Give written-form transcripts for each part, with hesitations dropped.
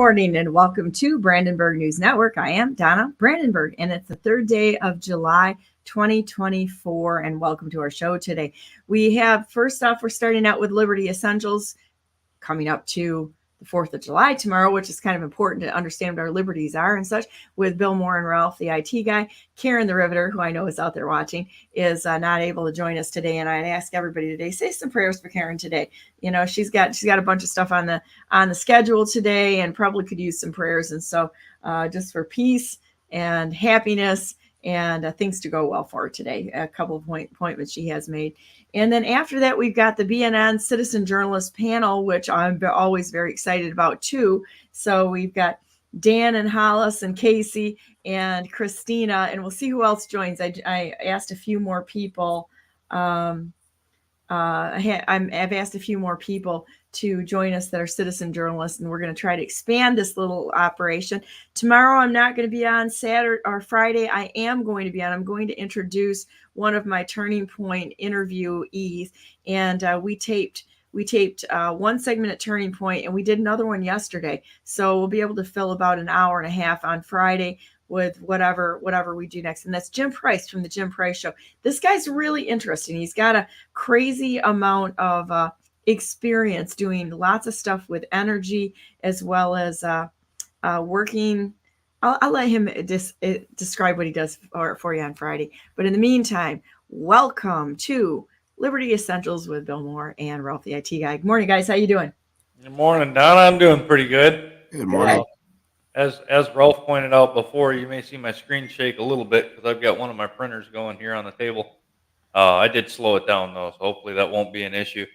morning and welcome to Brandenburg News Network. I am Donna Brandenburg and it's the third day of July 2024 and welcome to our show today. We have, first off, we're starting out with Liberty Essentials coming up to the 4th of July tomorrow, which is kind of important to understand what our liberties are and such, with Bill Mohr and Ralph, the IT guy. Karen, the Riveter, who I know is out there watching, is not able to join us today. And I'd ask everybody today, say some prayers for Karen today. You know, she's got a bunch of stuff on the schedule today and probably could use some prayers. And so just for peace and happiness and things to go well for her today. A couple of appointments she has made. And then after that, we've got the BNN Citizen Journalists Panel, which I'm always very excited about too. So we've got Dan and Hollis and Casey and Christina, and we'll see who else joins. I asked a few more people. I've asked a few more people to join us that are citizen journalists, and we're going to try to expand this little operation. Tomorrow, I'm not going to be on. Saturday or Friday, I am going to be on. I'm going to introduce one of my Turning Point interviewees, and we taped one segment at Turning Point, and we did another one yesterday. So we'll be able to fill about an hour and a half on Friday with whatever we do next. And that's Jim Price from the Jim Price Show. This guy's really interesting. He's got a crazy amount of experience doing lots of stuff with energy, as well as working. I'll let him describe what he does for you on Friday. But in the meantime, welcome to Liberty Essentials with Bill Mohr and Ralph, the IT guy. Good morning, guys. How you doing? Good morning, Donna. I'm doing pretty good. Good morning. As Ralph pointed out before, you may see my screen shake a little bit because I've got one of my printers going here on the table. I did slow it down though, so hopefully that won't be an issue.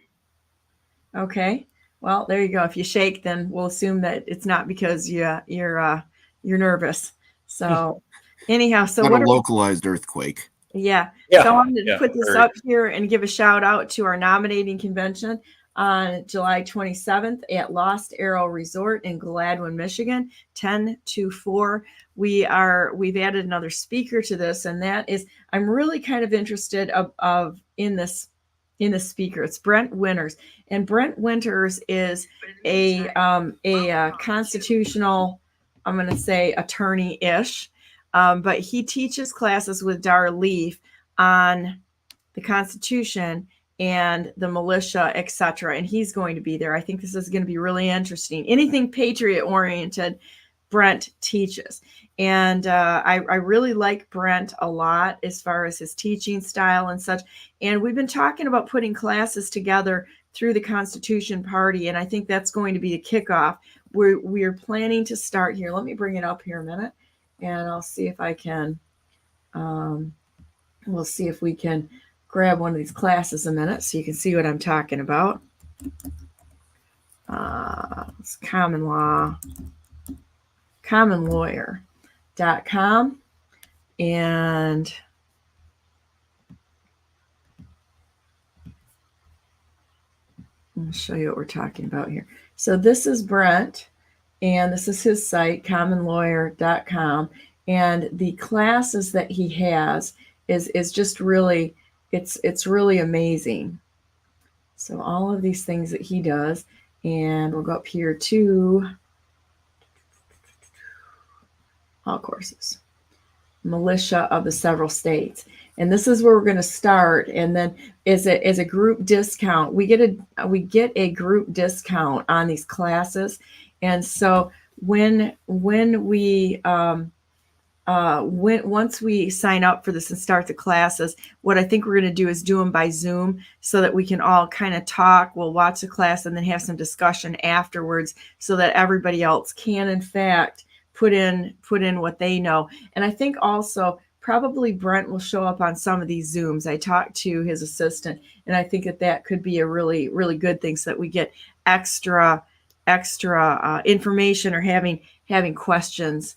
Okay. Well, there you go. If you shake, then we'll assume that it's not because you're nervous. So anyhow, so not what a localized earthquake. Yeah. So I'm going to put this up here and give a shout out to our nominating convention on July 27th at Lost Arrow Resort in Gladwin, Michigan, 10 to 4. We've added another speaker to this, and that is, I'm really kind of interested in the speaker. It's Brent Winters, and Brent Winters is a constitutional, I'm going to say, attorney-ish. But he teaches classes with Dar Leaf on the Constitution and the militia, etc. And he's going to be there. I think this is going to be really interesting. Anything patriot-oriented, Brent teaches. And I really like Brent a lot as far as his teaching style and such. And we've been talking about putting classes together through the Constitution Party, and I think that's going to be the kickoff. We're planning to start here. Let me bring it up here a minute. And I'll see if I can, we'll see if we can grab one of these classes a minute so you can see what I'm talking about. It's commonlawyer.com. And I'll show you what we're talking about here. So this is Brent. And this is his site, commonlawyer.com. And the classes that he has is just really, it's really amazing. So all of these things that he does, and we'll go up here to all courses, militia of the several states. And this is where we're going to start. And then as a group discount, we get a group discount on these classes. And so once we sign up for this and start the classes, what I think we're going to do is do them by Zoom so that we can all kind of talk. We'll watch the class and then have some discussion afterwards so that everybody else can, in fact, put in what they know. And I think also probably Brent will show up on some of these Zooms. I talked to his assistant, and I think that could be a really, really good thing so that we get extra information or having questions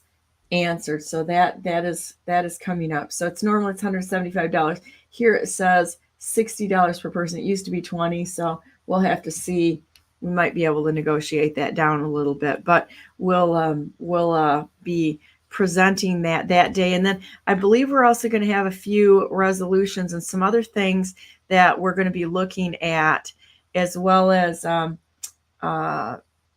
answered. So that is coming up. So it's normally $175. Here it says $60 per person. It used to be $20. So we'll have to see. We might be able to negotiate that down a little bit, but we'll be presenting that day. And then I believe we're also going to have a few resolutions and some other things that we're going to be looking at, as well as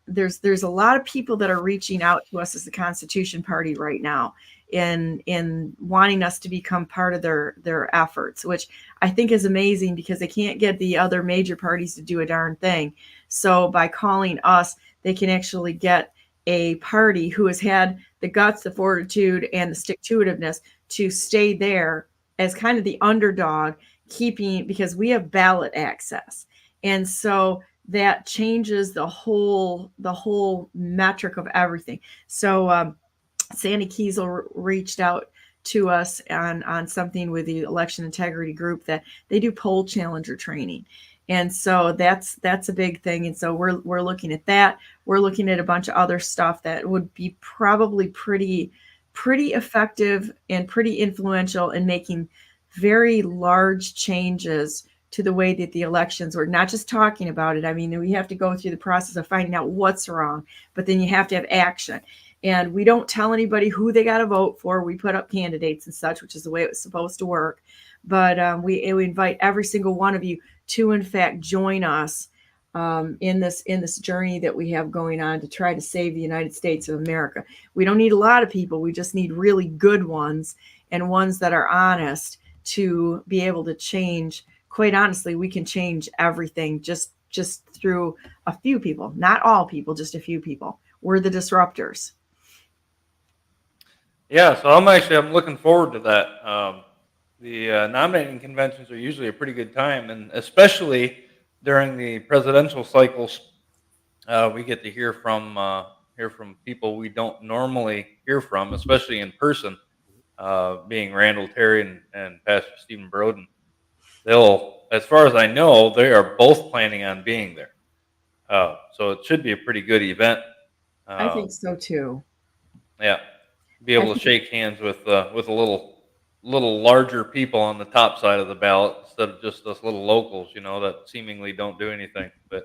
there's a lot of people that are reaching out to us as the Constitution Party right now in wanting us to become part of their efforts, which I think is amazing because they can't get the other major parties to do a darn thing. So by calling us, they can actually get a party who has had the guts, the fortitude, and the stick-to-itiveness to stay there as kind of the underdog, because we have ballot access. And so that changes the whole metric of everything. So Sandy Kiesel reached out to us on something with the election integrity group that they do poll challenger training. And so that's a big thing. And so we're looking at that. We're looking at a bunch of other stuff that would be probably pretty effective and pretty influential in making very large changes to the way that the elections were. Not just talking about it. I mean, we have to go through the process of finding out what's wrong, but then you have to have action. And we don't tell anybody who they got to vote for. We put up candidates and such, which is the way it was supposed to work. But we invite every single one of you to, in fact, join us in this journey that we have going on to try to save the United States of America. We don't need a lot of people. We just need really good ones and ones that are honest to be able to change. Quite honestly, we can change everything just through a few people, not all people, just a few people. We're the disruptors. Yeah, so I'm looking forward to that. The nominating conventions are usually a pretty good time, and especially during the presidential cycles, we get to hear from people we don't normally hear from, especially in person. Being Randall Terry and Pastor Stephen Broden, as far as I know, they are both planning on being there. So it should be a pretty good event. I think so too. Yeah, be able to shake hands with a little larger people on the top side of the ballot instead of just us little locals, that seemingly don't do anything. But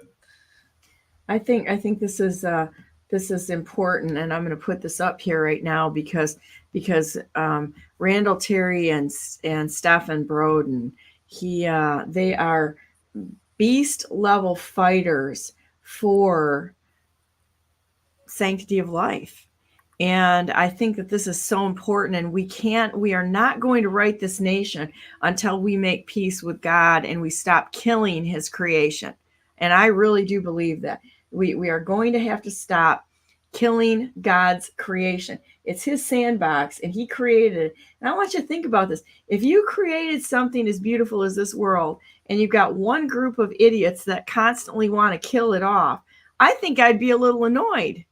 I think this is important, and I'm going to put this up here right now because Randall Terry and Stephen Broden, they are beast level fighters for sanctity of life. And I think that this is so important, and we are not going to right this nation until we make peace with God and we stop killing his creation. And I really do believe that we are going to have to stop killing God's creation. It's his sandbox, and he created it. And I want you to think about this. If you created something as beautiful as this world, and you've got one group of idiots that constantly want to kill it off, I think I'd be a little annoyed.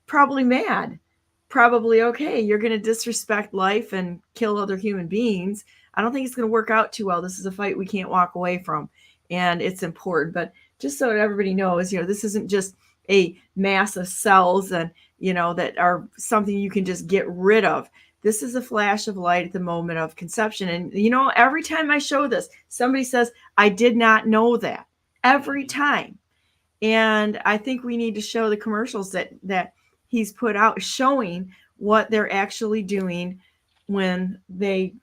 Probably mad, probably, okay, you're going to disrespect life and kill other human beings. I don't think it's going to work out too well. This is a fight we can't walk away from, and it's important. But just so that everybody knows, this isn't just a mass of cells and, that are something you can just get rid of. This is a flash of light at the moment of conception. And, every time I show this, somebody says, I did not know that. Every time. And I think we need to show the commercials that he's put out showing what they're actually doing when they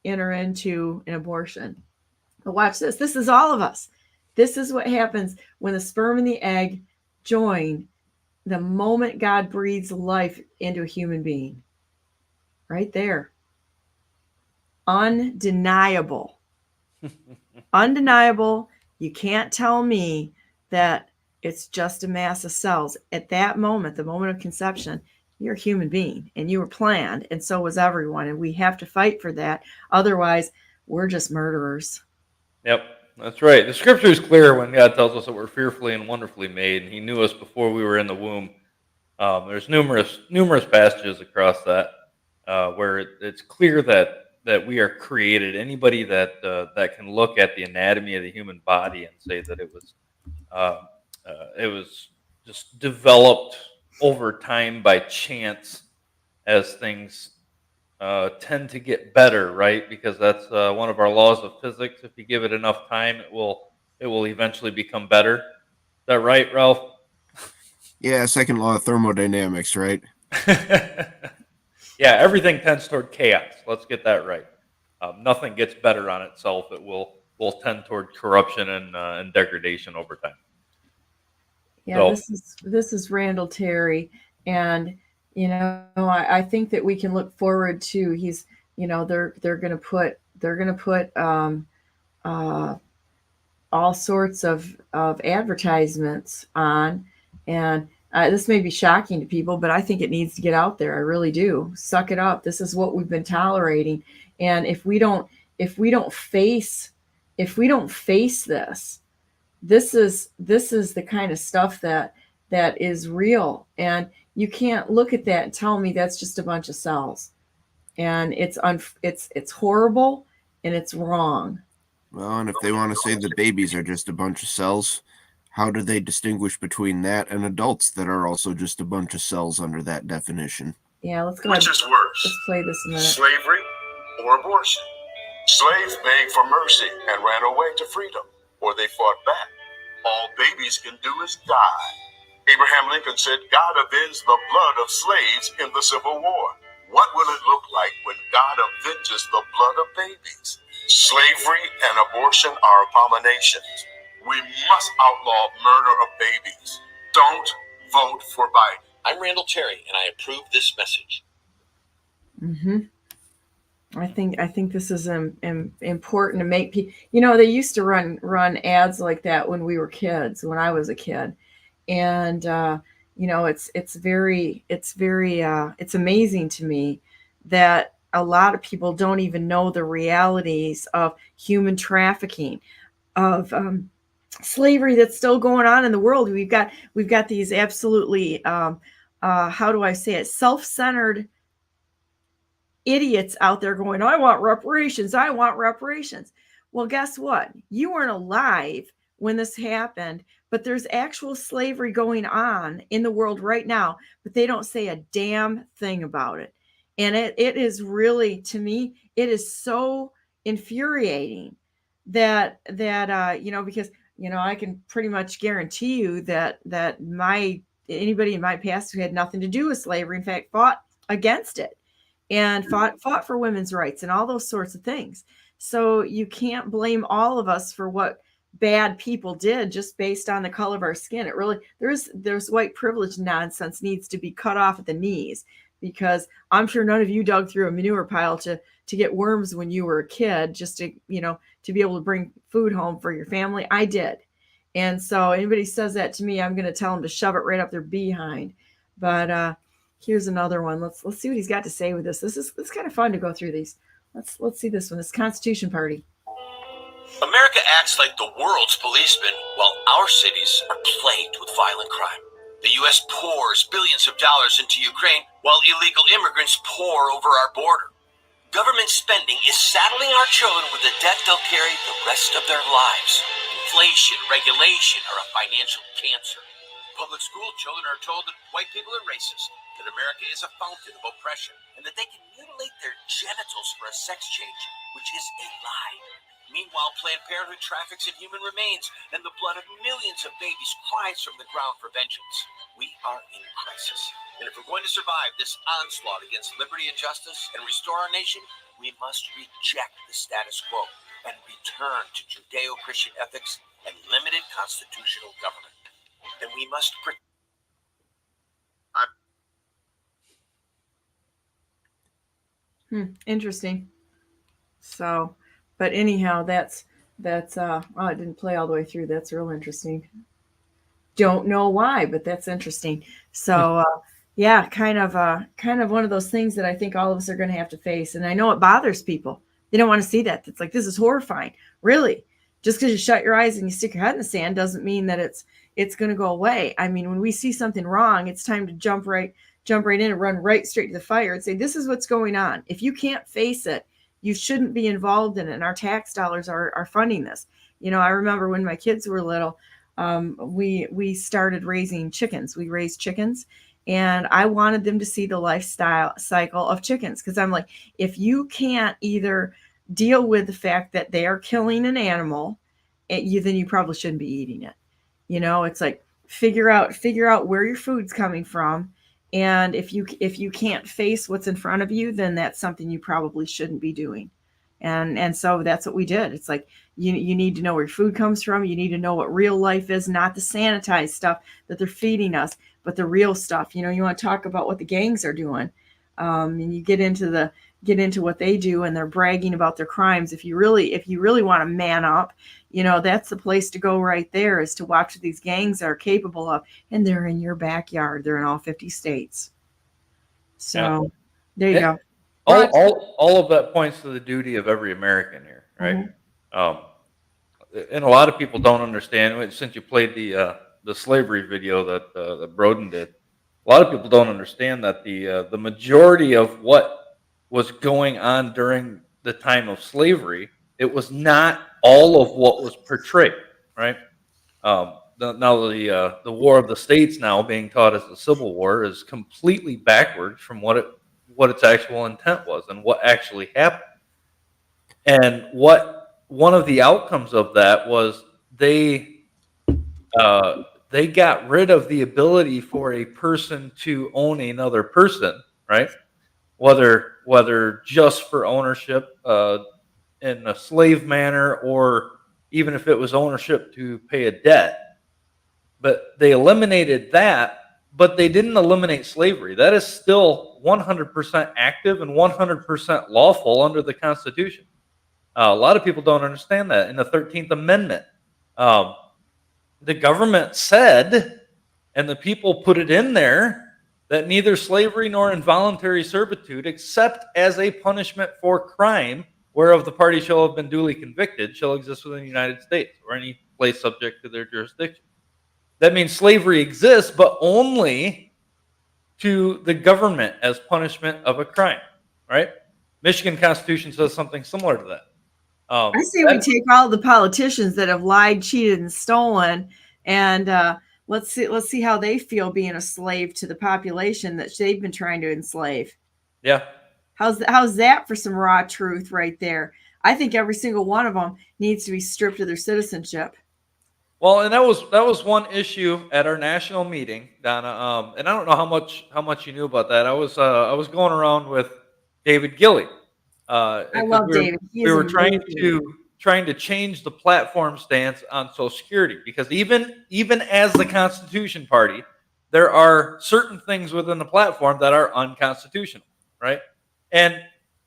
enter into an abortion. But watch this. This is all of us. This is what happens when the sperm and the egg join the moment God breathes life into a human being. Right there. Undeniable. Undeniable. You can't tell me that it's just a mass of cells. At that moment, the moment of conception, you're a human being, and you were planned, and so was everyone. And we have to fight for that. Otherwise, we're just murderers. Yep, that's right. The scripture is clear when God tells us that we're fearfully and wonderfully made, and he knew us before we were in the womb. There's numerous passages across that where it's clear that we are created. Anybody that can look at the anatomy of the human body and say that it was just developed over time by chance as things tend to get better, right? Because that's one of our laws of physics. If you give it enough time, it will eventually become better. Is that right, Ralph? Yeah, second law of thermodynamics, right? Yeah, everything tends toward chaos. Let's get that right. Nothing gets better on itself. It will tend toward corruption and degradation over time. Yeah, this is Randall Terry, and I think that we can look forward to they're going to put all sorts of advertisements on, and this may be shocking to people, but I think it needs to get out there. I really do. Suck it up. This is what we've been tolerating, and if we don't face this, this is the kind of stuff that is real, and you can't look at that and tell me that's just a bunch of cells, and it's horrible and it's wrong. Well, and if they want to say the babies are just a bunch of cells, how do they distinguish between that and adults that are also just a bunch of cells under that definition? Yeah, let's go. Which is worse? Let's play this a minute. Slavery or abortion? Slaves begged for mercy and ran away to freedom, or they fought back. All babies can do is die. Abraham Lincoln said God avenged the blood of slaves in the Civil War. What will it look like when God avenges the blood of babies? Slavery and abortion are abominations. We must outlaw murder of babies. Don't vote for Biden. I'm Randall Terry, and I approve this message. I think this is important to make people. They used to run ads like that when we were kids, when I was a kid, and it's amazing to me that a lot of people don't even know the realities of human trafficking, of slavery that's still going on in the world. We've got these absolutely how do I say it, self-centered idiots out there going, I want reparations. Well, guess what? You weren't alive when this happened, but there's actual slavery going on in the world right now, but they don't say a damn thing about it. And it is really, to me, it is so infuriating that because I can pretty much guarantee you that anybody in my past who had nothing to do with slavery, in fact, fought against it and fought for women's rights and all those sorts of things. So you can't blame all of us for what bad people did just based on the color of our skin. It really, there's white privilege nonsense needs to be cut off at the knees, because I'm sure none of you dug through a manure pile to get worms when you were a kid, just to be able to bring food home for your family. I did. And so anybody says that to me, I'm going to tell them to shove it right up their behind. But here's another one. Let's see what he's got to say with this. It's kind of fun to go through these. Let's see this one. This Constitution Party. America acts like the world's policeman while our cities are plagued with violent crime. The U.S. pours billions of dollars into Ukraine while illegal immigrants pour over our border. Government spending is saddling our children with the debt they'll carry the rest of their lives. Inflation, regulation are a financial cancer. Public school children are told that white people are racist, that America is a fountain of oppression, and that they can mutilate their genitals for a sex change, which is a lie. Meanwhile, Planned Parenthood traffics in human remains, and the blood of millions of babies cries from the ground for vengeance. We are in crisis. And if we're going to survive this onslaught against liberty and justice and restore our nation, we must reject the status quo and return to Judeo-Christian ethics and limited constitutional government. And we must Interesting. So, but anyhow, that's it didn't play all the way through. That's real interesting. Don't know why, but that's interesting. So, yeah, kind of one of those things that I think all of us are going to have to face. And I know it bothers people. They don't want to see that. It's like, this is horrifying. Really, just because you shut your eyes and you stick your head in the sand doesn't mean that it's going to go away. I mean, when we see something wrong, it's time to jump right in and run right straight to the fire and say, this is what's going on. If you can't face it, you shouldn't be involved in it. And our tax dollars are funding this. I remember when my kids were little, we started raising chickens. We raised chickens, and I wanted them to see the lifestyle cycle of chickens. Cause I'm like, if you can't either deal with the fact that they are killing an animal, then you probably shouldn't be eating it. It's like, figure out where your food's coming from. And if you can't face what's in front of you, then that's something you probably shouldn't be doing. And so that's what we did. It's like you need to know where your food comes from. You need to know what real life is, not the sanitized stuff that they're feeding us, but the real stuff. You want to talk about what the gangs are doing, and you get into what they do, and they're bragging about their crimes. If you really want to man up, that's the place to go right there, is to watch what these gangs are capable of, and they're in your backyard. They're in all 50 states. So there you go. All of that points to the duty of every American here, right? And a lot of people don't understand. Since you played the slavery video that Broden did, a lot of people don't understand that the majority of what was going on during the time of slavery, it was not all of what was portrayed, right? Now the War of the States, now being taught as the Civil War, is completely backwards from what its actual intent was and what actually happened. And what one of the outcomes of that was they got rid of the ability for a person to own another person, right? Whether just for ownership in a slave manner, or even if it was ownership to pay a debt. But they eliminated that, but they didn't eliminate slavery. That is still 100% active and 100% lawful under the Constitution. A lot of people don't understand that. In the 13th Amendment, the government said, and the people put it in there, that neither slavery nor involuntary servitude, except as a punishment for crime, whereof the party shall have been duly convicted, shall exist within the United States, or any place subject to their jurisdiction. That means slavery exists, but only to the government as punishment of a crime, right? Michigan Constitution says something similar to that. I say we take all the politicians that have lied, cheated, and stolen, and let's see how they feel being a slave to the population that they've been trying to enslave. Yeah. How's that for some raw truth right there? I think every single one of them needs to be stripped of their citizenship. Well, and that was one issue at our national meeting, Donna. And I don't know how much you knew about that. I was going around with David Gilley. I love David. We were trying to change the platform stance on Social Security, because even as the Constitution Party, there are certain things within the platform that are unconstitutional, right? And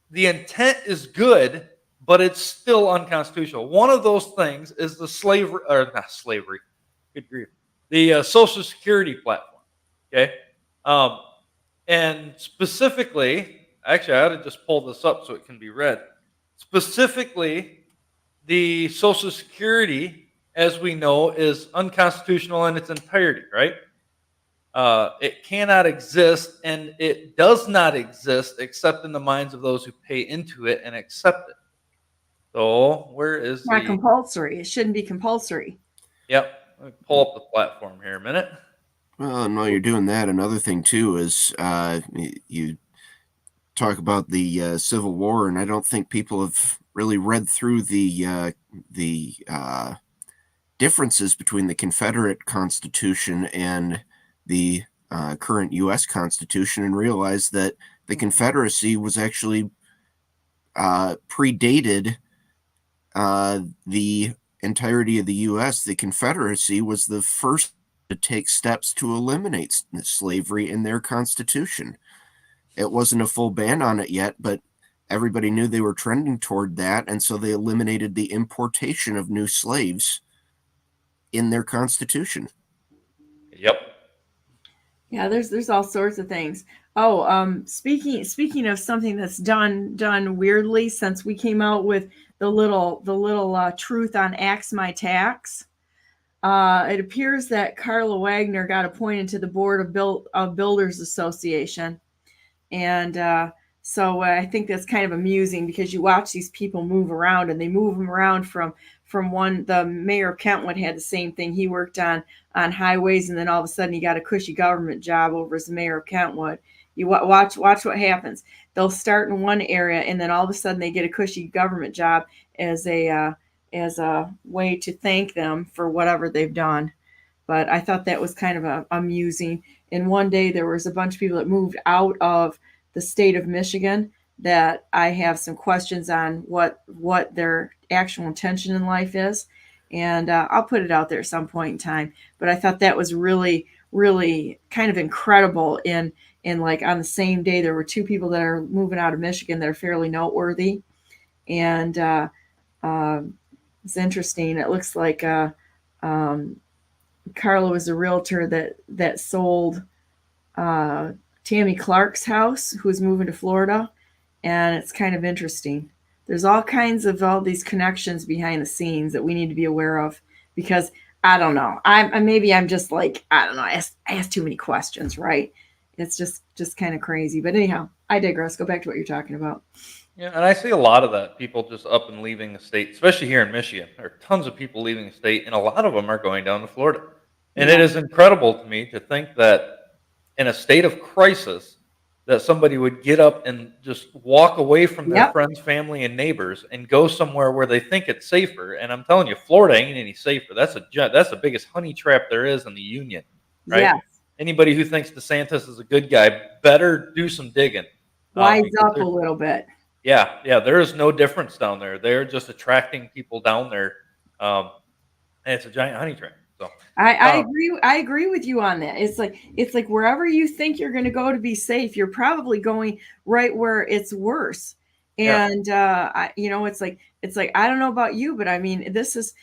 the intent is good, but it's still unconstitutional. One of those things is the the Social Security platform. Okay, and specifically. Actually, I ought to just pull this up so it can be read. Specifically, the Social Security, as we know, is unconstitutional in its entirety, right? It cannot exist, and it does not exist except in the minds of those who pay into it and accept it. So, where is not compulsory? It shouldn't be compulsory. Yep. Let me pull up the platform here a minute. Well, and while you're doing that, another thing too is you talk about the Civil War, and I don't think people have really read through the differences between the Confederate Constitution and the current U.S. Constitution, and realize that the Confederacy was actually predated the entirety of the U.S. The Confederacy was the first to take steps to eliminate slavery in their Constitution. It wasn't a full ban on it yet, but everybody knew they were trending toward that, and so they eliminated the importation of new slaves in their Constitution. Yep. Yeah, there's all sorts of things. Oh, speaking of something that's done weirdly since we came out with the little truth on Axe My Tax. It appears that Carla Wagner got appointed to the board of Builders Association. And so I think that's kind of amusing, because you watch these people move around, and they move them around from one. The mayor of Kentwood had the same thing. He worked on highways, and then all of a sudden he got a cushy government job over as the mayor of Kentwood. You watch what happens. They'll start in one area, and then all of a sudden they get a cushy government job as a way to thank them for whatever they've done. But I thought that was kind of amusing. And one day there was a bunch of people that moved out of the state of Michigan that I have some questions on what their actual intention in life is, and I'll put it out there at some point in time. But I thought that was really, really kind of incredible. In like on the same day, there were two people that are moving out of Michigan that are fairly noteworthy, and it's interesting. It looks like Carla was a realtor that sold Tammy Clark's house, who's moving to Florida, and it's kind of interesting. There's all kinds of all these connections behind the scenes that we need to be aware of, because I don't know. I'm just like, I don't know. I ask too many questions, right? It's just kind of crazy. But anyhow, I digress. Go back to what you're talking about. Yeah, and I see a lot of that, people just up and leaving the state, especially here in Michigan. There are tons of people leaving the state, and a lot of them are going down to Florida. And Yeah. it is incredible to me to think that in a state of crisis, that somebody would get up and just walk away from their Yep. friends, family, and neighbors and go somewhere where they think it's safer. And I'm telling you, Florida ain't any safer. That's the biggest honey trap there is in the union, right? Yes. Anybody who thinks DeSantis is a good guy better do some digging. Wise because up a little bit. Yeah, there is no difference down there. They're just attracting people down there, and it's a giant honey trap. So I agree with you on that. It's like wherever you think you're going to go to be safe, you're probably going right where it's worse. And it's like I don't know about you, but I mean this is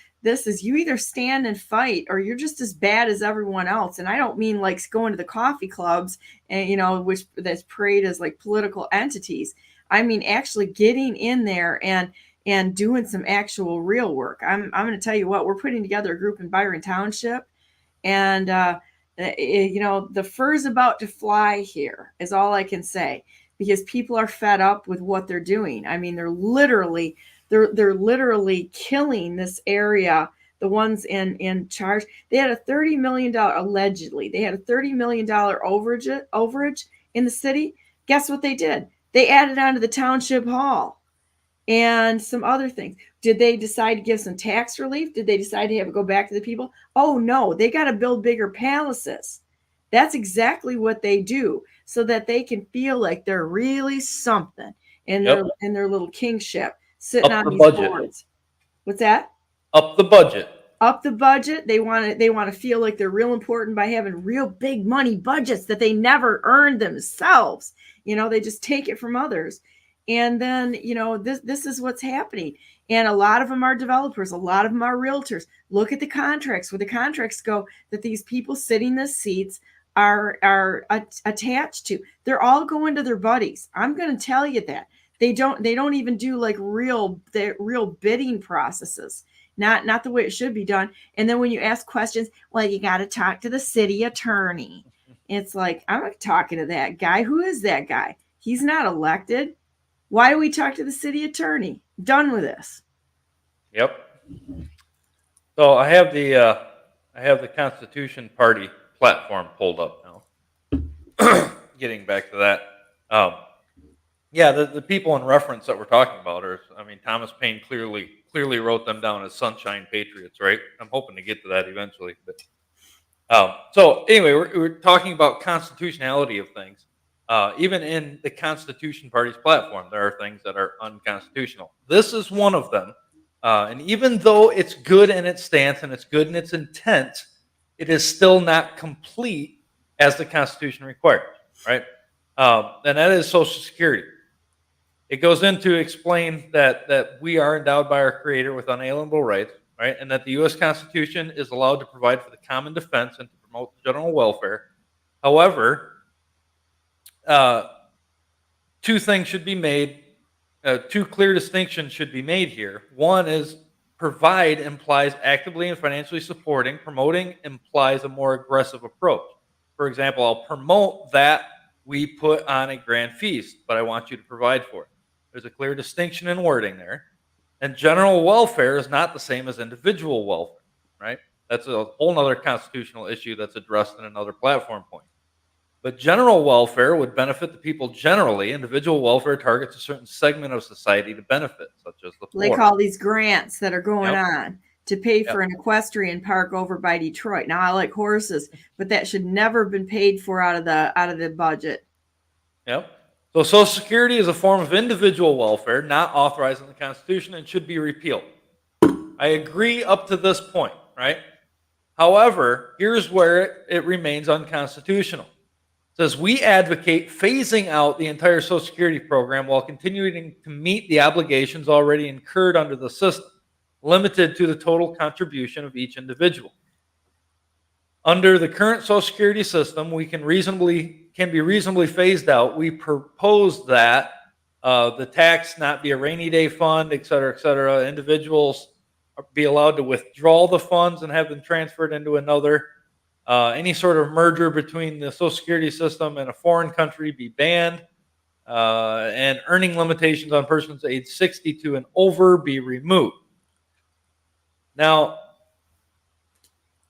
you either stand and fight or you're just as bad as everyone else. And I don't mean like going to the coffee clubs and which that's parade as like political entities. I mean actually getting in there and doing some actual real work. I'm going to tell you what, we're putting together a group in Byron Township, and the fur's about to fly here is all I can say, because people are fed up with what they're doing. I mean, they're literally killing this area. The ones in charge, they had a $30 million, allegedly, they had a $30 million overage in the city. Guess what they did? They added on to the township hall and some other things. Did they decide to give some tax relief? Did they decide to have it go back to the people? Oh no, they got to build bigger palaces. That's exactly what they do, so that they can feel like they're really something in their little kingship, sitting on these boards. What's that? Up the budget. Up the budget. They want to feel like they're real important by having real big money budgets that they never earned themselves. They just take it from others. And then, this is what's happening. And a lot of them are developers. A lot of them are realtors. Look at the contracts, where the contracts go that these people sitting in the seats are attached to. They're all going to their buddies. I'm going to tell you that. They don't even do like real bidding processes. Not the way it should be done. And then when you ask questions, well, you got to talk to the city attorney. It's like, I'm not talking to that guy. Who is that guy? He's not elected. Why do we talk to the city attorney? Done with this. Yep. So I have the Constitution Party platform pulled up now. Getting back to that. The people in reference that we're talking about are, Thomas Paine clearly wrote them down as sunshine patriots, right? I'm hoping to get to that eventually. But so anyway, we're talking about constitutionality of things. Even in the Constitution Party's platform, there are things that are unconstitutional. This is one of them. And even though it's good in its stance and it's good in its intent, it is still not complete as the Constitution requires, right? And that is Social Security. It goes in to explain that we are endowed by our Creator with unalienable rights, right? And that the U.S. Constitution is allowed to provide for the common defense and to promote general welfare. However, two things should be made. Two clear distinctions should be made here. One is provide implies actively and financially supporting. Promoting implies a more aggressive approach. For example, I'll promote that we put on a grand feast, but I want you to provide for it. There's a clear distinction in wording there. And general welfare is not the same as individual welfare, right? That's a whole other constitutional issue that's addressed in another platform point. But general welfare would benefit the people generally. Individual welfare targets a certain segment of society to benefit, such as the poor. Like all these grants that are going on to pay for an equestrian park over by Detroit. Now, I like horses, but that should never have been paid for out of the budget. Yep. So Social Security is a form of individual welfare not authorized in the Constitution and should be repealed. I agree up to this point, right? However, here's where it remains unconstitutional. It says we advocate phasing out the entire Social Security program while continuing to meet the obligations already incurred under the system, limited to the total contribution of each individual. Under the current Social Security system, we can be reasonably phased out. We propose that the tax not be a rainy day fund, et cetera, et cetera. Individuals be allowed to withdraw the funds and have them transferred into another. Any sort of merger between the Social Security system and a foreign country be banned. And earning limitations on persons aged 62 and over be removed. Now,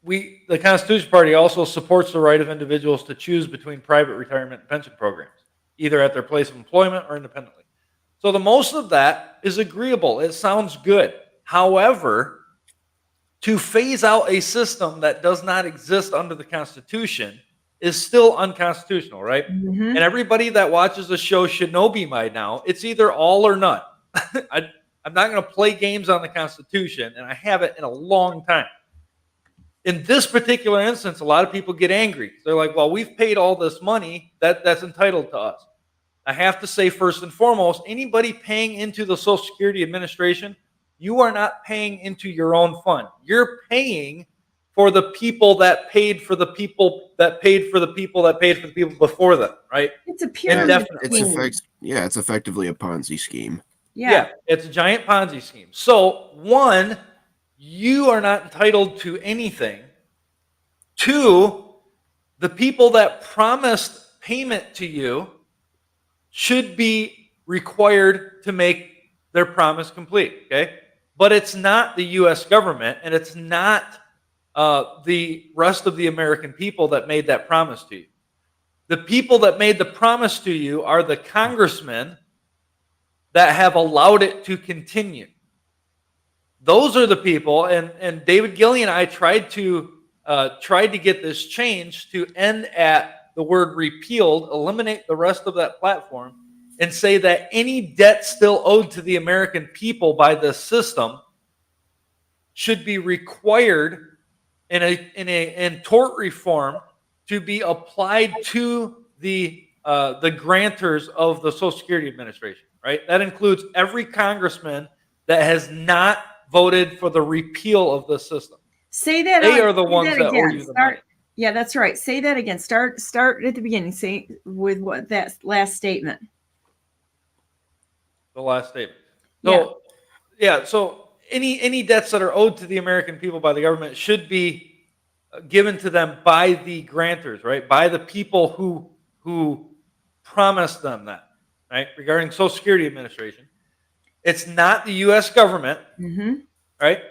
the Constitution Party also supports the right of individuals to choose between private retirement and pension programs, either at their place of employment or independently. So the most of that is agreeable. It sounds good. However, to phase out a system that does not exist under the Constitution is still unconstitutional, right? Mm-hmm. And everybody that watches the show should know by now, it's either all or none. I'm not going to play games on the Constitution, and I haven't in a long time. In this particular instance, a lot of people get angry. They're like, well, we've paid all this money that's entitled to us. I have to say, first and foremost, anybody paying into the Social Security Administration, you are not paying into your own fund. You're paying for the people that paid for the people that paid for the people that paid for the people before them, right? It's a pyramid. It's effectively a Ponzi scheme. Yeah, it's a giant Ponzi scheme. So, one, you are not entitled to anything. Two, the people that promised payment to you should be required to make their promise complete, okay? But it's not the U.S. government, and it's not the rest of the American people that made that promise to you. The people that made the promise to you are the congressmen that have allowed it to continue. Those are the people, and David Gillian and I tried to get this changed to end at the word repealed, eliminate the rest of that platform, and say that any debt still owed to the American people by this system should be required in tort reform to be applied to the grantors of the Social Security Administration. Right? That includes every congressman that has not voted for the repeal of the system. Say that. They are the ones that owe you the money. Yeah, that's right. Say that again. Start at the beginning. Say with what that last statement. The last statement. So, so any debts that are owed to the American people by the government should be given to them by the grantors, right? By the people who promised them that. Right, regarding Social Security Administration, it's not the U.S. government, right,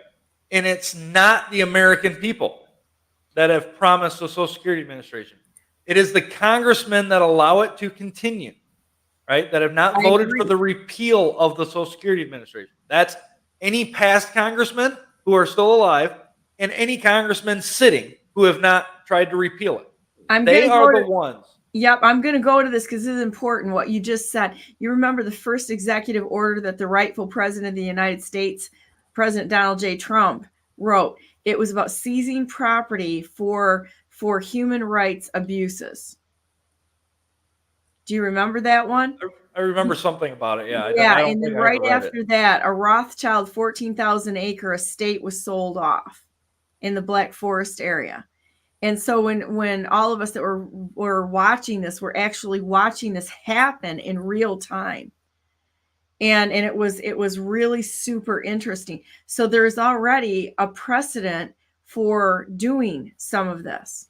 and it's not the American people that have promised the Social Security Administration. It is the congressmen that allow it to continue, right, that have not voted for the repeal of the Social Security Administration. That's any past congressmen who are still alive and any congressmen sitting who have not tried to repeal it. They are the ones. Yep, I'm going to go to this because this is important, what you just said. You remember the first executive order that the rightful president of the United States, President Donald J. Trump, wrote. It was about seizing property for human rights abuses. Do you remember that one? I remember something about it, yeah. And then right after that, a Rothschild 14,000-acre estate was sold off in the Black Forest area. And so when all of us that were watching this, were actually watching this happen in real time. And it was really super interesting. So there's already a precedent for doing some of this,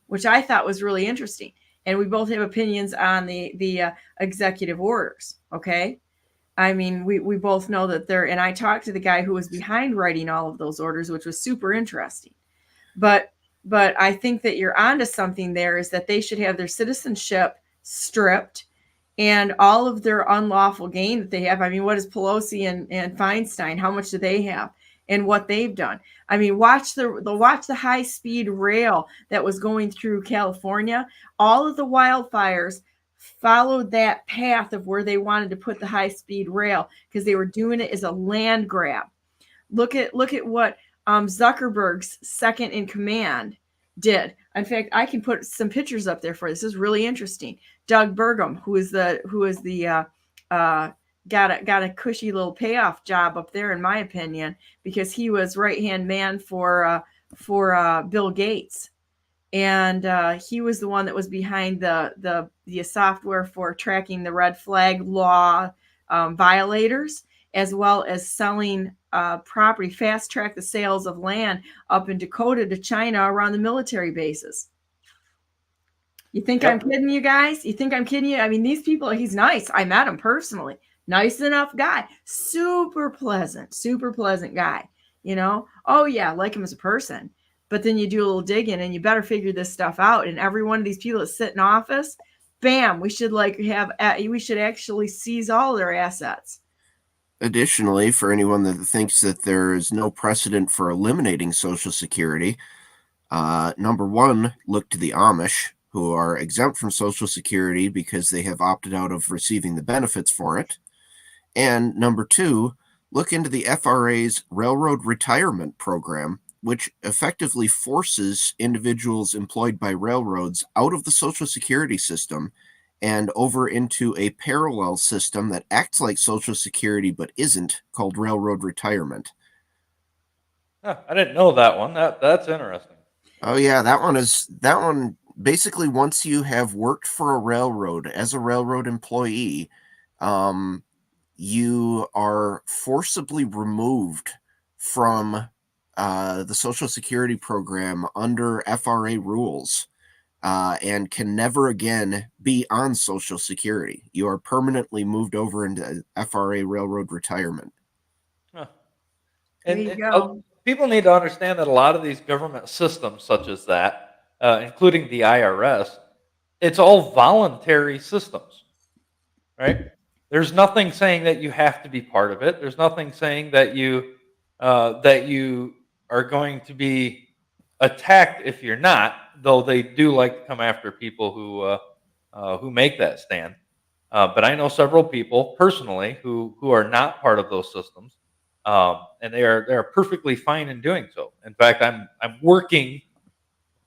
which I thought was really interesting. And we both have opinions on the executive orders. Okay. I mean, we both know that and I talked to the guy who was behind writing all of those orders, which was super interesting. But I think that you're onto something there, is that they should have their citizenship stripped and all of their unlawful gain that they have. I mean, what is Pelosi and Feinstein? How much do they have and what they've done? I mean, watch the high-speed rail that was going through California. All of the wildfires followed that path of where they wanted to put the high-speed rail because they were doing it as a land grab. Look at what Zuckerberg's second in command did. In fact, I can put some pictures up there for you. This is really interesting. Doug Burgum, who is the got a cushy little payoff job up there, in my opinion, because he was right-hand man for Bill Gates. And he was the one that was behind the software for tracking the red flag law violators, as well as selling property, fast track the sales of land up in Dakota to China around the military bases. You think I'm kidding you guys? You think I'm kidding you? I mean, these people, he's nice. I met him personally. Nice enough guy. Super pleasant guy. You know? Oh, yeah, I like him as a person. But then you do a little digging and you better figure this stuff out. And every one of these people that sit in office, bam, we should actually seize all their assets. Additionally, for anyone that thinks that there is no precedent for eliminating Social Security, number one, look to the Amish, who are exempt from Social Security because they have opted out of receiving the benefits for it. And number two, look into the FRA's Railroad Retirement Program, which effectively forces individuals employed by railroads out of the Social Security system and over into a parallel system that acts like Social Security but isn't, called railroad retirement. Huh, I didn't know that one. That's interesting. Oh yeah, that one basically, once you have worked for a railroad as a railroad employee, you are forcibly removed from the Social Security program under FRA rules. And can never again be on Social Security. You are permanently moved over into FRA railroad retirement. Huh. There you go. People need to understand that a lot of these government systems, such as that, including the IRS, it's all voluntary systems, right? There's nothing saying that you have to be part of it. There's nothing saying that you are going to be attacked if you're not, though they do like to come after people who make that stand. But I know several people personally who are not part of those systems, and they are perfectly fine in doing so. In fact, I'm working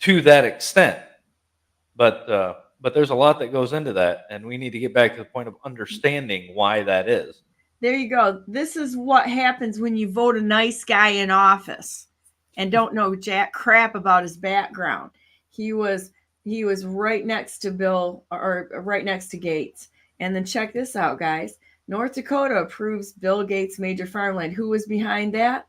to that extent. But there's a lot that goes into that, and we need to get back to the point of understanding why that is. There you go. This is what happens when you vote a nice guy in office and don't know jack crap about his background. He was right next to Bill, or right next to Gates. And then check this out, guys. North Dakota approves Bill Gates' major farmland. Who was behind that?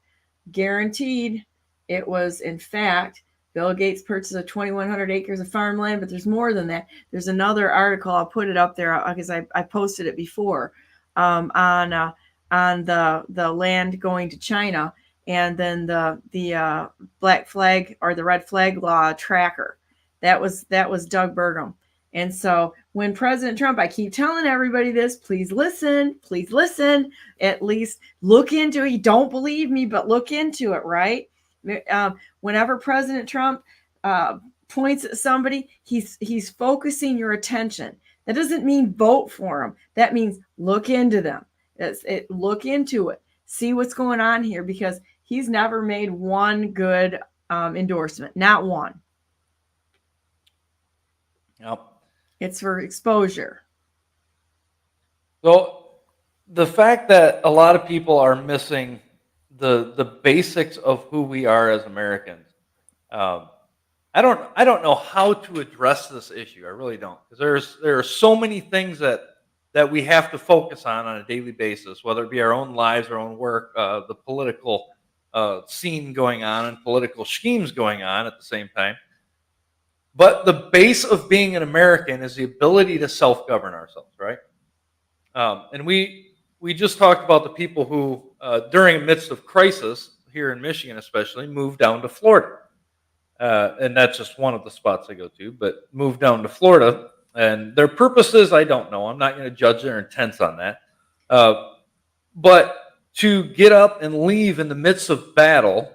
Guaranteed. It was, in fact, Bill Gates purchased 2,100 acres of farmland, but there's more than that. There's another article. I'll put it up there because I posted it before on the land going to China. And then the black flag or the red flag law tracker. That was Doug Burgum. And so when President Trump, I keep telling everybody this, please listen, at least look into it. You don't believe me, but look into it, right? Whenever President Trump points at somebody, he's focusing your attention. That doesn't mean vote for him. That means look into them. Look into it. See what's going on here, because he's never made one good endorsement. Not one. Yep. It's for exposure. So the fact that a lot of people are missing the basics of who we are as Americans, I don't know how to address this issue. I really don't, because there are so many things that we have to focus on a daily basis, whether it be our own lives, our own work, the political scene going on, and political schemes going on at the same time. But the base of being an American is the ability to self-govern ourselves, right? And we just talked about the people who, during the midst of crisis, here in Michigan especially, moved down to Florida. And that's just one of the spots I go to, but moved down to Florida. And their purposes, I don't know. I'm not going to judge their intents on that. But to get up and leave in the midst of battle,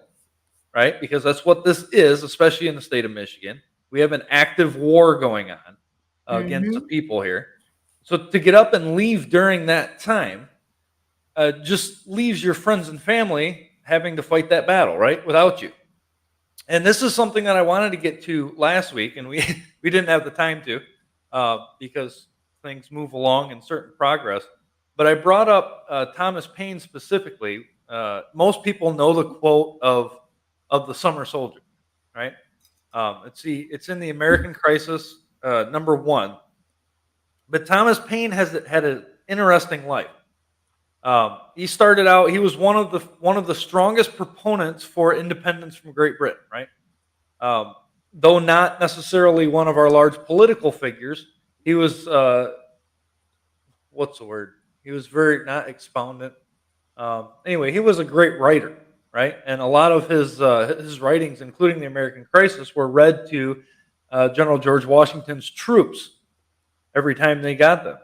right? Because that's what this is, especially in the state of Michigan. We have an active war going on against the people here. So to get up and leave during that time just leaves your friends and family having to fight that battle, right, without you. And this is something that I wanted to get to last week, and we we didn't have the time to because things move along in certain progress. But I brought up Thomas Paine specifically. Most people know the quote of the summer soldier, right? It's in the American Crisis, #1. But Thomas Paine has had an interesting life. He started out; he was one of the strongest proponents for independence from Great Britain, right? Though not necessarily one of our large political figures, he was what's the word? He was very not expoundant. Anyway, he was a great writer, right? And a lot of his writings, including the American Crisis, were read to General George Washington's troops every time they got them.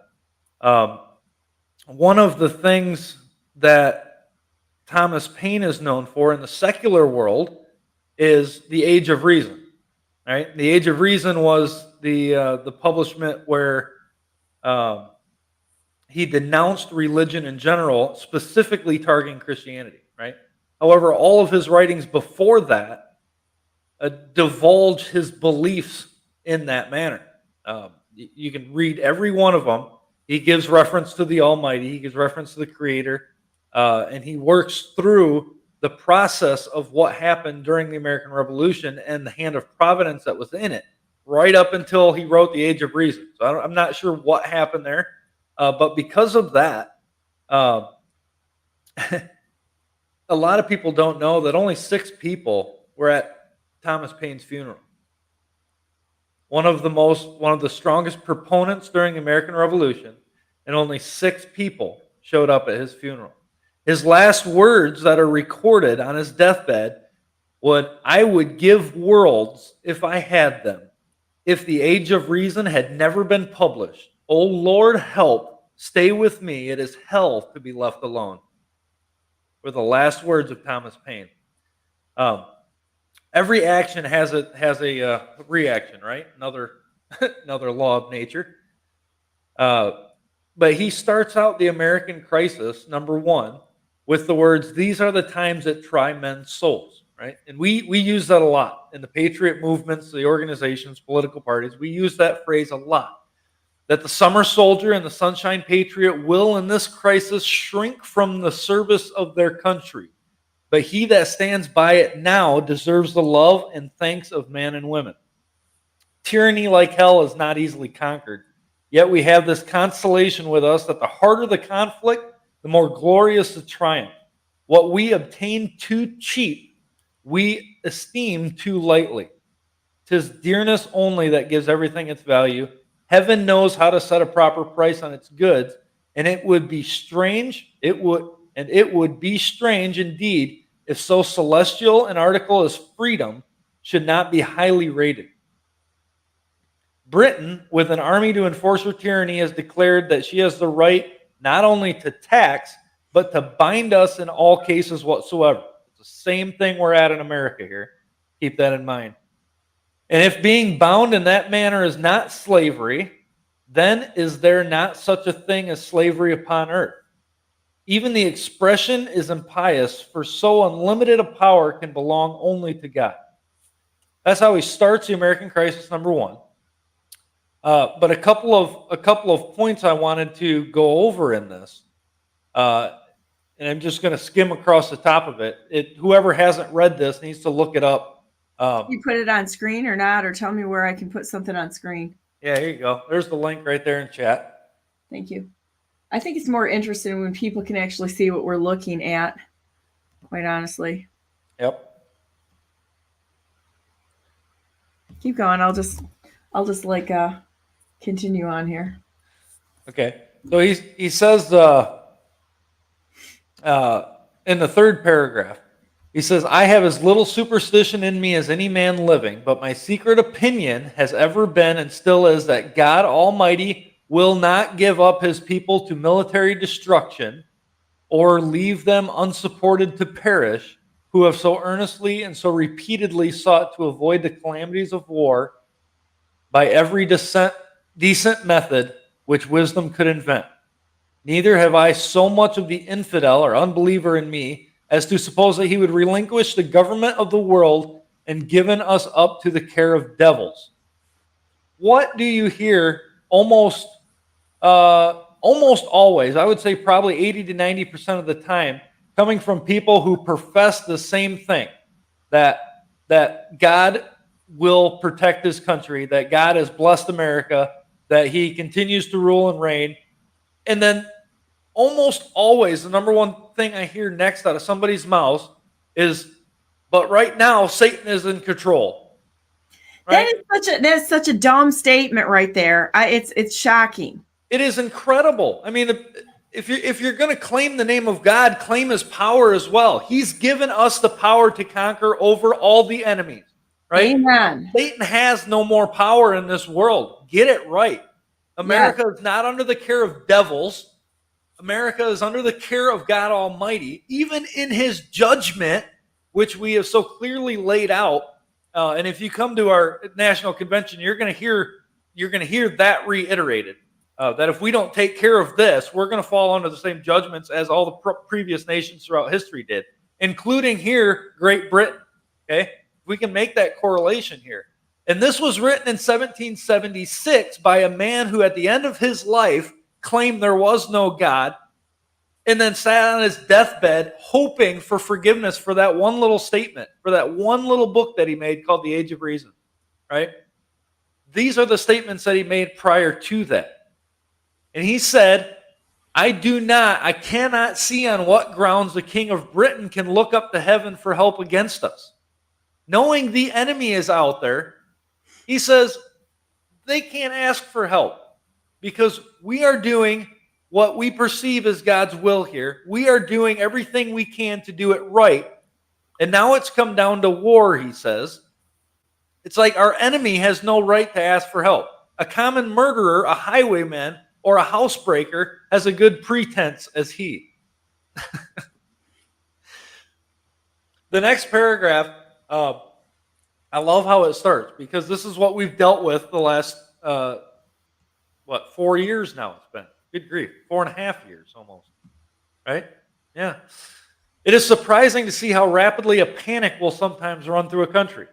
One of the things that Thomas Paine is known for in the secular world is the Age of Reason. Right? The Age of Reason was the publishment where he denounced religion in general, specifically targeting Christianity. Right? However, all of his writings before that divulge his beliefs in that manner. You can read every one of them. He gives reference to the Almighty. He gives reference to the Creator. And he works through the process of what happened during the American Revolution and the hand of providence that was in it, right up until he wrote The Age of Reason. So I'm not sure what happened there. But because of that, a lot of people don't know that only 6 people were at Thomas Paine's funeral. One of the strongest proponents during the American Revolution, and only 6 people showed up at his funeral. His last words that are recorded on his deathbed I would give worlds if I had them. If the Age of Reason had never been published, O Lord, help, stay with me. It is hell to be left alone. Were the last words of Thomas Paine. Every action has a reaction, right? Another law of nature. But he starts out the American Crisis, #1, with the words, "These are the times that try men's souls," right? And we use that a lot in the patriot movements, the organizations, political parties. We use that phrase a lot. That the summer soldier and the sunshine patriot will, in this crisis, shrink from the service of their country. But he that stands by it now deserves the love and thanks of men and women. Tyranny, like hell, is not easily conquered. Yet we have this consolation with us that the harder the conflict, the more glorious the triumph. What we obtain too cheap, we esteem too lightly. 'Tis dearness only that gives everything its value. Heaven knows how to set a proper price on its goods, and it would be strange, it would be strange indeed if so celestial an article as freedom should not be highly rated. Britain, with an army to enforce her tyranny, has declared that she has the right not only to tax, but to bind us in all cases whatsoever. It's the same thing we're at in America here. Keep that in mind. And if being bound in that manner is not slavery, then is there not such a thing as slavery upon earth? Even the expression is impious, for so unlimited a power can belong only to God. That's how he starts the American Crisis, #1. But a couple of points I wanted to go over in this, and I'm just going to skim across the top of it. Whoever hasn't read this needs to look it up. You put it on screen or not, or tell me where I can put something on screen. Yeah, here you go. There's the link right there in chat. Thank you. I think it's more interesting when people can actually see what we're looking at, quite honestly. Yep. Keep going. I'll just continue on here. Okay. So he says in the 3rd paragraph, he says, "I have as little superstition in me as any man living, but my secret opinion has ever been and still is that God Almighty will not give up his people to military destruction or leave them unsupported to perish, who have so earnestly and so repeatedly sought to avoid the calamities of war by every decent method which wisdom could invent. Neither have I so much of the infidel or unbeliever in me as to suppose that he would relinquish the government of the world and given us up to the care of devils. What do you hear almost always, I would say probably 80 to 90% of the time, coming from people who profess the same thing, that God will protect his country, that God has blessed America, that he continues to rule and reign. And then almost always the number one thing I hear next out of somebody's mouth is, but right now Satan is in control. Right? That's such a dumb statement right there. It's shocking. It is incredible. I mean, if you're going to claim the name of God, claim his power as well. He's given us the power to conquer over all the enemies. Right? Amen. Satan has no more power in this world. Get it right. America is not under the care of devils. America is under the care of God Almighty, even in his judgment, which we have so clearly laid out. And if you come to our national convention, you're going to hear that reiterated. That if we don't take care of this, we're going to fall under the same judgments as all the previous nations throughout history did, including here, Great Britain. Okay? We can make that correlation here. And this was written in 1776 by a man who at the end of his life claimed there was no God and then sat on his deathbed hoping for forgiveness for that one little statement, for that one little book that he made called The Age of Reason, right? These are the statements that he made prior to that. And he said, I cannot see on what grounds the king of Britain can look up to heaven for help against us. Knowing the enemy is out there, he says they can't ask for help because we are doing what we perceive as God's will here. We are doing everything we can to do it right. And now it's come down to war, he says. It's like our enemy has no right to ask for help. A common murderer, a highwayman, or a housebreaker has a good pretense as he. The next paragraph, I love how it starts because this is what we've dealt with the last, 4 years now it's been. Good grief, 4.5 years almost, right? Yeah. It is surprising to see how rapidly a panic will sometimes run through a country.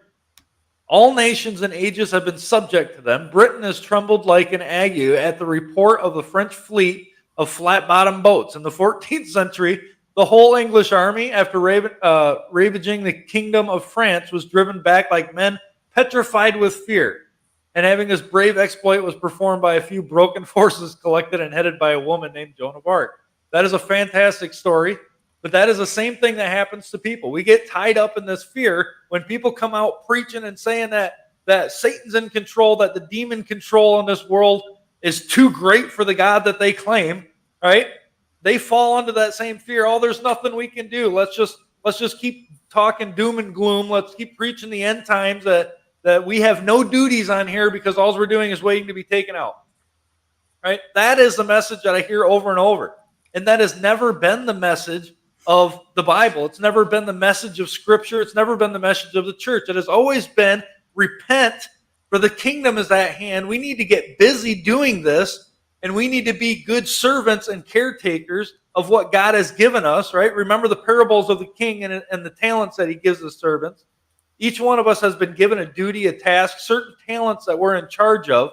All nations and ages have been subject to them. Britain has trembled like an ague at the report of the French fleet of flat-bottomed boats. In the 14th century, the whole English army, after ravaging the kingdom of France, was driven back like men petrified with fear. And having this brave exploit was performed by a few broken forces collected and headed by a woman named Joan of Arc. That is a fantastic story, but that is the same thing that happens to people. We get tied up in this fear when people come out preaching and saying that Satan's in control, that the demon control in this world is too great for the God that they claim, right? They fall under that same fear. Oh, there's nothing we can do. Let's just keep talking doom and gloom. Let's keep preaching the end times that we have no duties on here because all we're doing is waiting to be taken out. Right? That is the message that I hear over and over. And that has never been the message of the Bible. It's never been the message of Scripture. It's never been the message of the church. It has always been repent, for the kingdom is at hand. We need to get busy doing this, and we need to be good servants and caretakers of what God has given us, right? Remember the parables of the king and the talents that he gives his servants. Each one of us has been given a duty, a task, certain talents that we're in charge of,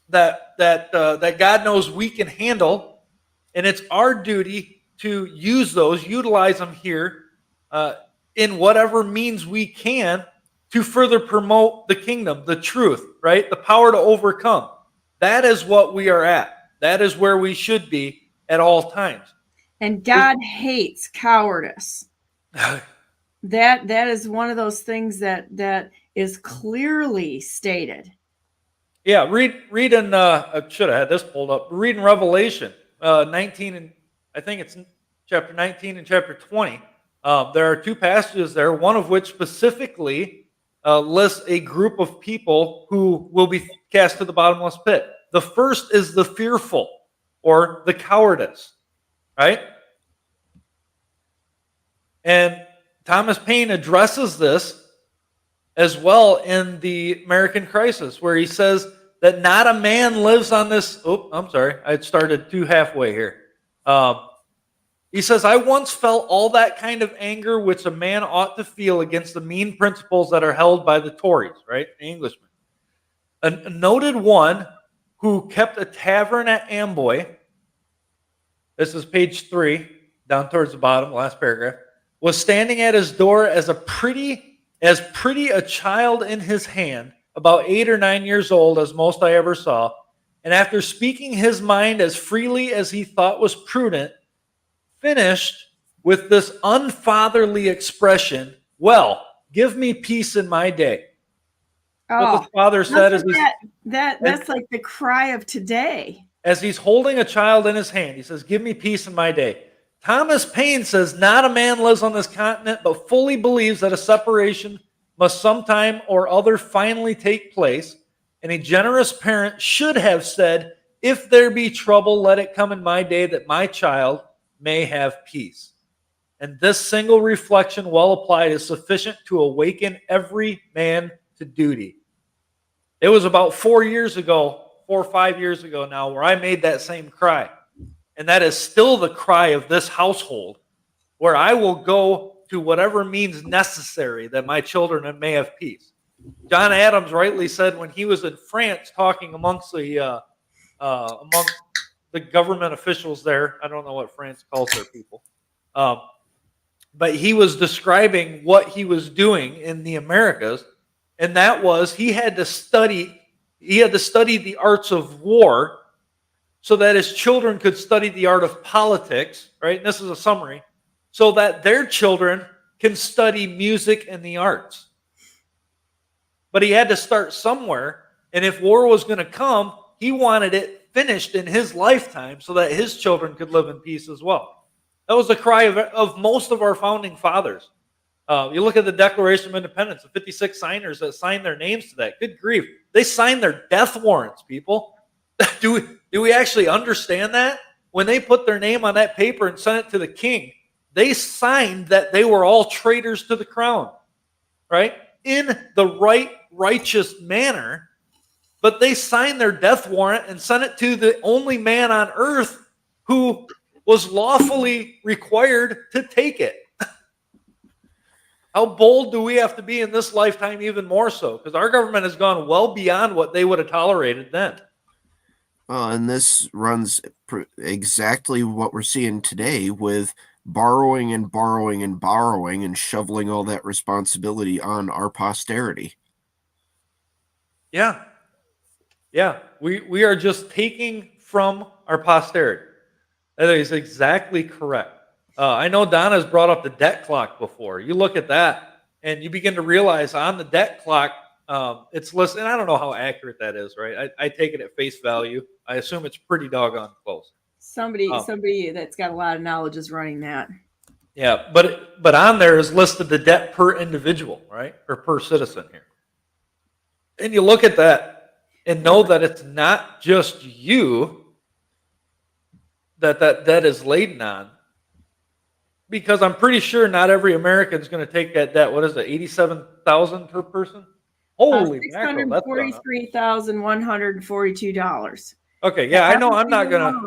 that God knows we can handle, and it's our duty to use those, utilize them here in whatever means we can to further promote the kingdom, the truth, right? The power to overcome. That is what we are at. That is where we should be at all times. And God hates cowardice. That is one of those things that is clearly stated. Yeah, read in I should have had this pulled up. Read in Revelation 19, and I think it's chapter 19 and chapter 20. There are two passages there, one of which specifically lists a group of people who will be cast to the bottomless pit. The first is the fearful, or the cowardice, right? And Thomas Paine addresses this as well in the American Crisis, where he says that not a man lives on this. Oh, I'm sorry. I started too halfway here. He says, I once felt all that kind of anger which a man ought to feel against the mean principles that are held by the Tories, right? The Englishmen. A noted one who kept a tavern at Amboy, this is page 3, down towards the bottom, last paragraph, was standing at his door as pretty a child in his hand, about 8 or 9 years old, as most I ever saw, and after speaking his mind as freely as he thought was prudent, finished with this unfatherly expression, well, give me peace in my day. What the father said is that's like the cry of today. As he's holding a child in his hand, he says, give me peace in my day. Thomas Paine says, not a man lives on this continent, but fully believes that a separation must sometime or other finally take place. And a generous parent should have said, if there be trouble, let it come in my day that my child may have peace. And this single reflection, well applied, is sufficient to awaken every man to duty. It was about 4 or 5 years ago now, where I made that same cry. And that is still the cry of this household, where I will go to whatever means necessary that my children may have peace. John Adams rightly said when he was in France talking amongst the government officials there, I don't know what France calls their people, but he was describing what he was doing in the Americas, and that was he had to study the arts of war so that his children could study the art of politics, right? And this is a summary, so that their children can study music and the arts. But he had to start somewhere, and if war was going to come, he wanted it finished in his lifetime so that his children could live in peace as well. That was the cry of most of our founding fathers. You look at the Declaration of Independence, the 56 signers that signed their names to that. Good grief. They signed their death warrants, people. Do we actually understand that? When they put their name on that paper and sent it to the king, they signed that they were all traitors to the crown, right? In the righteous manner, but they signed their death warrant and sent it to the only man on earth who was lawfully required to take it. How bold do we have to be in this lifetime even more so? Because our government has gone well beyond what they would have tolerated then. Well, and this runs exactly what we're seeing today with borrowing and borrowing and borrowing and shoveling all that responsibility on our posterity. Yeah. We are just taking from our posterity. That is exactly correct. I know Donna's brought up the debt clock before. You look at that and you begin to realize on the debt clock, it's listed, and I don't know how accurate that is, right? I take it at face value. I assume it's pretty doggone close. Somebody that's got a lot of knowledge is running that. Yeah, but on there is listed the debt per individual, right? Or per citizen here. And you look at that and know that it's not just you that debt is laden on. Because I'm pretty sure not every American is going to take that debt. What is it, $87,000 per person? Holy mackerel! That's $643,142. Okay, yeah, I know. I'm not gonna.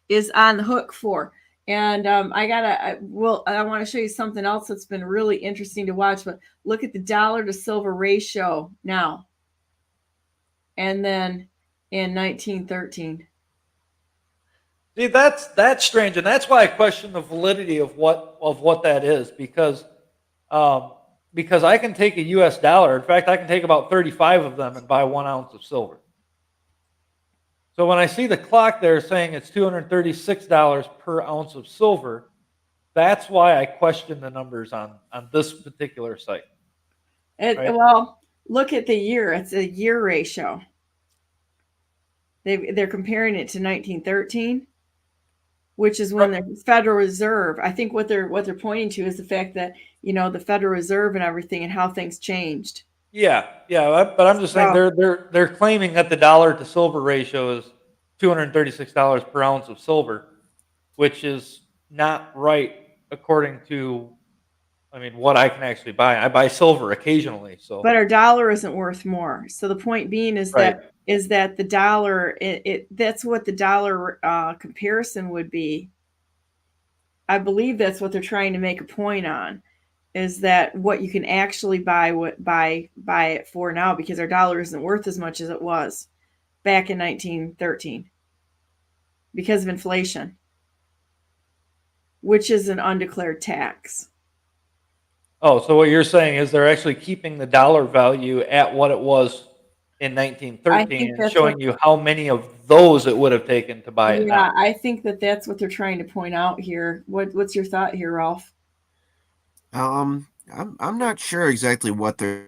Is on the hook for, and I want to show you something else that's been really interesting to watch. But look at the dollar to silver ratio now, and then in 1913. See, that's strange, and that's why I question the validity of what that is, because I can take a U.S. dollar. In fact, I can take about 35 of them and buy 1 ounce of silver. So when I see the clock there saying it's $236 per ounce of silver, that's why I question the numbers on this particular site. Right? Well, look at the year. It's a year ratio. They're comparing it to 1913. Which is when the Federal Reserve, I think what they're pointing to is the fact that, the Federal Reserve and everything and how things changed. Yeah, but I'm just saying they're claiming that the dollar to silver ratio is $236 per ounce of silver, which is not right according to I mean, what I can actually buy. I buy silver occasionally, so. But our dollar isn't worth more. So the point being is Right. that the dollar, that's what the dollar comparison would be. I believe that's what they're trying to make a point on, is that what you can actually buy it for now, because our dollar isn't worth as much as it was back in 1913 because of inflation, which is an undeclared tax. Oh, so what you're saying is they're actually keeping the dollar value at what it was in 1913 and showing you how many of those it would have taken to buy it now. I think that's what they're trying to point out here. What's your thought here, Ralph? I'm not sure exactly what they're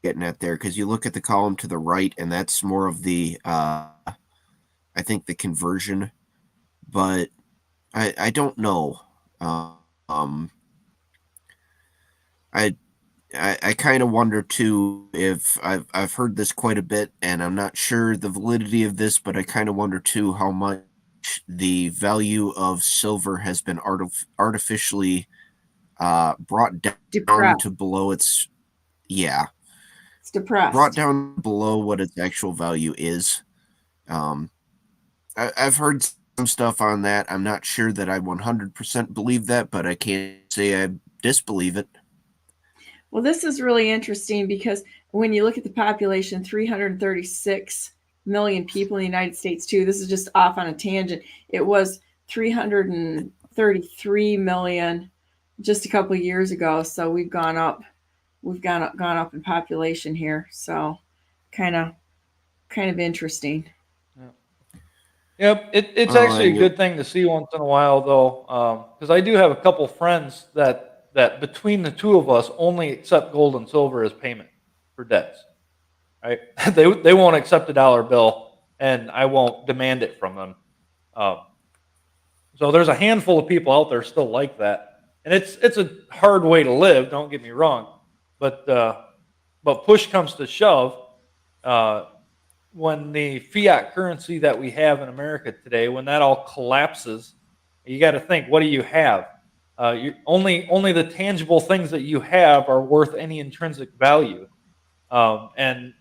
getting at there, because you look at the column to the right, and that's more of the I think the conversion, but I don't know. I kind of wonder too, if I've heard this quite a bit, and I'm not sure the validity of this, but I kind of wonder too how much the value of silver has been artificially brought down to below its, it's depressed, brought down below what its actual value is. I've heard some stuff on that. I'm not sure that I 100% believe that, but I can't say I disbelieve it. Well, this is really interesting because when you look at the population, 336 million people in the United States too. This is just off on a tangent. It was 333 million just a couple of years ago. So we've gone up. We've gone up in population here. So kind of interesting. Yep, it's actually a good thing to see once in a while, though, because I do have a couple friends that between the two of us only accept gold and silver as payment for debts. Right? They won't accept a dollar bill, and I won't demand it from them. So there's a handful of people out there still like that, and it's a hard way to live. Don't get me wrong, but push comes to shove. When the fiat currency that we have in America today, when that all collapses, you got to think, what do you have? Only the tangible things that you have are worth any intrinsic value. And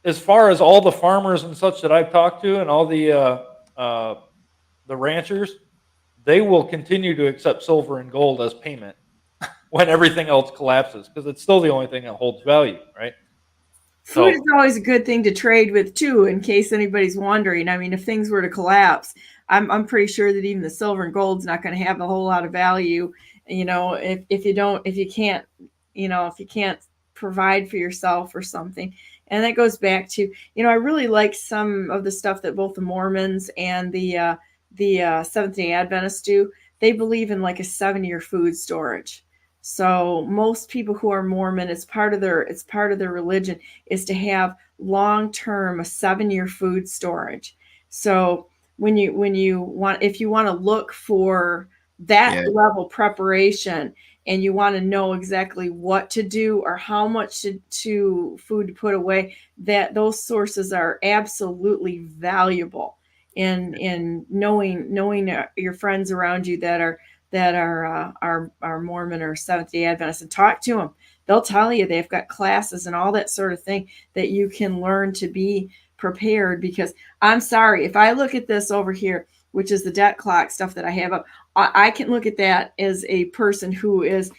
as far as all the farmers and such that I've talked to, and all the ranchers, they will continue to accept silver and gold as payment when everything else collapses, because it's still the only thing that holds value, right? Food is always a good thing to trade with too, in case anybody's wondering. I mean, if things were to collapse, I'm pretty sure that even the silver and gold's not going to have a whole lot of value. You know, if you can't provide for yourself or something. And that goes back to, I really like some of the stuff that both the Mormons and the Seventh-day Adventists do. They believe in like a 7-year food storage. So most people who are Mormon, it's part of their religion is to have long-term, a 7-year food storage. So if you want to look for that level preparation, and you want to know exactly what to do or how much to food to put away, that those sources are absolutely valuable in knowing your friends around you that are Mormon or Seventh-day Adventist, and talk to them. They'll tell you they've got classes and all that sort of thing that you can learn to be prepared. Because I'm sorry, if I look at this over here, which is the debt clock stuff that I have up, I can look at that as a person who is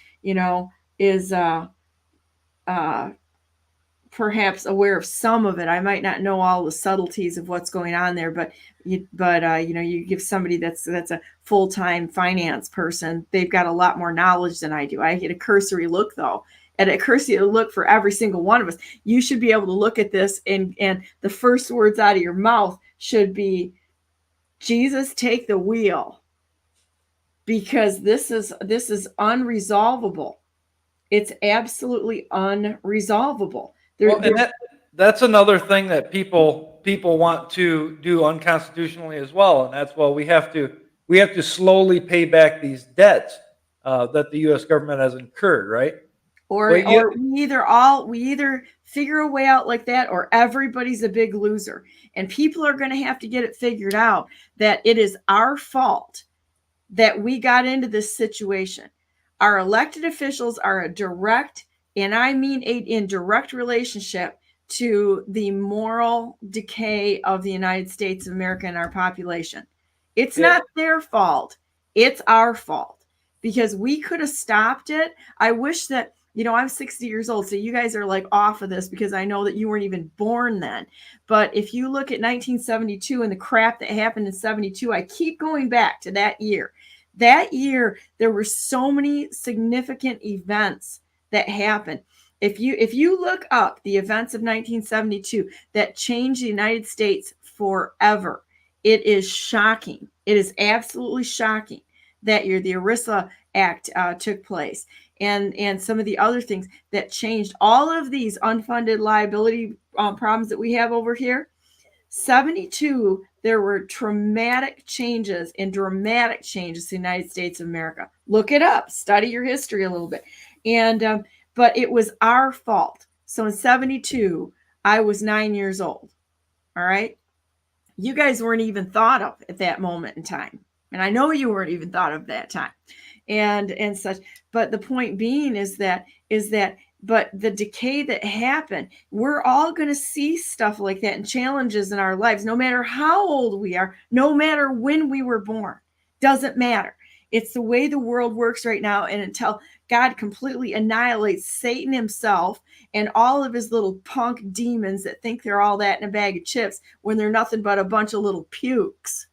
perhaps aware of some of it. I might not know all the subtleties of what's going on there, but you give somebody that's a full-time finance person, they've got a lot more knowledge than I do. I get a cursory look though. At a cursory look for every single one of us, you should be able to look at this and the first words out of your mouth should be, Jesus, take the wheel. Because this is unresolvable. It's absolutely unresolvable. And that's another thing that people want to do unconstitutionally as well, and that's we have to slowly pay back these debts that the U.S. government has incurred, right? Or we either figure a way out like that, or everybody's a big loser, and people are going to have to get it figured out that it is our fault that we got into this situation. Our elected officials are a direct, and I mean a in direct relationship to the moral decay of the United States of America and our population. It's not their fault. It's our fault, because we could have stopped it. I wish that, I'm 60 years old, so you guys are like off of this because I know that you weren't even born then. But if you look at 1972 and the crap that happened in 72, I keep going back to that year. That year, there were so many significant events that happened. If you look up the events of 1972 that changed the United States forever, it is shocking. It is absolutely shocking. That year, the ERISA Act took place, and some of the other things that changed all of these unfunded liability problems that we have over here. 72, there were dramatic changes in the United States of America. Look it up, study your history a little bit. And but it was our fault. So in 72, I was 9 years old. All right. You guys weren't even thought of at that moment in time. And I know you weren't even thought of that time and such. But the point being is that but the decay that happened, we're all going to see stuff like that and challenges in our lives, no matter how old we are, no matter when we were born, doesn't matter. It's the way the world works right now. And until God completely annihilates Satan himself and all of his little punk demons that think they're all that in a bag of chips when they're nothing but a bunch of little pukes.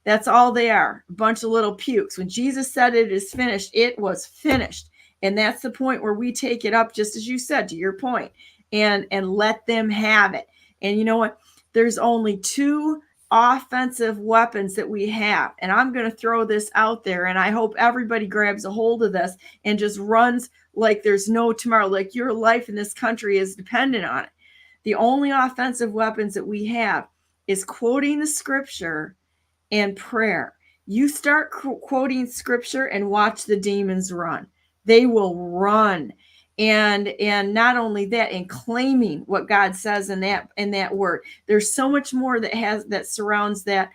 That's all they are, a bunch of little pukes. When Jesus said it is finished, it was finished. And that's the point where we take it up, just as you said, to your point, and let them have it. And you know what? There's only two offensive weapons that we have. And I'm going to throw this out there, and I hope everybody grabs a hold of this and just runs like there's no tomorrow, like your life in this country is dependent on it. The only offensive weapons that we have is quoting the scripture and prayer. You start quoting scripture and watch the demons run. They will run. And not only that, and claiming what God says in that word. There's so much more that surrounds that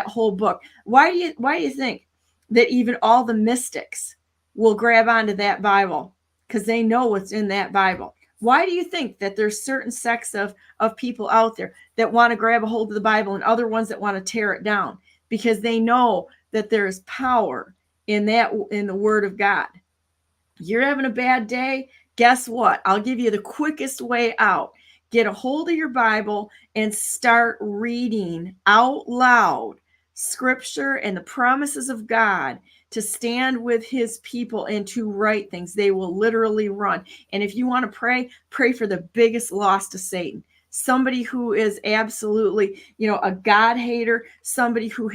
whole book. Why do you think that even all the mystics will grab onto that Bible? Because they know what's in that Bible. Why do you think that there's certain sects of people out there that want to grab a hold of the Bible and other ones that want to tear it down? Because they know that there's power in the word of God. You're having a bad day. Guess what? I'll give you the quickest way out. Get a hold of your Bible and start reading out loud scripture and the promises of God to stand with his people and to write things. They will literally run. And if you want to pray for the biggest loss to Satan. Somebody who is absolutely, a God hater, somebody who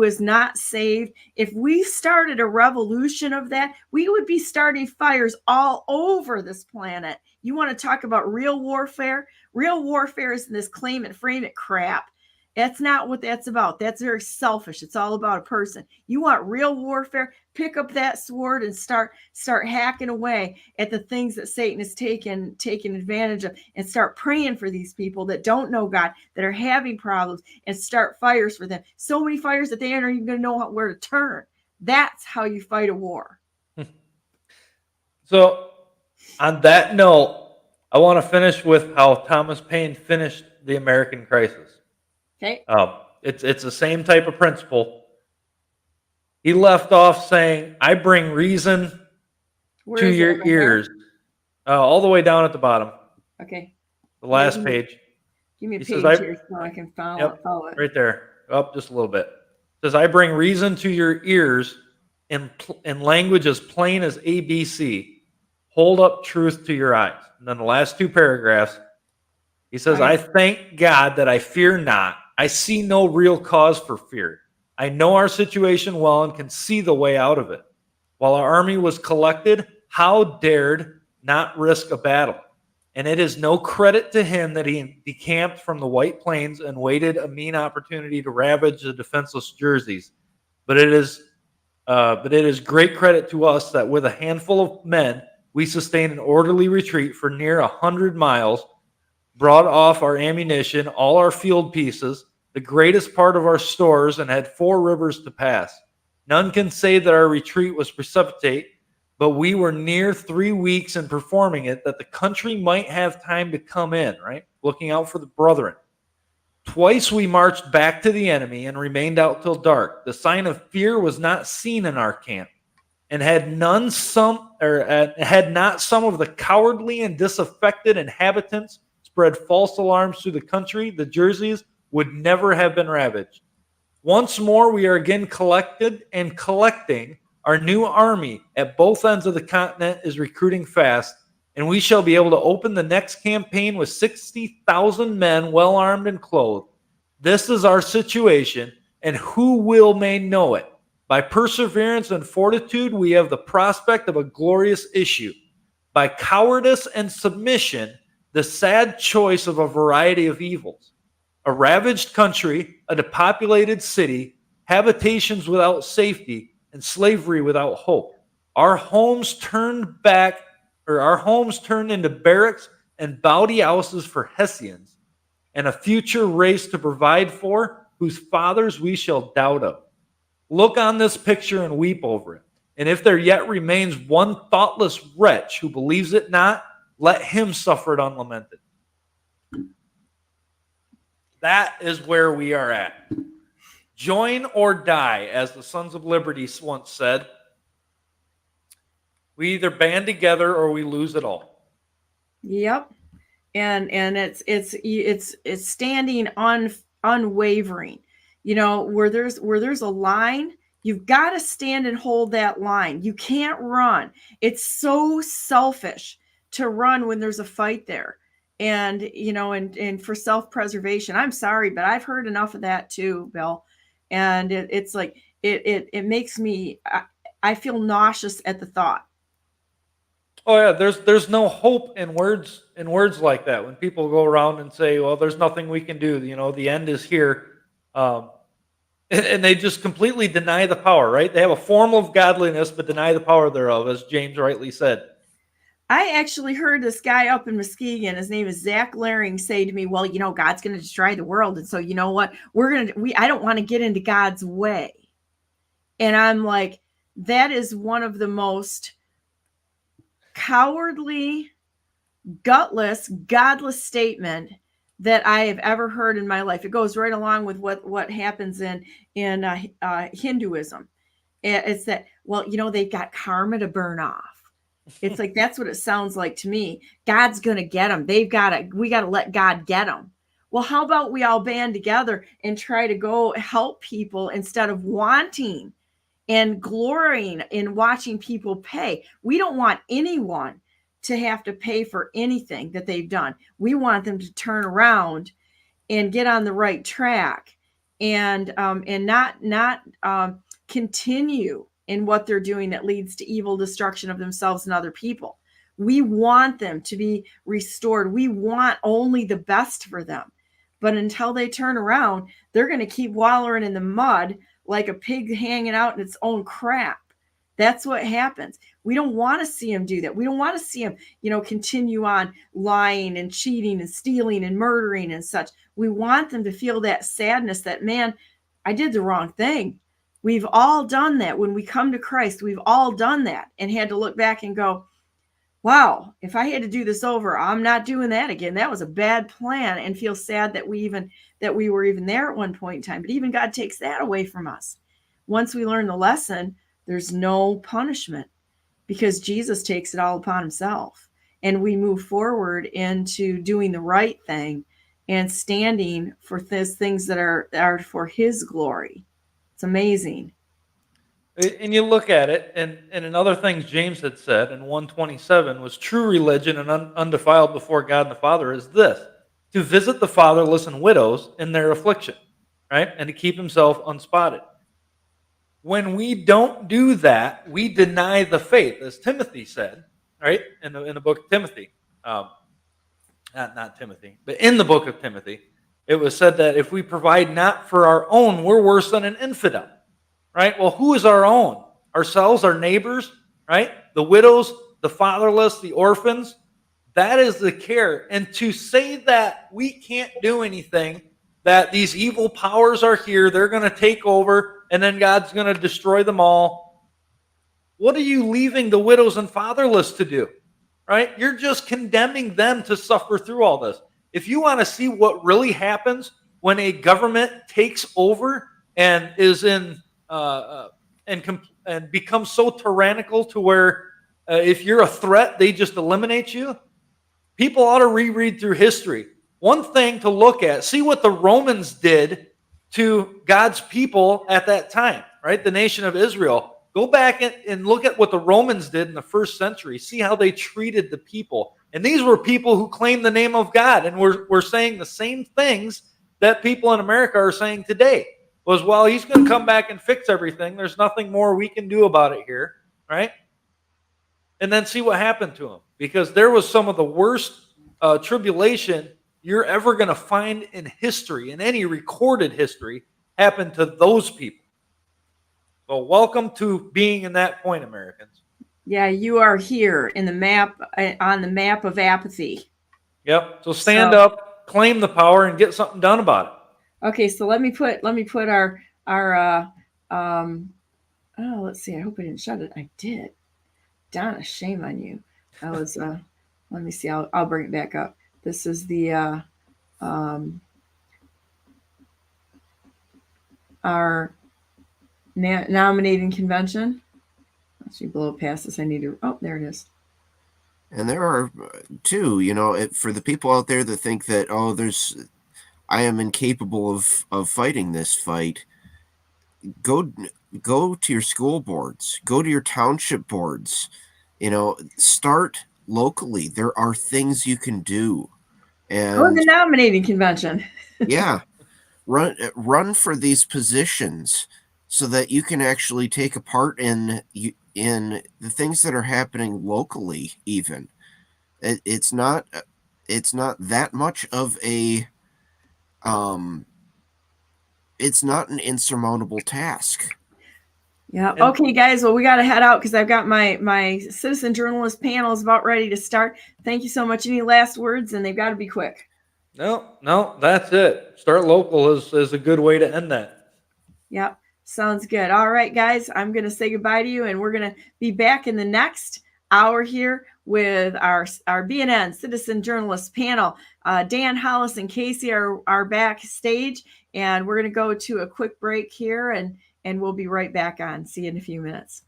is not saved. If we started a revolution of that, we would be starting fires all over this planet. You want to talk about real warfare? Real warfare is this claim it, frame it crap. That's not what that's about. That's very selfish. It's all about a person. You want real warfare? Pick up that sword and start hacking away at the things that Satan has taken advantage of, and start praying for these people that don't know God, that are having problems, and start fires for them. So many fires that they aren't even going to know where to turn. That's how you fight a war. So on that note, I want to finish with how Thomas Paine finished the American crisis. Okay. It's the same type of principle. He left off saying, I bring reason to your ears. All the way down at the bottom. Okay. The last page. Give me a He page says, here so I can follow it. Right there. Up just a little bit. It says, I bring reason to your ears in language as plain as ABC. Hold up truth to your eyes. And then the last two paragraphs, he says, I thank God that I fear not. I see no real cause for fear. I know our situation well and can see the way out of it. While our army was collected, how dared not risk a battle? And it is no credit to him that he decamped from the White Plains and waited a mean opportunity to ravage the defenseless Jerseys. But it is great credit to us that with a handful of men, we sustained an orderly retreat for near 100 miles, brought off our ammunition, all our field pieces, the greatest part of our stores, and had 4 rivers to pass. None can say that our retreat was precipitate, but we were near 3 weeks in performing it that the country might have time to come in, right? Looking out for the brethren. Twice we marched back to the enemy and remained out till dark. The sign of fear was not seen in our camp, and had not some of the cowardly and disaffected inhabitants spread false alarms through the country, the Jerseys would never have been ravaged. Once more, we are again collected and collecting. Our new army at both ends of the continent is recruiting fast, and we shall be able to open the next campaign with 60,000 men well armed and clothed. This is our situation, and who will may know it. By perseverance and fortitude, we have the prospect of a glorious issue. By cowardice and submission, the sad choice of a variety of evils. A ravaged country, a depopulated city, habitations without safety, and slavery without hope. Our homes turned into barracks and bawdy houses for Hessians, and a future race to provide for, whose fathers we shall doubt of. Look on this picture and weep over it. And if there yet remains one thoughtless wretch who believes it not, let him suffer it unlamented. That is where we are at. Join or die, as the Sons of Liberty once said. We either band together or we lose it all. Yep. And it's standing unwavering. You know, where there's a line, you've got to stand and hold that line. You can't run. It's so selfish to run when there's a fight there. And, you know, and for self-preservation, I'm sorry, but I've heard enough of that too, Bill. And it's like, it makes me, I feel nauseous at the thought. Oh yeah, there's no hope in words like that. When people go around and say, well, there's nothing we can do, you know, the end is here. And they just completely deny the power, right? They have a form of godliness, but deny the power thereof, as James rightly said. I actually heard this guy up in Muskegon, his name is Zach Laring, say to me, well, you know, God's going to destroy the world. And so, you know what, I don't want to get into God's way. And I'm like, that is one of the most cowardly, gutless, godless statement that I have ever heard in my life. It goes right along with what happens in Hinduism. It's that, well, you know, they've got karma to burn off. It's like, that's what it sounds like to me. God's going to get them. We got to let God get them. Well, how about we all band together and try to go help people instead of wanting and glorying in watching people pay. We don't want anyone to have to pay for anything that they've done. We want them to turn around and get on the right track and not continue in what they're doing that leads to evil destruction of themselves and other people. We want them to be restored. We want only the best for them. But until they turn around, they're going to keep wallowing in the mud like a pig hanging out in its own crap. That's what happens. We don't want to see them do that. We don't want to see them, you know, continue on lying and cheating and stealing and murdering and such. We want them to feel that sadness that, man, I did the wrong thing. We've all done that. When we come to Christ, we've all done that and had to look back and go, wow, if I had to do this over, I'm not doing that again. That was a bad plan, and feel sad that we were even there at one point in time. But even God takes that away from us. Once we learn the lesson, there's no punishment because Jesus takes it all upon himself. And we move forward into doing the right thing and standing for things that are for his glory. It's amazing. And you look at it, and another thing James had said in 127 was true religion and undefiled before God and the Father is this, to visit the fatherless and widows in their affliction, right? And to keep himself unspotted. When we don't do that, we deny the faith, as Timothy said, right? In the book of Timothy. Not Timothy, but in the book of Timothy, it was said that if we provide not for our own, we're worse than an infidel, right? Well, who is our own? Ourselves, our neighbors, right? The widows, the fatherless, the orphans. That is the care. And to say that we can't do anything, that these evil powers are here, they're going to take over, and then God's going to destroy them all. what are you leaving the widows and fatherless to do? Right? You're just condemning them to suffer through all this. If you want to see what really happens when a government takes over and is in and becomes so tyrannical to where if you're a threat, they just eliminate you, people ought to reread through history. One thing to look at, see what the Romans did to God's people at that time, right? The nation of Israel. Go back and look at what the Romans did in the first century. See how they treated the people. And these were people who claimed the name of God and were saying the same things that people in America are saying today. Was, well, he's going to come back and fix everything. There's nothing more we can do about it here, right? And then see what happened to him. Because there was some of the worst tribulation you're ever going to find in history, in any recorded history, happen to those people. So welcome to being in that point, Americans. Yeah, you are here in the map, on the map of apathy. Yep. So stand up, claim the power, and get something done about it. Okay, so let me put our let's see. I hope I didn't shut it. I did. Donna, shame on you. I was let me see. I'll bring it back up. This is the our nominating convention. Let's see, blow past this. I need to. Oh, there it is. And there are too, for the people out there that think that, I am incapable of fighting this fight. Go to your school boards, go to your township boards, start locally. There are things you can do. And go to the nominating convention. Yeah. Run for these positions so that you can actually take a part in the things that are happening locally. Even it's not that much of a it's not an insurmountable task. Yeah. Okay, guys. Well, we got to head out because I've got my citizen journalist panel is about ready to start. Thank you so much. Any last words? And they've got to be quick. No, that's it. Start local is a good way to end that. Yep. Sounds good. All right, guys, I'm going to say goodbye to you, and we're going to be back in the next hour here with our BNN Citizen Journalists Panel. Dan, Hollis, and Casey are backstage, and we're going to go to a quick break here, and we'll be right back on. See you in a few minutes.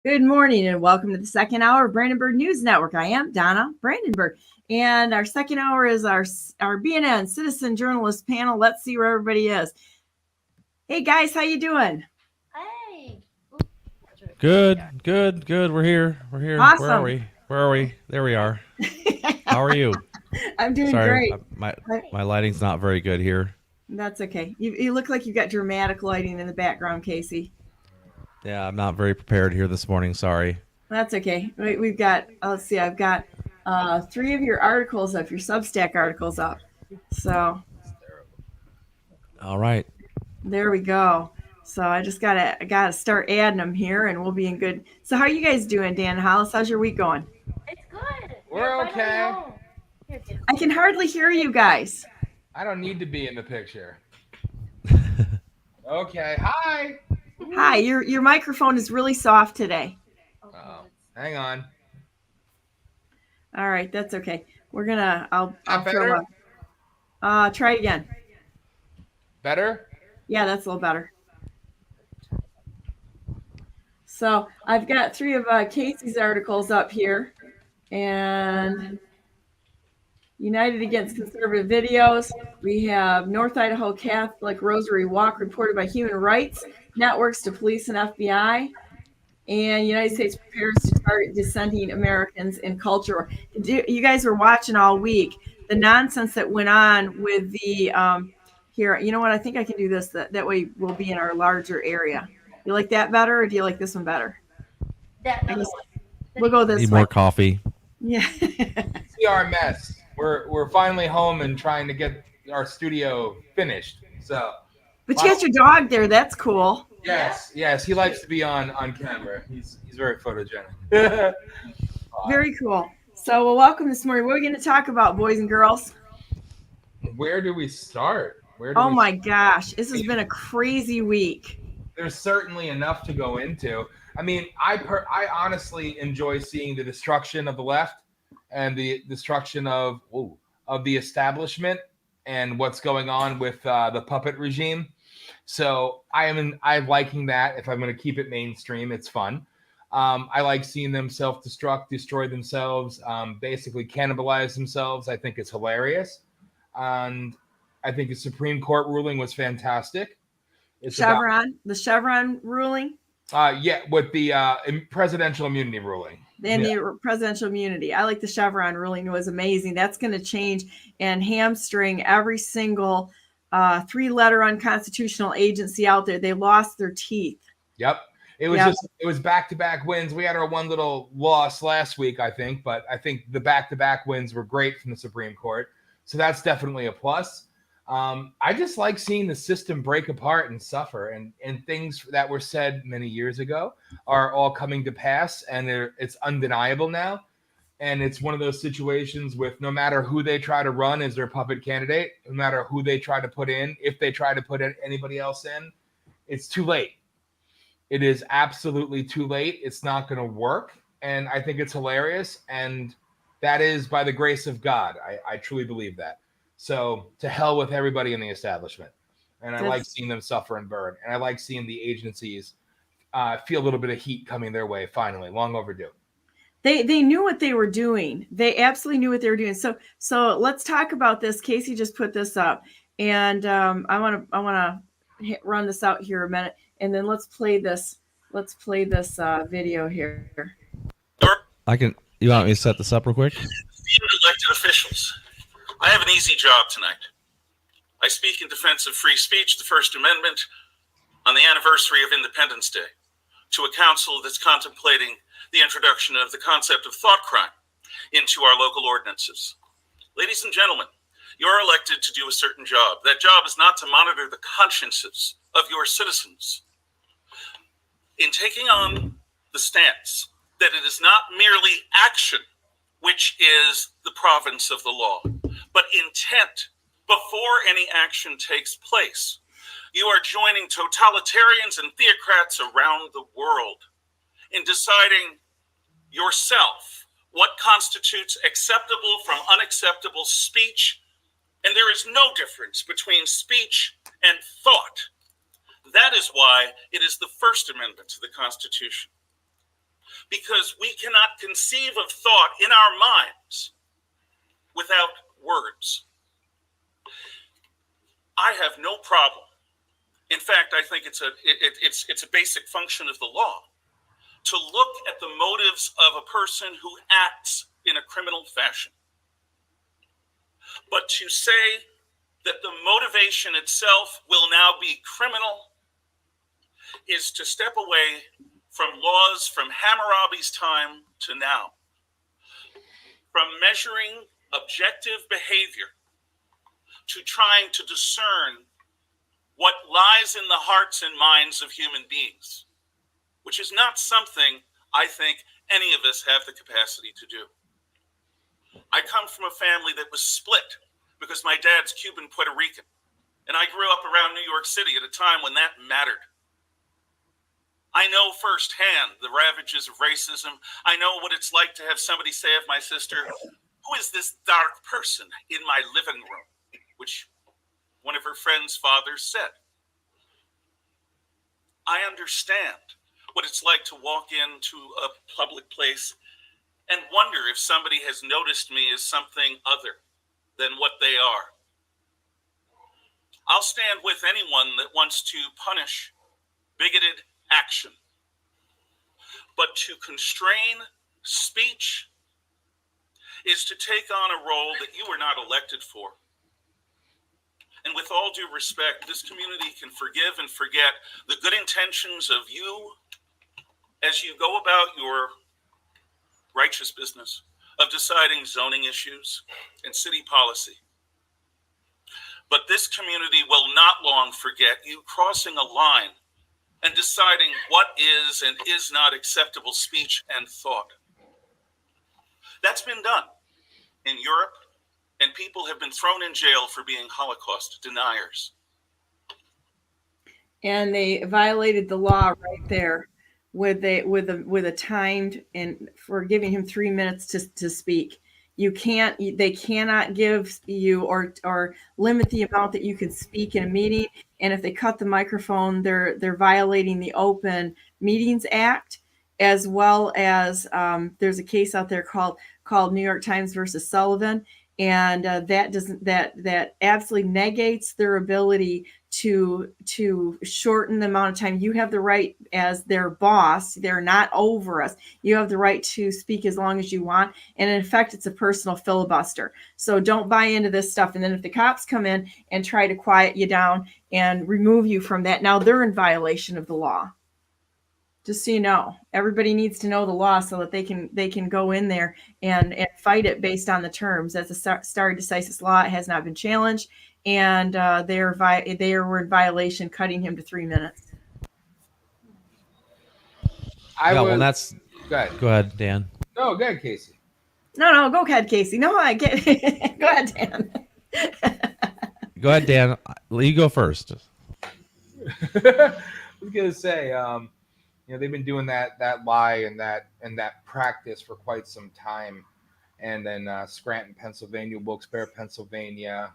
Good morning and welcome to the second hour of Brandenburg News Network. I am Donna Brandenburg, and our second hour is our BNN Citizen Journalist Panel. Let's see where everybody is. Hey guys, how you doing? Hey. Good. We're here. Awesome. Where are we? There we are. How are you? I'm doing Sorry, great. my lighting's not very good here. That's okay. You look like you got dramatic lighting in the background, Casey. Yeah, I'm not very prepared here this morning. Sorry. That's okay. We've got, let's see, I've got 3 of your articles up, your Substack articles up. So. All right. There we go. So I just gotta start adding them here, and we'll be in good. So how are you guys doing, Dan Hollis? How's your week going? It's good. We're okay. I can hardly hear you guys. I don't need to be in the picture. Okay. Hi. Hi. Your microphone is really soft today. Oh, hang on. All right, that's okay. We're gonna. I'll better? throw up. Try it again. Better? Yeah, that's a little better. So I've got three of Casey's articles up here, and United Against Conservative Videos. We have North Idaho Catholic Rosary Walk reported by Human Rights Networks to police and FBI. And United States prepares to target dissenting Americans in culture. You guys were watching all week the nonsense that went on with the here. You know what? I think I can do this. That way we'll be in our larger area. You like that better, or do you like this one better? That I guess one. we'll go this Need way. more coffee. Yeah. See our mess. We're finally home and trying to get our studio finished. So, But you got your dog there. That's cool. yes, he likes to be on camera. He's very photogenic. Very cool. So, well, welcome this morning. What are we going to talk about, boys and girls? Where do we start? Oh my gosh, this has been a crazy week. There's certainly enough to go into. I mean, I honestly enjoy seeing the destruction of the left and the destruction of the establishment and what's going on with the puppet regime. So I'm liking that. If I'm going to keep it mainstream, it's fun. I like seeing them self-destruct, destroy themselves, basically cannibalize themselves. I think it's hilarious. And I think the Supreme Court ruling was fantastic. It's the Chevron ruling. With the presidential immunity ruling. And the presidential immunity. I like the Chevron ruling. It was amazing. That's going to change and hamstring every single three-letter unconstitutional agency out there. They lost their teeth. Yep. It was back-to-back wins. We had our one little loss last week, I think, but I think the back-to-back wins were great from the Supreme Court. So that's definitely a plus. I just like seeing the system break apart and suffer, and things that were said many years ago are all coming to pass, and it's undeniable now. And it's one of those situations with no matter who they try to run as their puppet candidate, no matter who they try to put in, if they try to put anybody else in, it's too late. It is absolutely too late. It's not going to work. And I think it's hilarious. And that is by the grace of God. I truly believe that. So to hell with everybody in the establishment. And I like seeing them suffer and burn. And I like seeing the agencies feel a little bit of heat coming their way, finally. Long overdue. They knew what they were doing. They absolutely knew what they were doing. So let's talk about this. Casey just put this up. And I want to run this out here a minute. And then let's play this video here. You want me to set this up real quick? Elected officials. I have an easy job tonight. I speak in defense of free speech, the First Amendment, on the anniversary of Independence Day, to a council that's contemplating the introduction of the concept of thought crime into our local ordinances. Ladies and gentlemen, you're elected to do a certain job. That job is not to monitor the consciences of your citizens. In taking on the stance that it is not merely action, which is the province of the law, but intent before any action takes place. You are joining totalitarians and theocrats around the world in deciding yourself what constitutes acceptable from unacceptable speech, and there is no difference between speech and thought. That is why it is the First Amendment to the Constitution. Because we cannot conceive of thought in our minds without words. I have no problem. In fact, I think it's a basic function of the law to look at the motives of a person who acts in a criminal fashion. But to say that the motivation itself will now be criminal is to step away from laws from Hammurabi's time to now, from measuring objective behavior to trying to discern what lies in the hearts and minds of human beings, which is not something I think any of us have the capacity to do. I come from a family that was split because my dad's Cuban Puerto Rican, and I grew up around New York City at a time when that mattered. I know firsthand the ravages of racism. I know what it's like to have somebody say of my sister, "Who is this dark person in my living room?" which one of her friend's fathers said. I understand what it's like to walk into a public place and wonder if somebody has noticed me as something other than what they are. I'll stand with anyone that wants to punish bigoted action. But to constrain speech is to take on a role that you were not elected for. And with all due respect, this community can forgive and forget the good intentions of you as you go about your righteous business of deciding zoning issues and city policy. But this community will not long forget you crossing a line and deciding what is and is not acceptable speech and thought. That's been done in Europe, and people have been thrown in jail for being Holocaust deniers. And they violated the law right there with a timed, and for giving him 3 minutes to speak. They cannot give you or limit the amount that you can speak in a meeting. And if they cut the microphone, they're violating the Open Meetings Act, as well as there's a case out there called New York Times versus Sullivan, and that absolutely negates their ability to shorten the amount of time. You have the right, as their boss, they're not over us. You have the right to speak as long as you want. And in effect, it's a personal filibuster. So don't buy into this stuff. And then if the cops come in and try to quiet you down and remove you from that, now they're in violation of the law. Just so you know, everybody needs to know the law so that they can go in there and fight it based on the terms. That's a stare decisis law. It has not been challenged, and they were in violation, cutting him to 3 minutes. Go ahead, Dan. No, go ahead, Casey. No, go ahead, Casey. No, I get. Go ahead, Dan. Go ahead, Dan. You go first. I was gonna say, they've been doing that lie and that practice for quite some time. And then Scranton, Pennsylvania, Wilkes-Barre, Pennsylvania,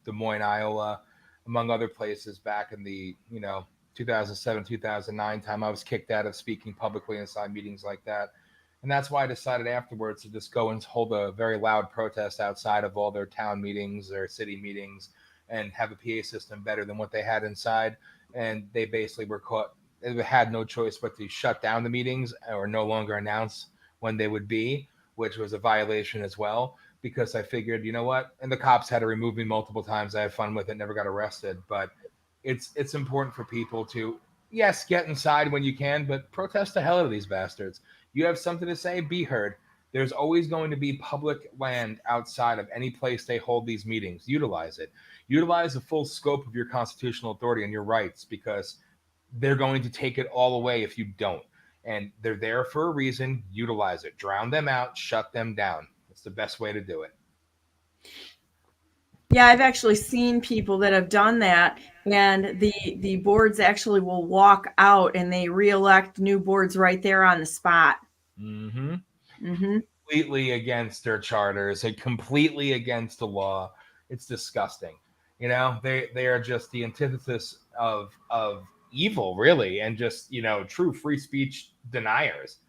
Des Moines, Iowa, among other places back in the 2007, 2009 time. I was kicked out of speaking publicly inside meetings like that. And that's why I decided afterwards to just go and hold a very loud protest outside of all their town meetings, their city meetings, and have a PA system better than what they had inside. And they basically were caught. They had no choice but to shut down the meetings or no longer announce when they would be, which was a violation as well, because I figured, you know what? And the cops had to remove me multiple times. I had fun with it, never got arrested. But it's important for people to, yes, get inside when you can, but protest the hell out of these bastards. You have something to say, be heard. There's always going to be public land outside of any place they hold these meetings. Utilize it. Utilize the full scope of your constitutional authority and your rights, because they're going to take it all away if you don't. And they're there for a reason. Utilize it. Drown them out. Shut them down. It's the best way to do it. Yeah, I've actually seen people that have done that, and the boards actually will walk out and they reelect new boards right there on the spot. Mm-hmm. Mm-hmm. Completely against their charters and completely against the law. It's disgusting. They are just the antithesis of evil, really, and just true free speech deniers.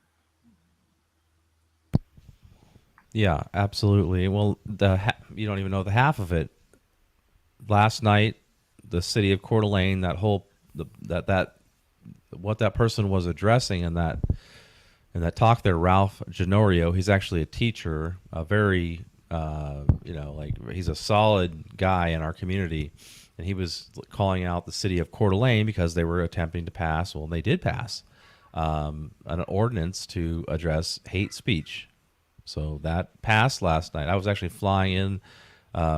Yeah, absolutely. Well, you don't even know the half of it. Last night, the city of Coeur d'Alene, what that person was addressing in that talk there, Ralph Genorio, he's actually a teacher, a very he's a solid guy in our community. And he was calling out the city of Coeur d'Alene because they were attempting to pass, well, they did pass, an ordinance to address hate speech. So that passed last night. I was actually flying in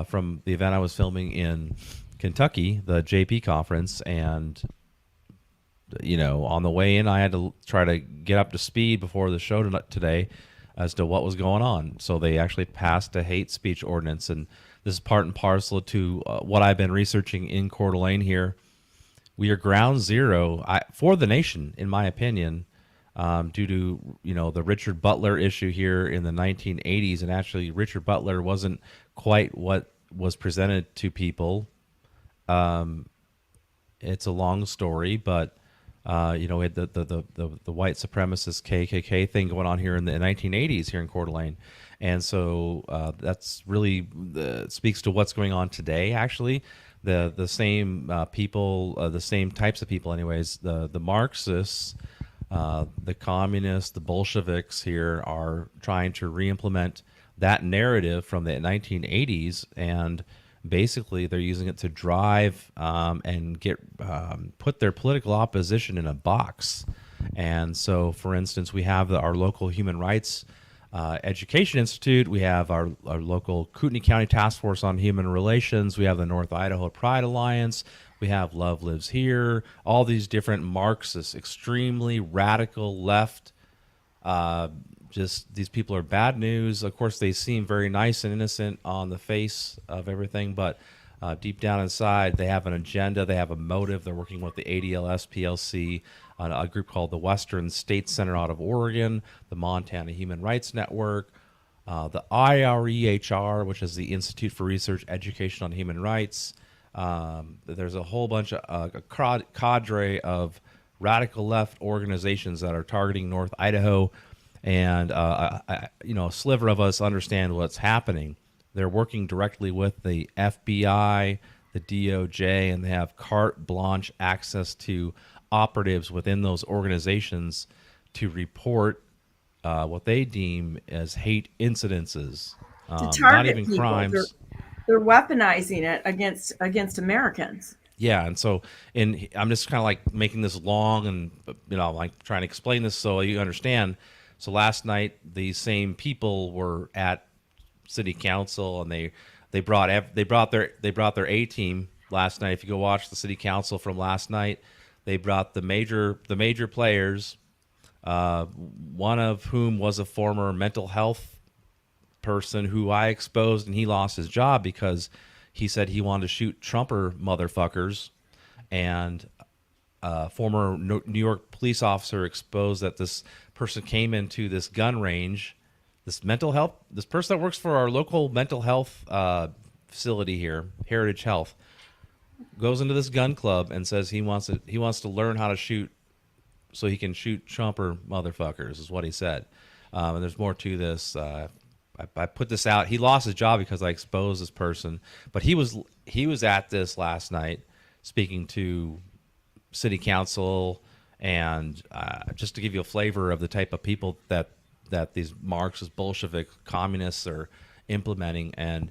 from the event I was filming in Kentucky, the JP conference, and on the way in, I had to try to get up to speed before the show today as to what was going on. So they actually passed a hate speech ordinance, and this is part and parcel to what I've been researching in Coeur d'Alene here. We are ground zero for the nation, in my opinion, due to the Richard Butler issue here in the 1980s. And actually, Richard Butler wasn't quite what was presented to people. It's a long story, but We had the white supremacist KKK thing going on here in the 1980s here in Coeur d'Alene. And so that's really speaks to what's going on today, actually. The same people, the same types of people anyways, the Marxists, the communists, the Bolsheviks here are trying to re-implement that narrative from the 1980s, and basically they're using it to drive and get put their political opposition in a box. And so, for instance, we have our local human rights Education Institute. We have our local Kootenai County Task Force on Human Relations. We have the North Idaho Pride Alliance. We have Love Lives Here. All these different Marxist, extremely radical left. Just these people are bad news. Of course, they seem very nice and innocent on the face of everything, but deep down inside, they have an agenda. They have a motive. They're working with the ADLS PLC, a group called the Western State Center out of Oregon, the Montana Human Rights Network, the IREHR, which is the Institute for Research Education on Human Rights. There's a whole bunch of a cadre of radical left organizations that are targeting North Idaho, and a sliver of us understand what's happening. They're working directly with the FBI, the DOJ, and they have carte blanche access to operatives within those organizations to report what they deem as hate incidences, not even people. Crimes. They're weaponizing it against Americans. Yeah, and so I'm just kind of like making this long and like trying to explain this so you understand. So last night, these same people were at City Council, and they brought their A team last night. If you go watch the City Council from last night, they brought the major players, one of whom was a former mental health person who I exposed, and he lost his job because he said he wanted to shoot Trumper motherfuckers, and former New York police officer exposed that this person came into this gun range, this person that works for our local mental health facility here, Heritage Health, goes into this gun club and says he wants to learn how to shoot so he can shoot Trumper motherfuckers, is what he said. And there's more to this. I put this out. He lost his job because I exposed this person, but he was at this last night speaking to City Council, and just to give you a flavor of the type of people that these Marxist Bolshevik communists are implementing. And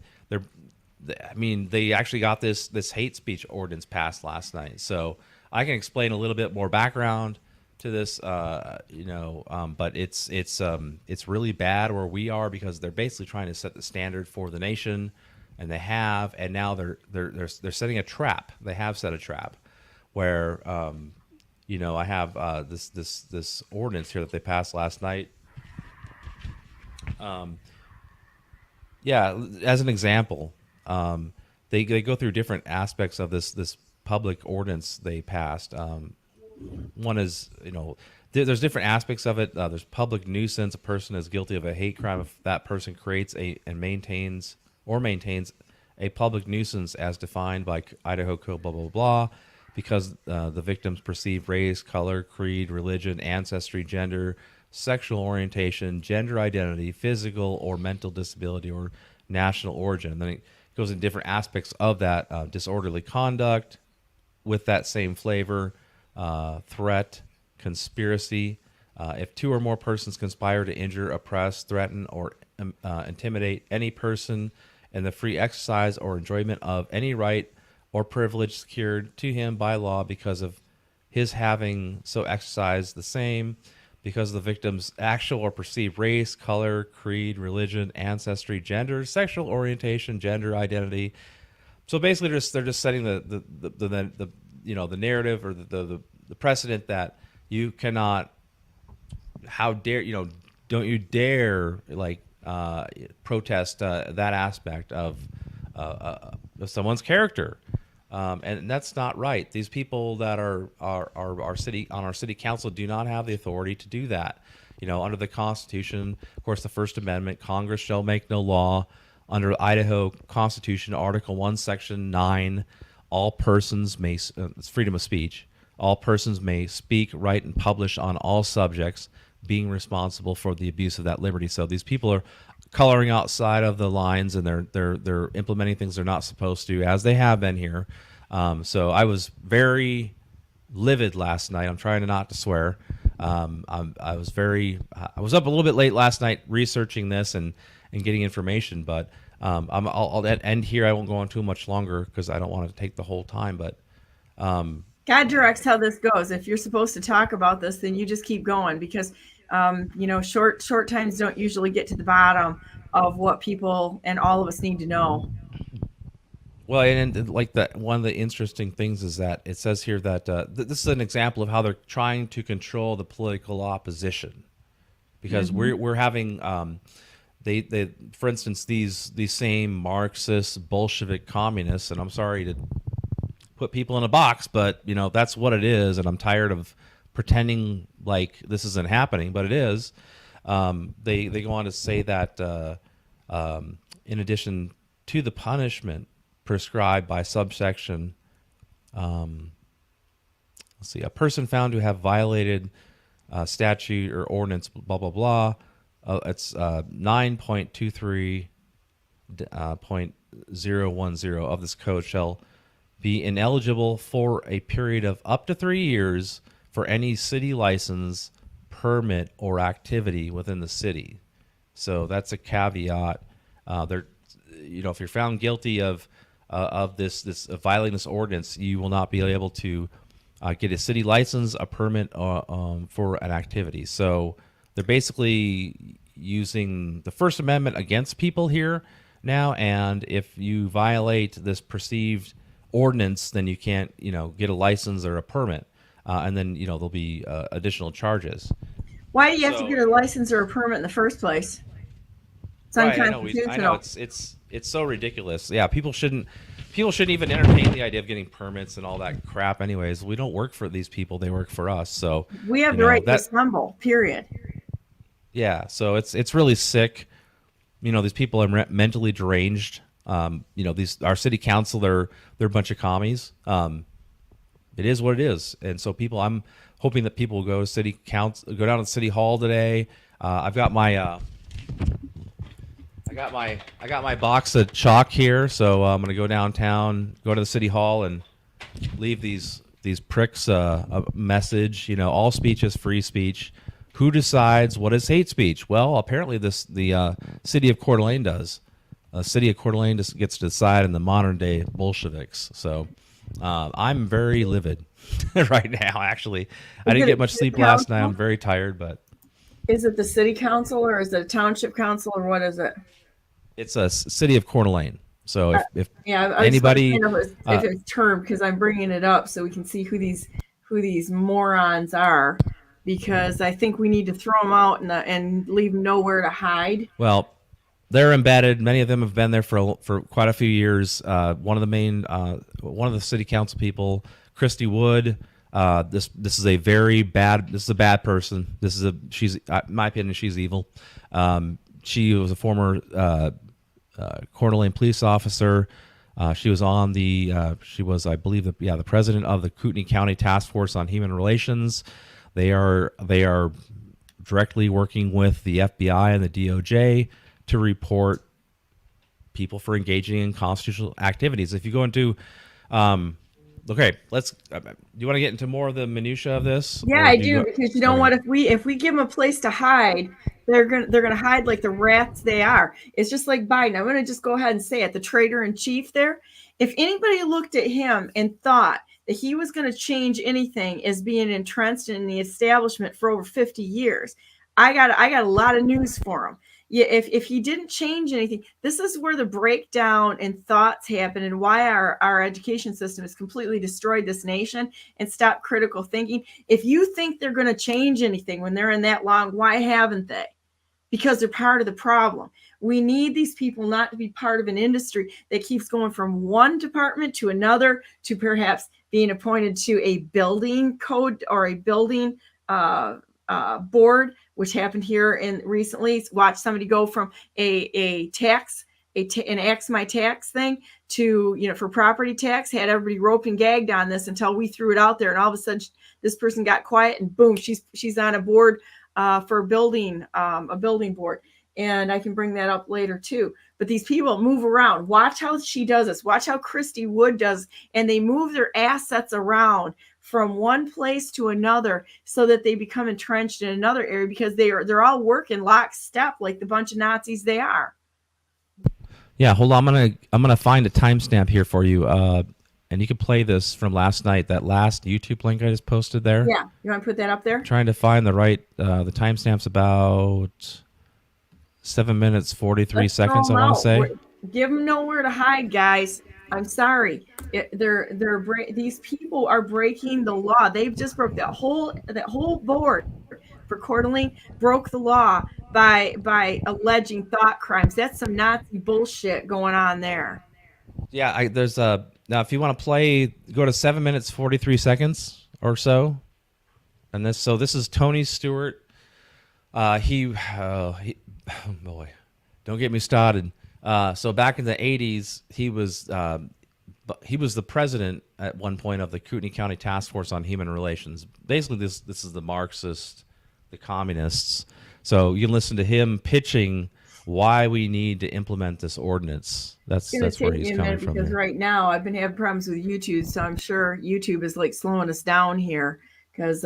they actually got this hate speech ordinance passed last night. So I can explain a little bit more background to this, but it's really bad where we are, because they're basically trying to set the standard for the nation, and and now they're setting a trap. They have set a trap where I have this ordinance here that they passed last night. As an example, they go through different aspects of this public ordinance they passed. One is, there's different aspects of it. There's public nuisance. A person is guilty of a hate crime if that person creates and maintains a public nuisance as defined by Idaho Code, blah, blah, blah, because the victim's perceived race, color, creed, religion, ancestry, gender, sexual orientation, gender identity, physical or mental disability, or national origin. And then it goes in different aspects of that, disorderly conduct with that same flavor, threat, conspiracy. If two or more persons conspire to injure, oppress, threaten, or intimidate any person in the free exercise or enjoyment of any right or privilege secured to him by law because of his having so exercised the same, because of the victim's actual or perceived race, color, creed, religion, ancestry, gender, sexual orientation, gender identity. So basically, they're just setting the narrative or the precedent that you cannot. How dare don't you dare protest that aspect of someone's character, and that's not right. These people that are our city council do not have the authority to do that. Under the Constitution, of course, the First Amendment, Congress shall make no law. Under Idaho Constitution, Article 1, Section 9, all persons may, it's freedom of speech, All persons may speak, write, and publish on all subjects, being responsible for the abuse of that liberty. So these people are coloring outside of the lines, and they're implementing things they're not supposed to, as they have been here. So I was very livid last night. I'm trying not to swear. I was up a little bit late last night researching this and getting information, but I'll end here. I won't go on too much longer because I don't want to take the whole time. But God directs how this goes. If you're supposed to talk about this, then you just keep going, because short times don't usually get to the bottom of what people and all of us need to know. Well, and like that, one of the interesting things is that it says here that this is an example of how they're trying to control the political opposition, because we're having they for instance these same Marxist Bolshevik communists, and I'm sorry to put people in a box, but that's what it is, and I'm tired of pretending like this isn't happening, but it is. They go on to say that in addition to the punishment prescribed by subsection, let's see, a person found to have violated statute or ordinance, blah blah blah. It's 9.23.010 of this code shall be ineligible for a period of up to 3 years for any city license, permit, or activity within the city. So that's a caveat. If you're found guilty of this violating this ordinance, you will not be able to get a city license, a permit, for an activity. So they're basically using the First Amendment against people here now, and if you violate this perceived ordinance, then you can't get a license or a permit, and then there'll be additional charges. Why do you have to get a license or a permit in the first place? It's unconstitutional. I know it's so ridiculous. Yeah, people shouldn't even entertain the idea of getting permits and all that crap. Anyways, we don't work for these people; they work for us. So we have the right to assemble. Period. Yeah, so it's really sick. These people are mentally deranged. Our city council, they're a bunch of commies. It is what it is, and so I'm hoping that people will go down to City Hall today. I got my box of chalk here, so I'm gonna go downtown, go to the City Hall, and leave these pricks a message. All speech is free speech. Who decides what is hate speech? Well, apparently the city of Coeur d'Alene does. The city of Coeur d'Alene just gets to decide in the modern day Bolsheviks. So I'm very livid right now. Actually, I didn't get much sleep last night. I'm very tired. But is it the city council, or is it a township council, or what is it? It's a city of Coeur d'Alene. So if anybody, if it's termed, because I'm bringing it up so we can see who these morons are. Because I think we need to throw them out and leave them nowhere to hide. Well, they're embedded. Many of them have been there for quite a few years. One of the city council people, Christy Wood. This is a bad person. She's, in my opinion, she's evil. She was a former Coeur d'Alene police officer. She was I believe, the president of the Kootenai County Task Force on Human Relations. They are directly working with the FBI and the DOJ to report people for engaging in constitutional activities. If you go into, okay, do you want to get into more of the minutia of this? Yeah, I do, because you know what? If we give them a place to hide, they're gonna hide like the rats they are. It's just like Biden. I'm gonna just go ahead and say it. The traitor in chief there. If anybody looked at him and thought that he was going to change anything as being entrenched in the establishment for over 50 years, I got a lot of news for him. Yeah, if he didn't change anything, this is where the breakdown in thoughts happen, and why our education system has completely destroyed this nation and stopped critical thinking. If you think they're going to change anything when they're in that long, why haven't they? Because they're part of the problem. We need these people not to be part of an industry that keeps going from one department to another, to perhaps being appointed to a building code or a building board, which happened here recently. Watch somebody go from a tax an Axe My Tax thing to, for property tax, had everybody roped and gagged on this until we threw it out there. And all of a sudden this person got quiet and boom, she's on a board for a building board. And I can bring that up later too. But these people move around. Watch how she does this. Watch how Christy Wood does. And they move their assets around from one place to another so that they become entrenched in another area, because they're all working lockstep like the bunch of Nazis they are. Yeah, hold on. I'm gonna find a timestamp here for you. And you can play this from last night. That last YouTube link I just posted there. Yeah, you want to put that up there? Trying to find the right the timestamp's about 7 minutes 43 seconds. I want to say. Give them nowhere to hide, guys. I'm sorry. These people are breaking the law. They've just broke that whole board for Coeur d'Alene broke the law by alleging thought crimes. That's some Nazi bullshit going on there. Yeah, there's now if you want to play, go to 7 minutes 43 seconds or so, and this is Tony Stewart. He oh boy, don't get me started. So back in the 80s, he was the president at one point of the Kootenai County Task Force on Human Relations. Basically, this is the Marxists, the communists. So you can listen to him pitching why we need to implement this ordinance. That's where he's coming from. Because right now I've been having problems with YouTube, so I'm sure YouTube is like slowing us down here because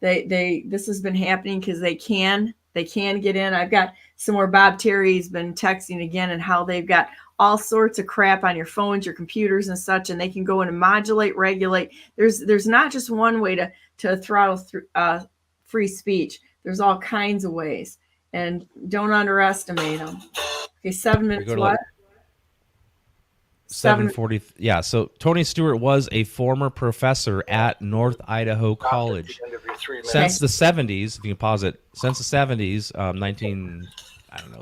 this has been happening because they can get in. I've got some more. Bob Terry's been texting again and how they've got all sorts of crap on your phones, your computers and such, and they can go in and modulate, regulate. There's not just one way to throttle free speech. There's all kinds of ways, and don't underestimate them. Okay, 7 minutes left. 7:40. Yeah. So Tony Stewart was a former professor at North Idaho College since the 70s. If you can pause it, since the 70s,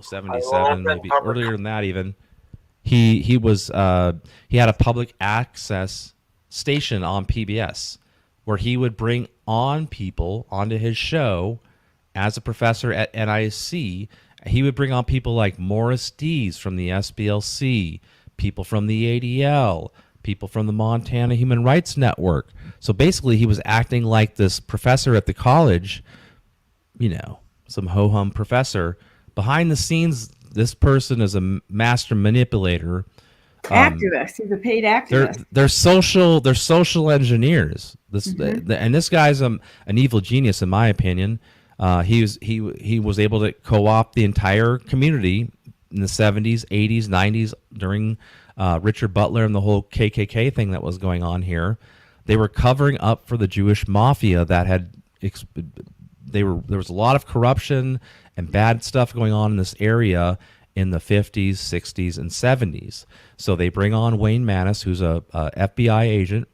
77, maybe earlier than that even. He had a public access station on PBS where he would bring on people onto his show as a professor at NIC. He would bring on people like Morris Dees from the SBLC, people from the ADL, people from the Montana Human Rights Network. So basically he was acting like this professor at the college, some ho-hum professor. Behind the scenes, this person is a master manipulator. Activist. He's a paid activist. They're social engineers. And this guy's an evil genius, in my opinion. He was able to co-opt the entire community in the 70s, 80s, 90s during Richard Butler and the whole KKK thing that was going on here. They were covering up for the Jewish mafia that there was a lot of corruption and bad stuff going on in this area in the 50s, 60s, and 70s. So they bring on Wayne Maness, who's a FBI agent.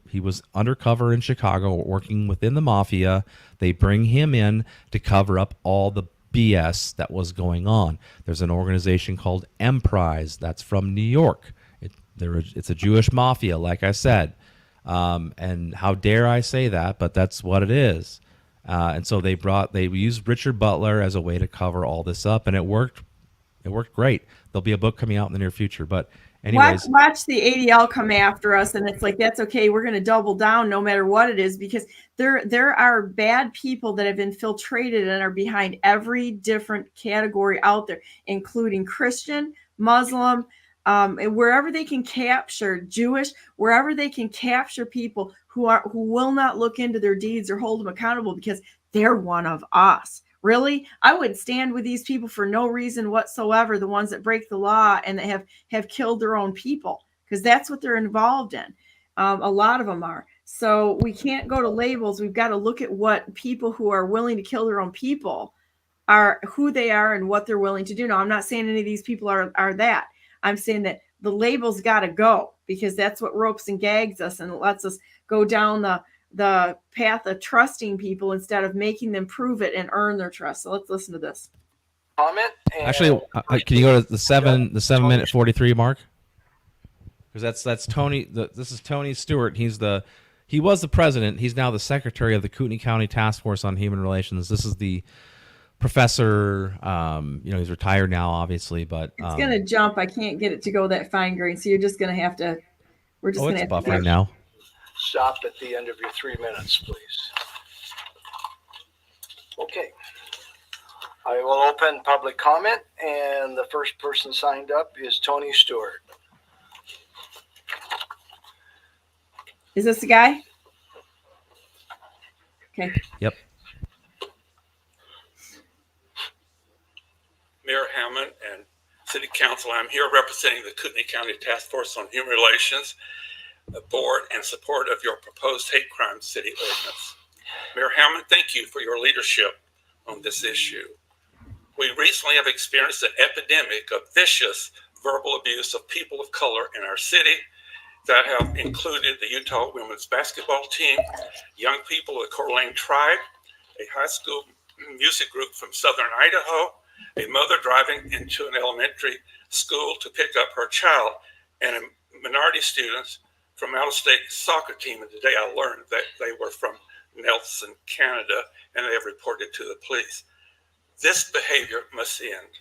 He was undercover in Chicago working within the mafia. They bring him in to cover up all the BS that was going on. There's an organization called Emprise that's from New York. It's a Jewish mafia, like I said. And how dare I say that, but that's what it is. And so they used Richard Butler as a way to cover all this up, and it worked. It worked great. There'll be a book coming out in the near future. But anyways, watch the ADL come after us, and it's like, that's okay. We're going to double down no matter what it is, because there are bad people that have infiltrated and are behind every different category out there, including Christian, Muslim, and wherever they can capture, Jewish, wherever they can capture people who will not look into their deeds or hold them accountable because they're one of us. Really, I would stand with these people for no reason whatsoever, the ones that break the law and that have killed their own people, because that's what they're involved in. A lot of them are. So we can't go to labels. We've got to look at what people who are willing to kill their own people are, who they are and what they're willing to do. Now, I'm not saying any of these people are that. I'm saying that the labels got to go, because that's what ropes and gags us and lets us go down the path of trusting people instead of making them prove it and earn their trust. So let's listen to this. Comment. Actually, can you go to the 7 minute 43 mark? Because that's Tony. This is Tony Stewart. He was the president. He's now the secretary of the Kootenai County Task Force on Human Relations. This is the professor. He's retired now, obviously, but it's going to jump. I can't get it to go that fine grain. So you're just going to have to, we're just going to have buffering to. now. Stop at the end of your 3 minutes, please. Okay. I will open public comment, and the first person signed up is Tony Stewart. Is this the guy? Okay. Yep. Mayor Hammond and City Council, I'm here representing the Kootenai County Task Force on Human Relations Board in support of your proposed hate crime city ordinance. Mayor Hammond, thank you for your leadership on this issue. We recently have experienced an epidemic of vicious verbal abuse of people of color in our city that have included the Utah women's basketball team, young people of the Coeur d'Alene tribe, a high school music group from southern Idaho, a mother driving into an elementary school to pick up her child, and a minority students from out-of-state soccer team. And today I learned that they were from Nelson, Canada, and they have reported to the police. This behavior must end.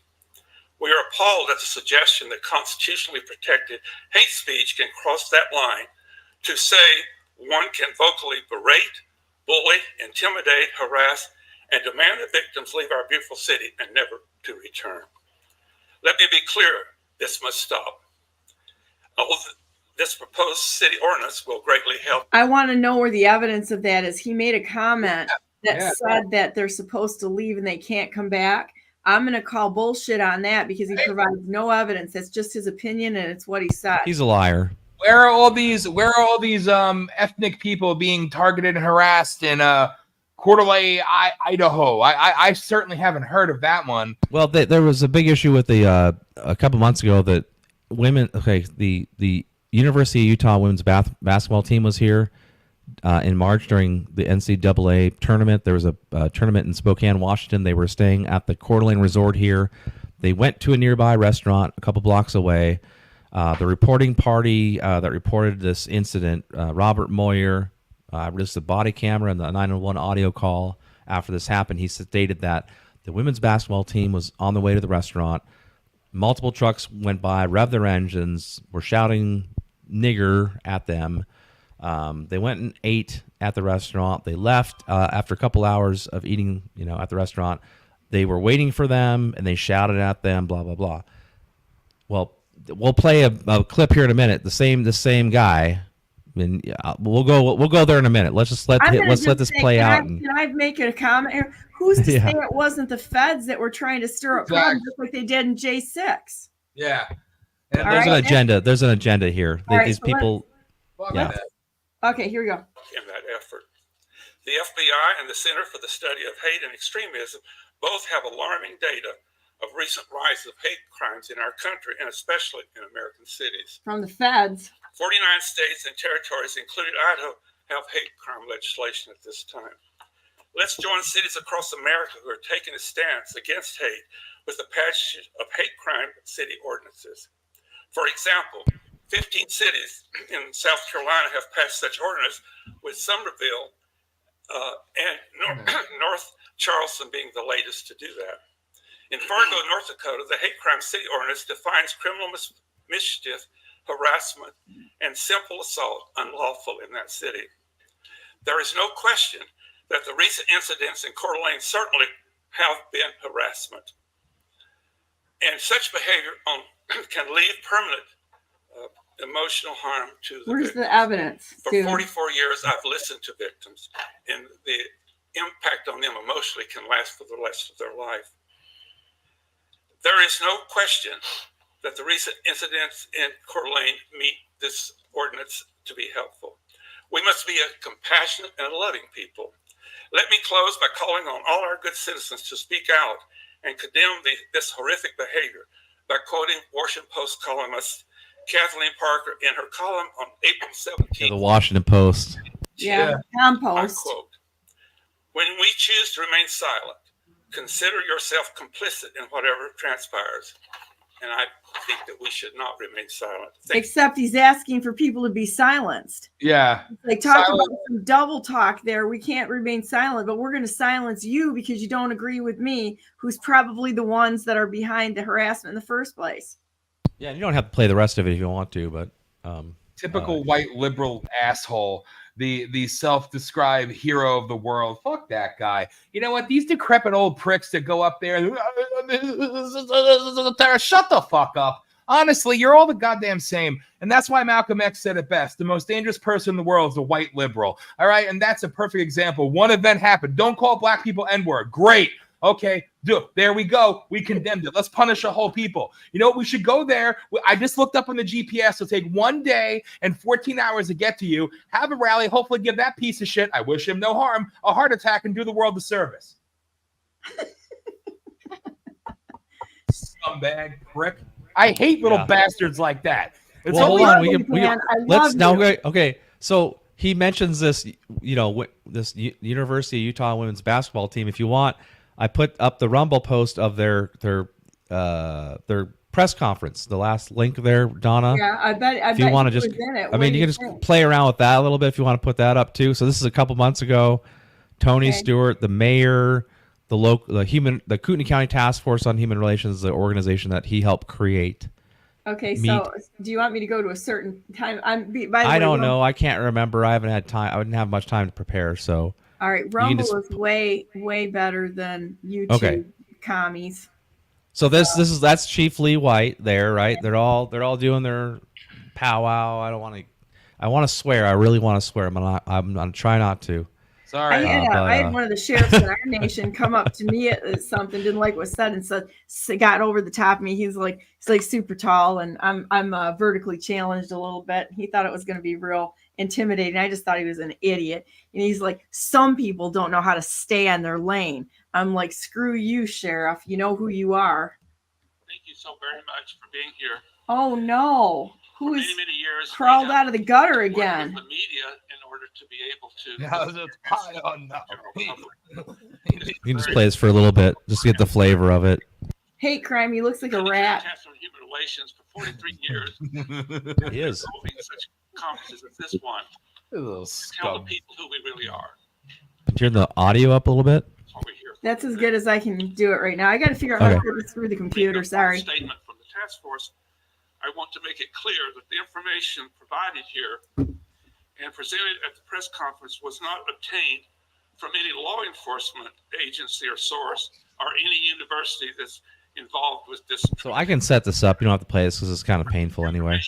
We are appalled at the suggestion that constitutionally protected hate speech can cross that line to say one can vocally berate, bully, intimidate, harass, and demand that victims leave our beautiful city and never to return. Let me be clear, this must stop. This proposed city ordinance will greatly help. I want to know where the evidence of that is. He made a comment that said that they're supposed to leave and they can't come back. I'm going to call bullshit on that because he provides no evidence. That's just his opinion, and it's what he said. He's a liar. Where are all these ethnic people being targeted and harassed in Coeur d'Alene, Idaho? I certainly haven't heard of that one. Well, there was a big issue with a couple months ago that women. Okay, the University of Utah women's basketball team was here in March during the NCAA tournament. There was a tournament in Spokane, Washington. They were staying at the Coeur d'Alene Resort here. They went to a nearby restaurant a couple blocks away. The reporting party that reported this incident, Robert Moyer, released the body camera and the 911 audio call after this happened. He stated that the women's basketball team was on the way to the restaurant. Multiple trucks went by, revved their engines, were shouting nigger at them. They went and ate at the restaurant. They left after a couple hours of eating, at the restaurant. They were waiting for them, and they shouted at them, blah, blah, blah. Well, we'll play a clip here in a minute. The same guy. I mean, we'll go there in a minute. Let's let this play out. Can I make a comment here? Who's to say it wasn't the feds that were trying to stir up problems just like they did in J6? Yeah. There's an agenda. There's an agenda here. These people. Okay, here we go. In that effort, the FBI and the Center for the Study of Hate and Extremism both have alarming data of recent rise of hate crimes in our country, and especially in American cities. From the feds. 49 states and territories, including Idaho, have hate crime legislation at this time. Let's join cities across America who are taking a stance against hate with the passage of hate crime city ordinances. For example, 15 cities in South Carolina have passed such ordinance, with Somerville and North Charleston being the latest to do that. In Fargo, North Dakota, the hate crime city ordinance defines criminal mischief, harassment, and simple assault unlawful in that city. There is no question that the recent incidents in Coeur d'Alene certainly have been harassment. And such behavior can leave permanent emotional harm to the Where's victims. the evidence? For 44 years, I've listened to victims, and the impact on them emotionally can last for the rest of their life. There is no question that the recent incidents in Coeur d'Alene meet this ordinance to be helpful. We must be a compassionate and loving people. Let me close by calling on all our good citizens to speak out and condemn this horrific behavior by quoting Washington Post columnist Kathleen Parker in her column on April 17th. The Washington Post. Compost. I quote, "When we choose to remain silent, consider yourself complicit in whatever transpires. and I think that we should not remain silent. Except he's asking for people to be silenced. Yeah. Like, talk about some double talk there. We can't remain silent, but we're going to silence you because you don't agree with me, who's probably the ones that are behind the harassment in the first place. Yeah, you don't have to play the rest of it if you don't want to, but typical white liberal asshole, the self-described hero of the world. Fuck that guy. You know what? These decrepit old pricks that go up there and shut the fuck up. Honestly, you're all the goddamn same. And that's why Malcolm X said it best. The most dangerous person in the world is a white liberal. All right? And that's a perfect example. One event happened. Don't call black people N-word. Great. Okay, there we go. We condemned it. Let's punish a whole people. You know what? We should go there. I just looked up on the GPS. It'll take 1 day and 14 hours to get to you. Have a rally. Hopefully give that piece of shit, I wish him no harm, a heart attack and do the world a service. Scumbag prick. I hate little bastards like that. It's hold on. Let's now. Okay, so he mentions this, this University of Utah women's basketball team. If you want, I put up the Rumble post of their press conference. The last link there, Donna. Yeah, I bet. If you want to just, I mean, you can just play around with that a little bit if you want to put that up too. So this is a couple months ago. Tony Stewart, the mayor, the Kootenai County Task Force on Human Relations, the organization that he helped create. Okay, so do you want me to go to a certain time? I don't know. I can't remember. I haven't had time. I didn't have much time to prepare. So. All right, Rumble is way better than YouTube commies. So that's Chief Lee White there, right? They're all doing their powwow. I want to swear. I really want to swear. I'm gonna try not to. Sorry. I had one of the sheriffs in our nation come up to me at something, didn't like what was said, and said, got over the top of me. He's like super tall, and I'm vertically challenged a little bit. He thought it was going to be real intimidating. I just thought he was an idiot. And he's like, some people don't know how to stay on their lane. I'm like, screw you, Sheriff. You know who you are. Thank you so very much for being here. Oh no. Who is many years crawled out of the gutter again? The media in order to be able to. I don't know. You can just play this for a little bit, just to get the flavor of it. Hate crime. He looks like a rat. Human relations for 43 years. He is. Such conferences as this one. Tell the people who we really are. Turn the audio up a little bit. That's as good as I can do it right now. I got to figure out how to put this through the computer. Sorry. Statement from the task force. I want to make it clear that the information provided here and presented at the press conference was not obtained from any law enforcement agency or source or any university that's involved with this. So I can set this up. You don't have to play this because it's kind of painful anyway.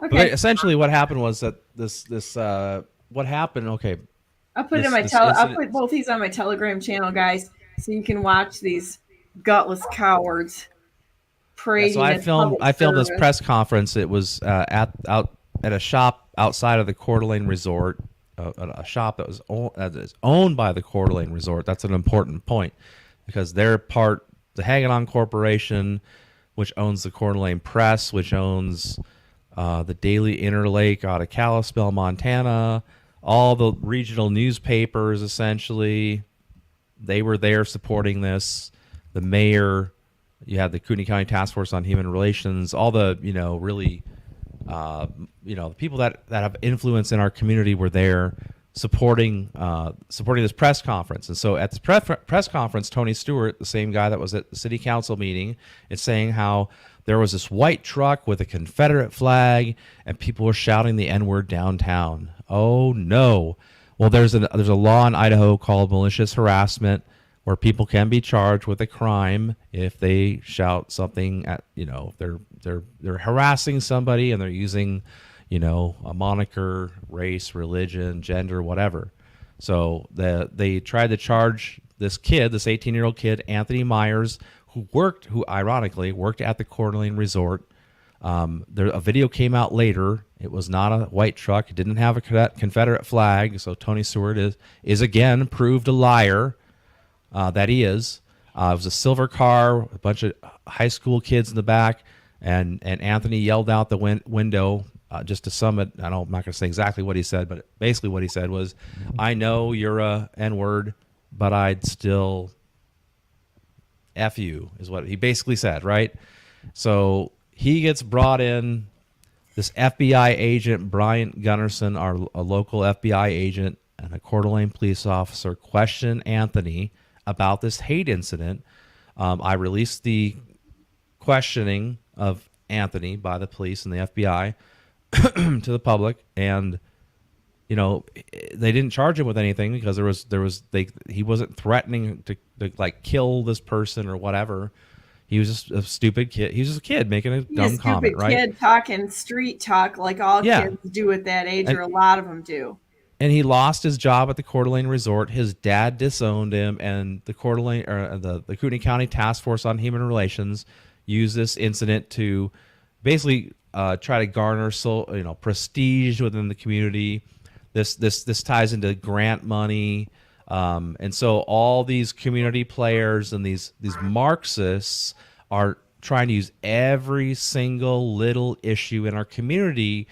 Okay. But essentially, what happened was that what happened? Okay. I'll put it in my I'll put both these on my Telegram channel, guys, so you can watch these gutless cowards. Yeah, so I filmed this press conference. It was at a shop outside of the Coeur d'Alene Resort, a shop that is owned by the Coeur d'Alene Resort. That's an important point because they're the Hagedorn Corporation, which owns the Coeur d'Alene Press, which owns the Daily Interlake out of Kalispell, Montana, all the regional newspapers. Essentially, they were there supporting this. The mayor. You had the Kootenai County Task Force on Human Relations, all the, really, the people that have influence in our community were there supporting this press conference. And so at the press conference, Tony Stewart, the same guy that was at the city council meeting, is saying how there was this white truck with a Confederate flag and people were shouting the N-word downtown. Oh, no. Well, there's a law in Idaho called malicious harassment, where people can be charged with a crime if they shout something at, they're harassing somebody and they're using, a moniker, race, religion, gender, whatever. So they tried to charge this 18-year-old kid, Anthony Myers, who ironically worked at the Coeur d'Alene Resort. A video came out later. It was not a white truck. It didn't have a Confederate flag. So Tony Stewart is again proved a liar. That he is. It was a silver car, a bunch of high school kids in the back, and Anthony yelled out the window, just to sum it. I'm not going to say exactly what he said, but basically what he said was, I know you're a N-word, but I'd still F you, is what he basically said, right? So he gets brought in. This FBI agent, Brian Gunnarsson, a local FBI agent and a Coeur d'Alene police officer, questioned Anthony about this hate incident. I released the questioning of Anthony by the police and the FBI to the public, and they didn't charge him with anything because he wasn't threatening to like kill this person or whatever. He was just a stupid kid. He was just a kid making a dumb comment, right? Kid talking street talk like all kids do at that age, or a lot of them do. And he lost his job at the Coeur d'Alene Resort. His dad disowned him, and the Coeur d'Alene, or the Kootenai County Task Force on Human Relations, used this incident to basically try to garner prestige within the community. This ties into grant money. And so all these community players and these Marxists are trying to use every single little issue in our community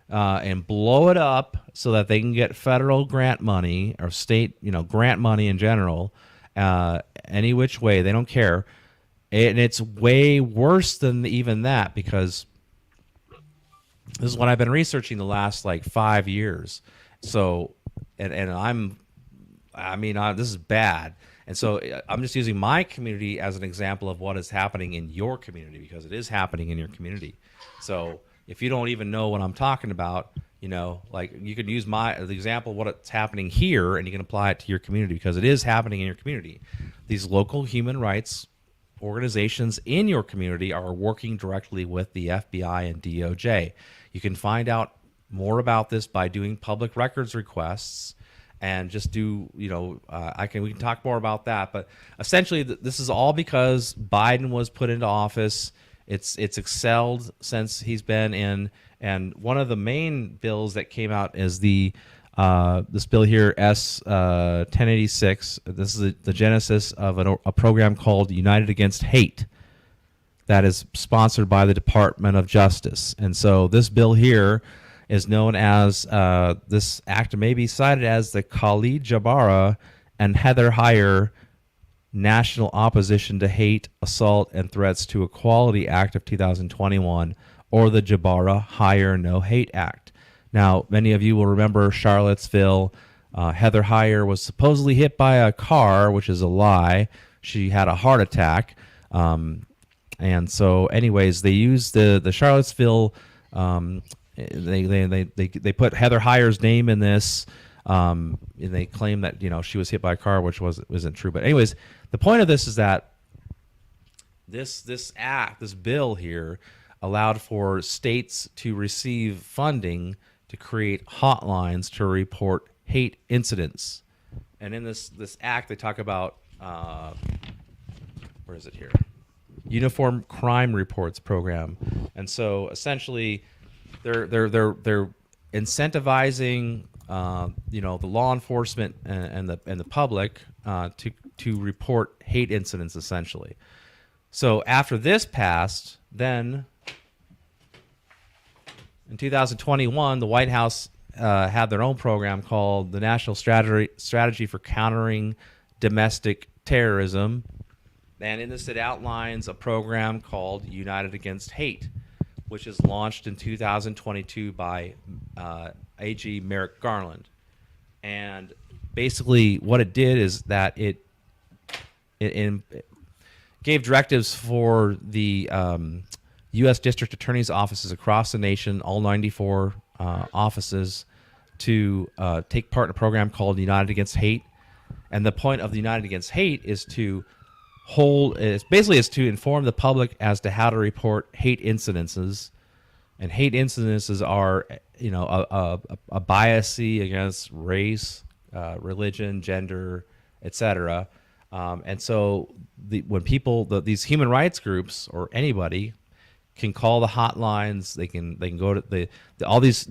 and blow it up so that they can get federal grant money or state, grant money in general, any which way. They don't care. And it's way worse than even that, because this is what I've been researching the last 5 years. So, this is bad. And so I'm just using my community as an example of what is happening in your community, because it is happening in your community. So if you don't even know what I'm talking about, you can use the example of what's happening here, and you can apply it to your community, because it is happening in your community. These local human rights organizations in your community are working directly with the FBI and DOJ. You can find out more about this by doing public records requests. And just do, we can talk more about that. But essentially, this is all because Biden was put into office. It's excelled since he's been in. And one of the main bills that came out is this bill here, S 1086. This is the genesis of a program called United Against Hate that is sponsored by the Department of Justice. And so this bill here is known as, this act may be cited as the Khalid Jabara and Heather Heyer National Opposition to Hate, Assault, and Threats to Equality Act of 2021, or the Jabara-Heyer No Hate Act. Now, many of you will remember Charlottesville. Heather Heyer was supposedly hit by a car, which is a lie. She had a heart attack. And so, anyways, they used the Charlottesville... They put Heather Heyer's name in this, and they claim that she was hit by a car, which wasn't true. But anyways, the point of this is that this bill here allowed for states to receive funding to create hotlines to report hate incidents. And in this act, they talk about where is it here? Uniform Crime Reports Program. And so essentially, they're incentivizing the law enforcement and the public to report hate incidents, essentially. So after this passed, then in 2021, the White House had their own program called the National Strategy for Countering Domestic Terrorism, and in this it outlines a program called United Against Hate, which is launched in 2022 by AG Merrick Garland. And basically what it did is that it gave directives for the U.S. District Attorney's offices across the nation, all 94 offices, to take part in a program called United Against Hate. And the point of the United Against Hate is to inform the public as to how to report hate incidences. And hate incidences are, a bias against race, religion, gender, etc. And so when people, these human rights groups or anybody can call the hotlines, they can go to all these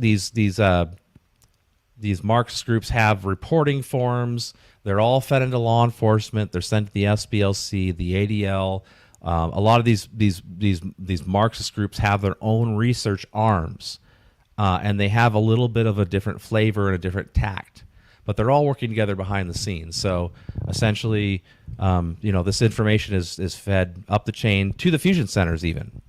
Marxist groups have reporting forms. They're all fed into law enforcement. They're sent to the SPLC, the ADL. A lot of these Marxist groups have their own research arms, and they have a little bit of a different flavor and a different tact, but they're all working together behind the scenes. So essentially, this information is fed up the chain to the fusion centers even.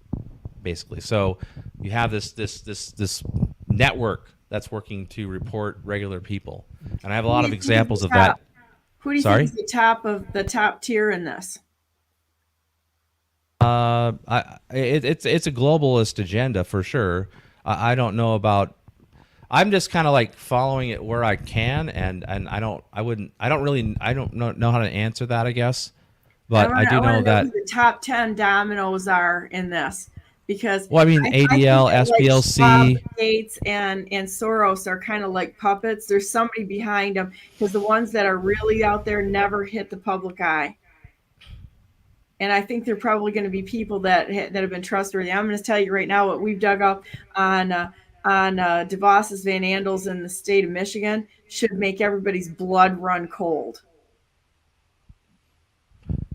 basically. So you have this network that's working to report regular people, and I have a lot of examples of that. Who do you think is the top tier in this? It's a globalist agenda for sure. I don't know about. I'm just kind of like following it where I can, and I don't know how to answer that, I guess. But I do know that the top 10 dominoes are in this, because I mean ADL, SPLC, like Gates and Soros are kind of like puppets. There's somebody behind them, because the ones that are really out there never hit the public eye. And I think they're probably going to be people that have been trustworthy. I'm going to tell you right now what we've dug up on DeVos's Van Andels in the state of Michigan should make everybody's blood run cold.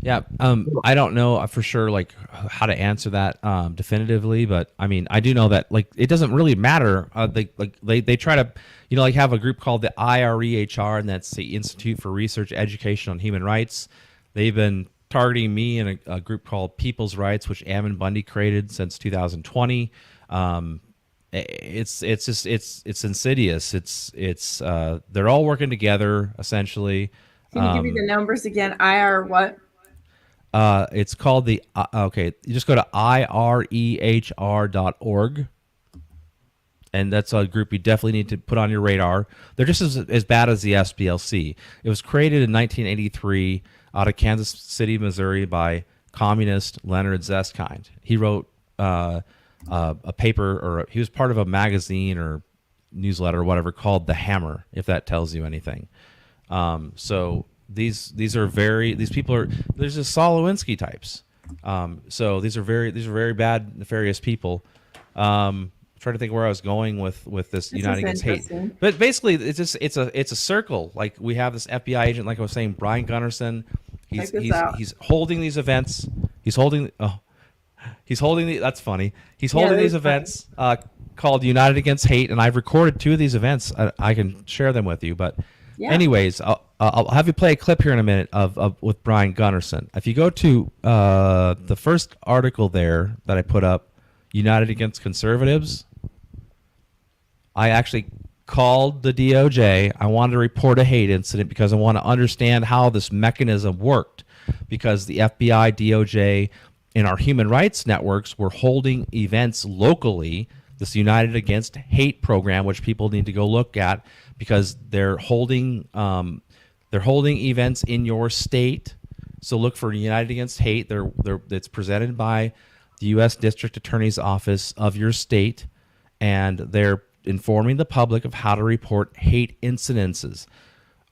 Yeah, I don't know for sure like how to answer that definitively, but I mean I do know that like it doesn't really matter. They try to like have a group called the IREHR, and that's the Institute for Research Education on Human Rights. They've been targeting me and a group called People's Rights, which Ammon Bundy created since 2020. It's insidious. It's they're all working together essentially. Can you give me the numbers again? IR what? It's called the okay. You just go to irehr.org, and that's a group you definitely need to put on your radar. They're just as bad as the SPLC. It was created in 1983 out of Kansas City, Missouri, by communist Leonard Zeskind. He wrote a paper, or he was part of a magazine or newsletter or whatever called The Hammer, if that tells you anything. So these people are, there's just Saul Lewinsky types. So these are very bad, nefarious people. Trying to think where I was going with this United Against Hate, but basically it's a circle. Like we have this FBI agent, like I was saying, Brian Gunnarsson. He's holding these events. He's holding that's funny. He's holding these events called United Against Hate, and I've recorded 2 of these events. I can share them with you, but anyways, I'll have you play a clip here in a minute of with Brian Gunnarsson. If you go to the first article there that I put up, United Against Conservatives, I actually called the DOJ. I wanted to report a hate incident because I want to understand how this mechanism worked, because the FBI, DOJ, and our human rights networks were holding events locally, this United Against Hate program, which people need to go look at, because they're holding events in your state. So look for United Against Hate. It's presented by the U.S. District Attorney's Office of your state, and they're informing the public of how to report hate incidences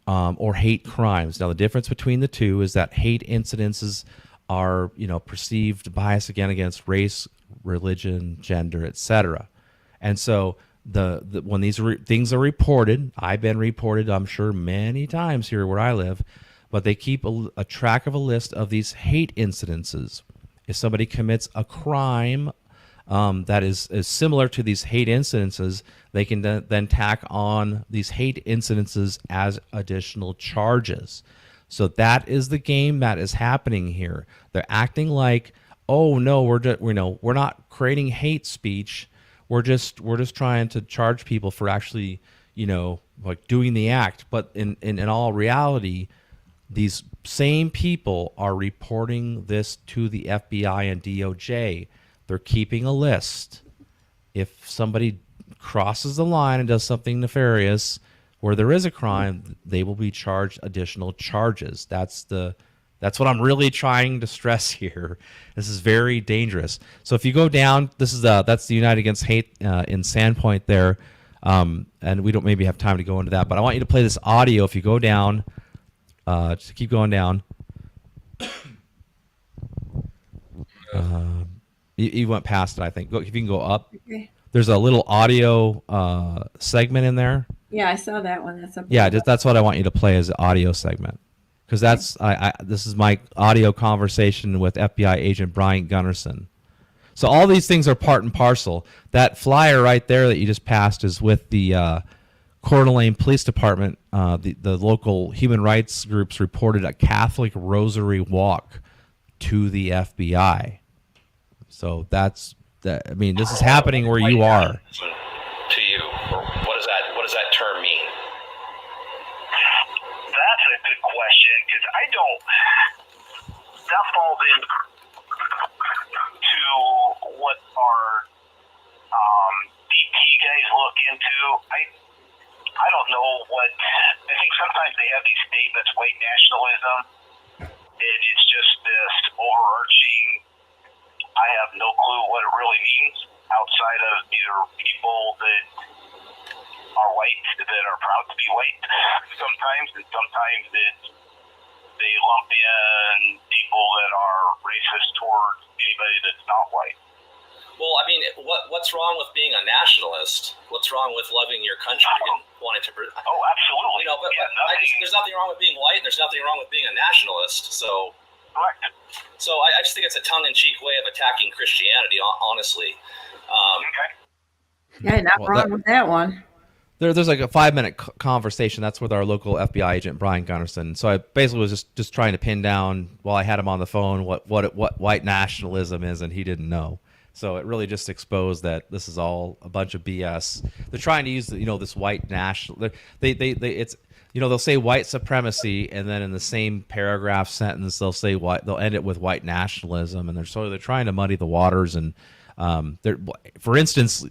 or hate crimes. Now, the difference between the two is that hate incidences are, perceived bias against race, religion, gender, etc. And so when these things are reported, I've been reported, I'm sure, many times here where I live, but they keep a track of a list of these hate incidences. If somebody commits a crime that is similar to these hate incidences, they can then tack on these hate incidences as additional charges. So that is the game that is happening here. They're acting like, oh no, we're not creating hate speech. We're just trying to charge people for actually, like doing the act. But in all reality, these same people are reporting this to the FBI and DOJ. They're keeping a list. If somebody crosses the line and does something nefarious where there is a crime, they will be charged additional charges. That's what I'm really trying to stress here. This is very dangerous. So if you go down, that's the United Against Hate in Sandpoint there, and we don't maybe have time to go into that, but I want you to play this audio. If you go down, just keep going down. You went past it, I think. If you can go up. Okay. There's a little audio segment in there. Yeah, I saw that one. That's up. Yeah, that's what I want you to play as the audio segment, because this is my audio conversation with FBI agent Brian Gunnarsson. So all these things are part and parcel. That flyer right there that you just passed is with the Coeur d'Alene Police Department. The local human rights groups reported a Catholic rosary walk to the FBI. So that's I mean, this is happening where you are. To you, or what does that term mean? That's a good question, because I don't. That falls into what our DT guys look into. I don't know what. I think sometimes they have these statements, white nationalism, and it's just this overarching. I have no clue what it really means outside of either people that are white that are proud to be white sometimes, and sometimes that they lump in people that are racist towards anybody that's not white. Well, I mean, what's wrong with being a nationalist? What's wrong with loving your country and wanting to? Oh, absolutely. You know, but there's nothing wrong with being white. And there's nothing wrong with being a nationalist. So, correct. So I just think it's a tongue-in-cheek way of attacking Christianity. Honestly. Okay. Yeah, not wrong with that one. There's like a 5-minute conversation. That's with our local FBI agent, Brian Gunnarsson. So I basically was just trying to pin down, while I had him on the phone, what white nationalism is, and he didn't know. So it really just exposed that this is all a bunch of BS. They're trying to use this white national. It's they'll say white supremacy, and then in the same paragraph sentence they'll say they'll end it with white nationalism, and they're trying to muddy the waters. And for instance,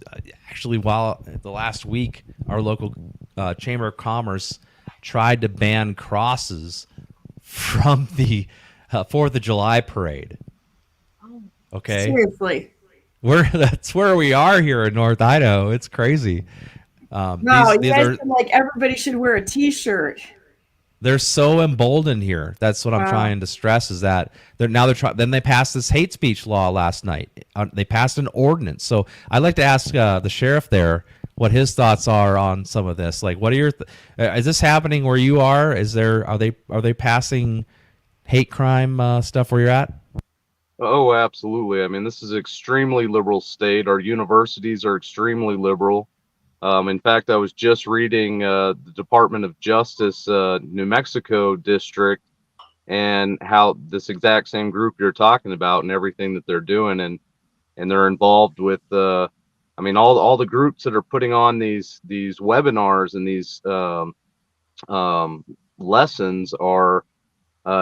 actually, while the last week our local Chamber of Commerce tried to ban crosses from the 4th of July parade. Okay, seriously. That's where we are here in North Idaho. It's crazy. You guys are like, everybody should wear a T-shirt. They're so emboldened here. That's what I'm trying to stress, is that they're trying. Then they passed this hate speech law last night. They passed an ordinance. So I'd like to ask the sheriff there what his thoughts are on some of this. Like, what are your? Is this happening where you are? Are they passing hate crime stuff where you're at? Oh, absolutely. I mean, this is an extremely liberal state. Our universities are extremely liberal. In fact, I was just reading the Department of Justice New Mexico district, and how this exact same group you're talking about and everything that they're doing, and they're involved with all the groups that are putting on these webinars and these lessons are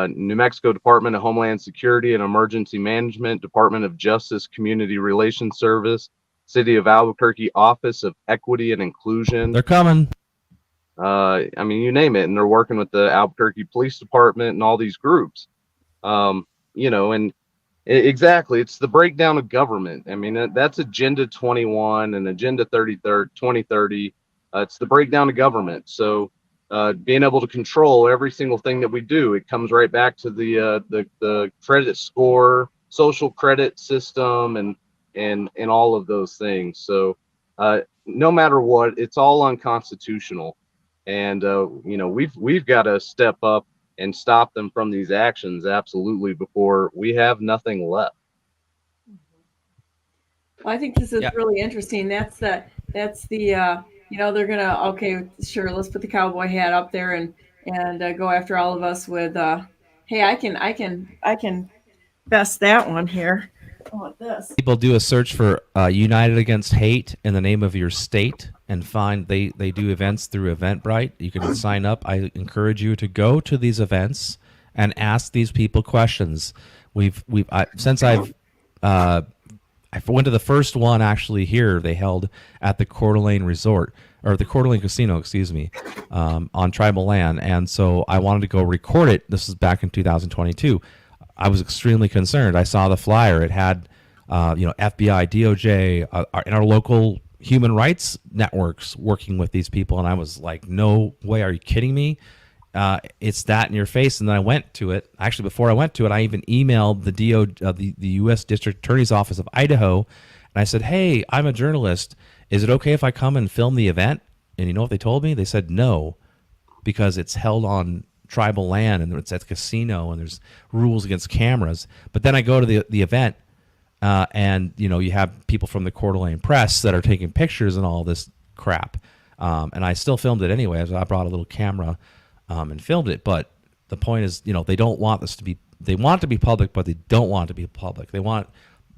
New Mexico Department of Homeland Security and Emergency Management, Department of Justice Community Relations Service, City of Albuquerque Office of Equity and Inclusion. They're coming. You name it, and they're working with the Albuquerque Police Department and all these groups. Exactly, it's the breakdown of government. I mean, that's Agenda 21 and Agenda 2030. It's the breakdown of government. So being able to control every single thing that we do, it comes right back to the credit score, social credit system, and all of those things. So no matter what, it's all unconstitutional, and we've got to step up and stop them from these actions, absolutely, before we have nothing left. Well, I think this is really interesting. That's the they're gonna, okay, sure, let's put the cowboy hat up there and go after all of us with hey, I can best that one here. I want this. People do a search for United Against Hate in the name of your state, and find they do events through Eventbrite. You can sign up. I encourage you to go to these events and ask these people questions. I went to the first one actually here. They held at the Coeur d'Alene Resort, or the Coeur d'Alene Casino, excuse me, on tribal land. And so I wanted to go record it. This was back in 2022. I was extremely concerned. I saw the flyer. It had, FBI, DOJ, and our local human rights networks working with these people. And I was like, no way. Are you kidding me? It's that in your face. And then I went to it. Actually, before I went to it, I even emailed the U.S. District Attorney's Office of Idaho, and I said, hey, I'm a journalist. Is it okay if I come and film the event? And you know what they told me? They said no, because it's held on tribal land, and it's at the casino, and there's rules against cameras. But then I go to the event, and you have people from the Coeur d'Alene Press that are taking pictures and all this crap. And I still filmed it anyway. I brought a little camera and filmed it. But the point is, they don't want this to be. They want it to be public, but they don't want it to be public. They want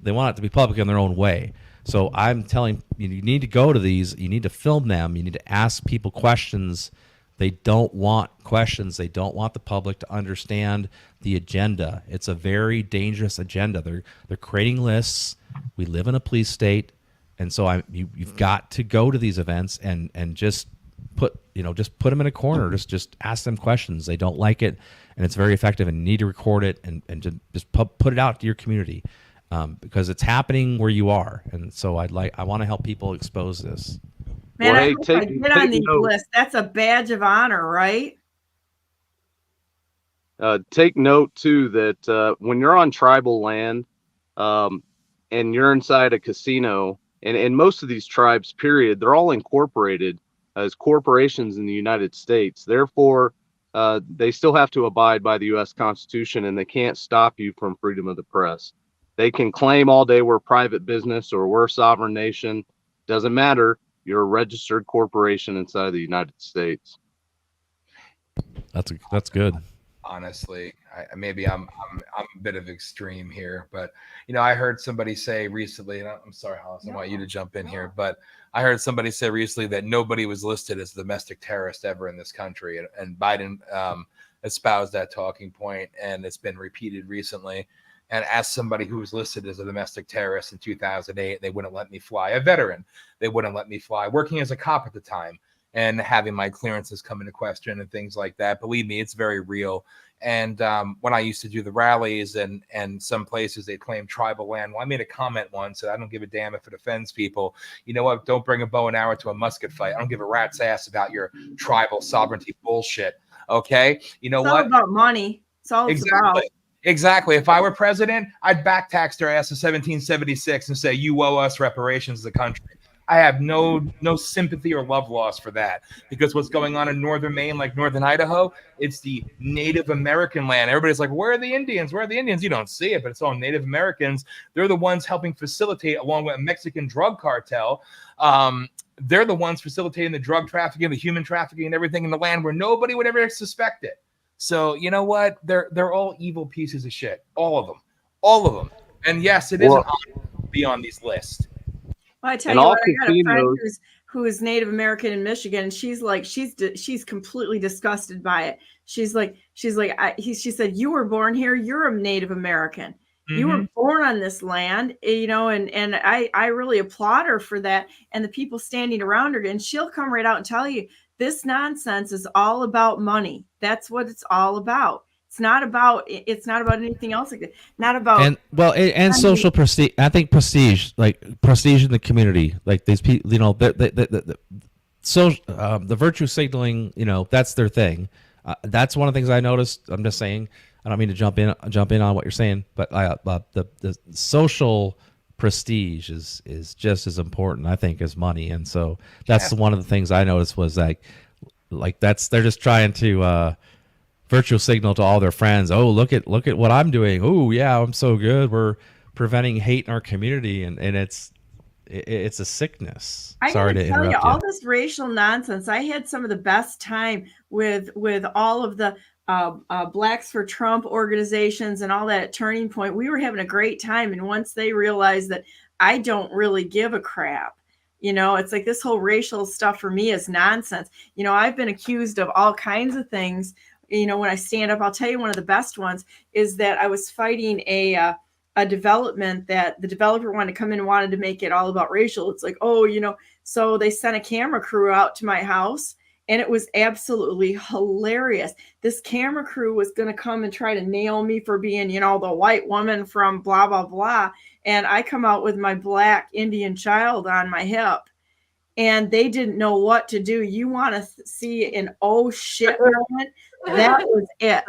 They want it to be public in their own way. So I'm telling you, you need to go to these. You need to film them. You need to ask people questions. They don't want questions. They don't want the public to understand the agenda. It's a very dangerous agenda. They're creating lists. We live in a police state, and so you've got to go to these events and just put them in a corner. Just ask them questions. They don't like it, and it's very effective. And you need to record it and just put it out to your community. Because it's happening where you are, and so I want to help people expose this. Man, Well, I hey, hope take- I get take on these note. lists. That's a badge of honor, right? Take note too that when you're on tribal land, and you're inside a casino, and most of these tribes, period, they're all incorporated as corporations in the United States. Therefore, they still have to abide by the U.S. Constitution, and they can't stop you from freedom of the press. They can claim all day we're private business or we're a sovereign nation. Doesn't matter. You're a registered corporation inside of the United States. That's good. Honestly, maybe I'm a bit of extreme here, but I heard somebody say recently, and I'm sorry, Hollis, I want you to jump in here, but I heard somebody say recently that nobody was listed as a domestic terrorist ever in this country, and Biden espoused that talking point, and it's been repeated recently. And as somebody who was listed as a domestic terrorist in 2008, they wouldn't let me fly. A veteran, they wouldn't let me fly. Working as a cop at the time and having my clearances come into question and things like that. Believe me, it's very real. And when I used to do the rallies and some places they claim tribal land, well, I made a comment once that I don't give a damn if it offends people. You know what? Don't bring a bow and arrow to a musket fight. I don't give a rat's ass about your tribal sovereignty bullshit. Okay? You know It's all what? about money. It's all it's about. Exactly. If I were president, I'd back tax their ass in 1776 and say, you owe us reparations as a country. I have no sympathy or love lost for that, because what's going on in northern Maine, like northern Idaho, it's the Native American land. Everybody's like, where are the Indians? Where are the Indians? You don't see it, but it's all Native Americans. They're the ones helping facilitate, along with a Mexican drug cartel. They're the ones facilitating the drug trafficking, the human trafficking, and everything in the land where nobody would ever suspect it. So you know what? They're all evil pieces of shit. All of them. And yes, it is an honor to be on these lists. Well, I tell you what, I got a friend who is Native American in Michigan, and she's like, she's completely disgusted by it. She said, you were born here. You're a Native American. Mm-hmm. You were born on this land, and I really applaud her for that. And the people standing around her, and she'll come right out and tell you, this nonsense is all about money. That's what it's all about. It's not about anything else. Not about and social prestige. I think prestige in the community, like these people, the virtue signaling, that's their thing. That's one of the things I noticed. I'm just saying, I don't mean to jump in on what you're saying, but the social prestige is just as important, I think, as money. And so that's one of the things I noticed was like they're just trying to virtual signal to all their friends. Oh, look at what I'm doing. Oh yeah, I'm so good. We're preventing hate in our community, and it's a sickness. Sorry to interrupt you. All this racial nonsense. I had some of the best time with all of the Blacks for Trump organizations and all that at Turning Point. We were having a great time, and once they realized that I don't really give a crap, it's like this whole racial stuff for me is nonsense. I've been accused of all kinds of things. When I stand up, I'll tell you one of the best ones is that I was fighting a development that the developer wanted to come in and wanted to make it all about racial. It's like, so they sent a camera crew out to my house, and it was absolutely hilarious. This camera crew was going to come and try to nail me for being, the white woman from blah, blah, blah. And I come out with my black Indian child on my hip, and they didn't know what to do. You want to see an oh shit moment? That was it.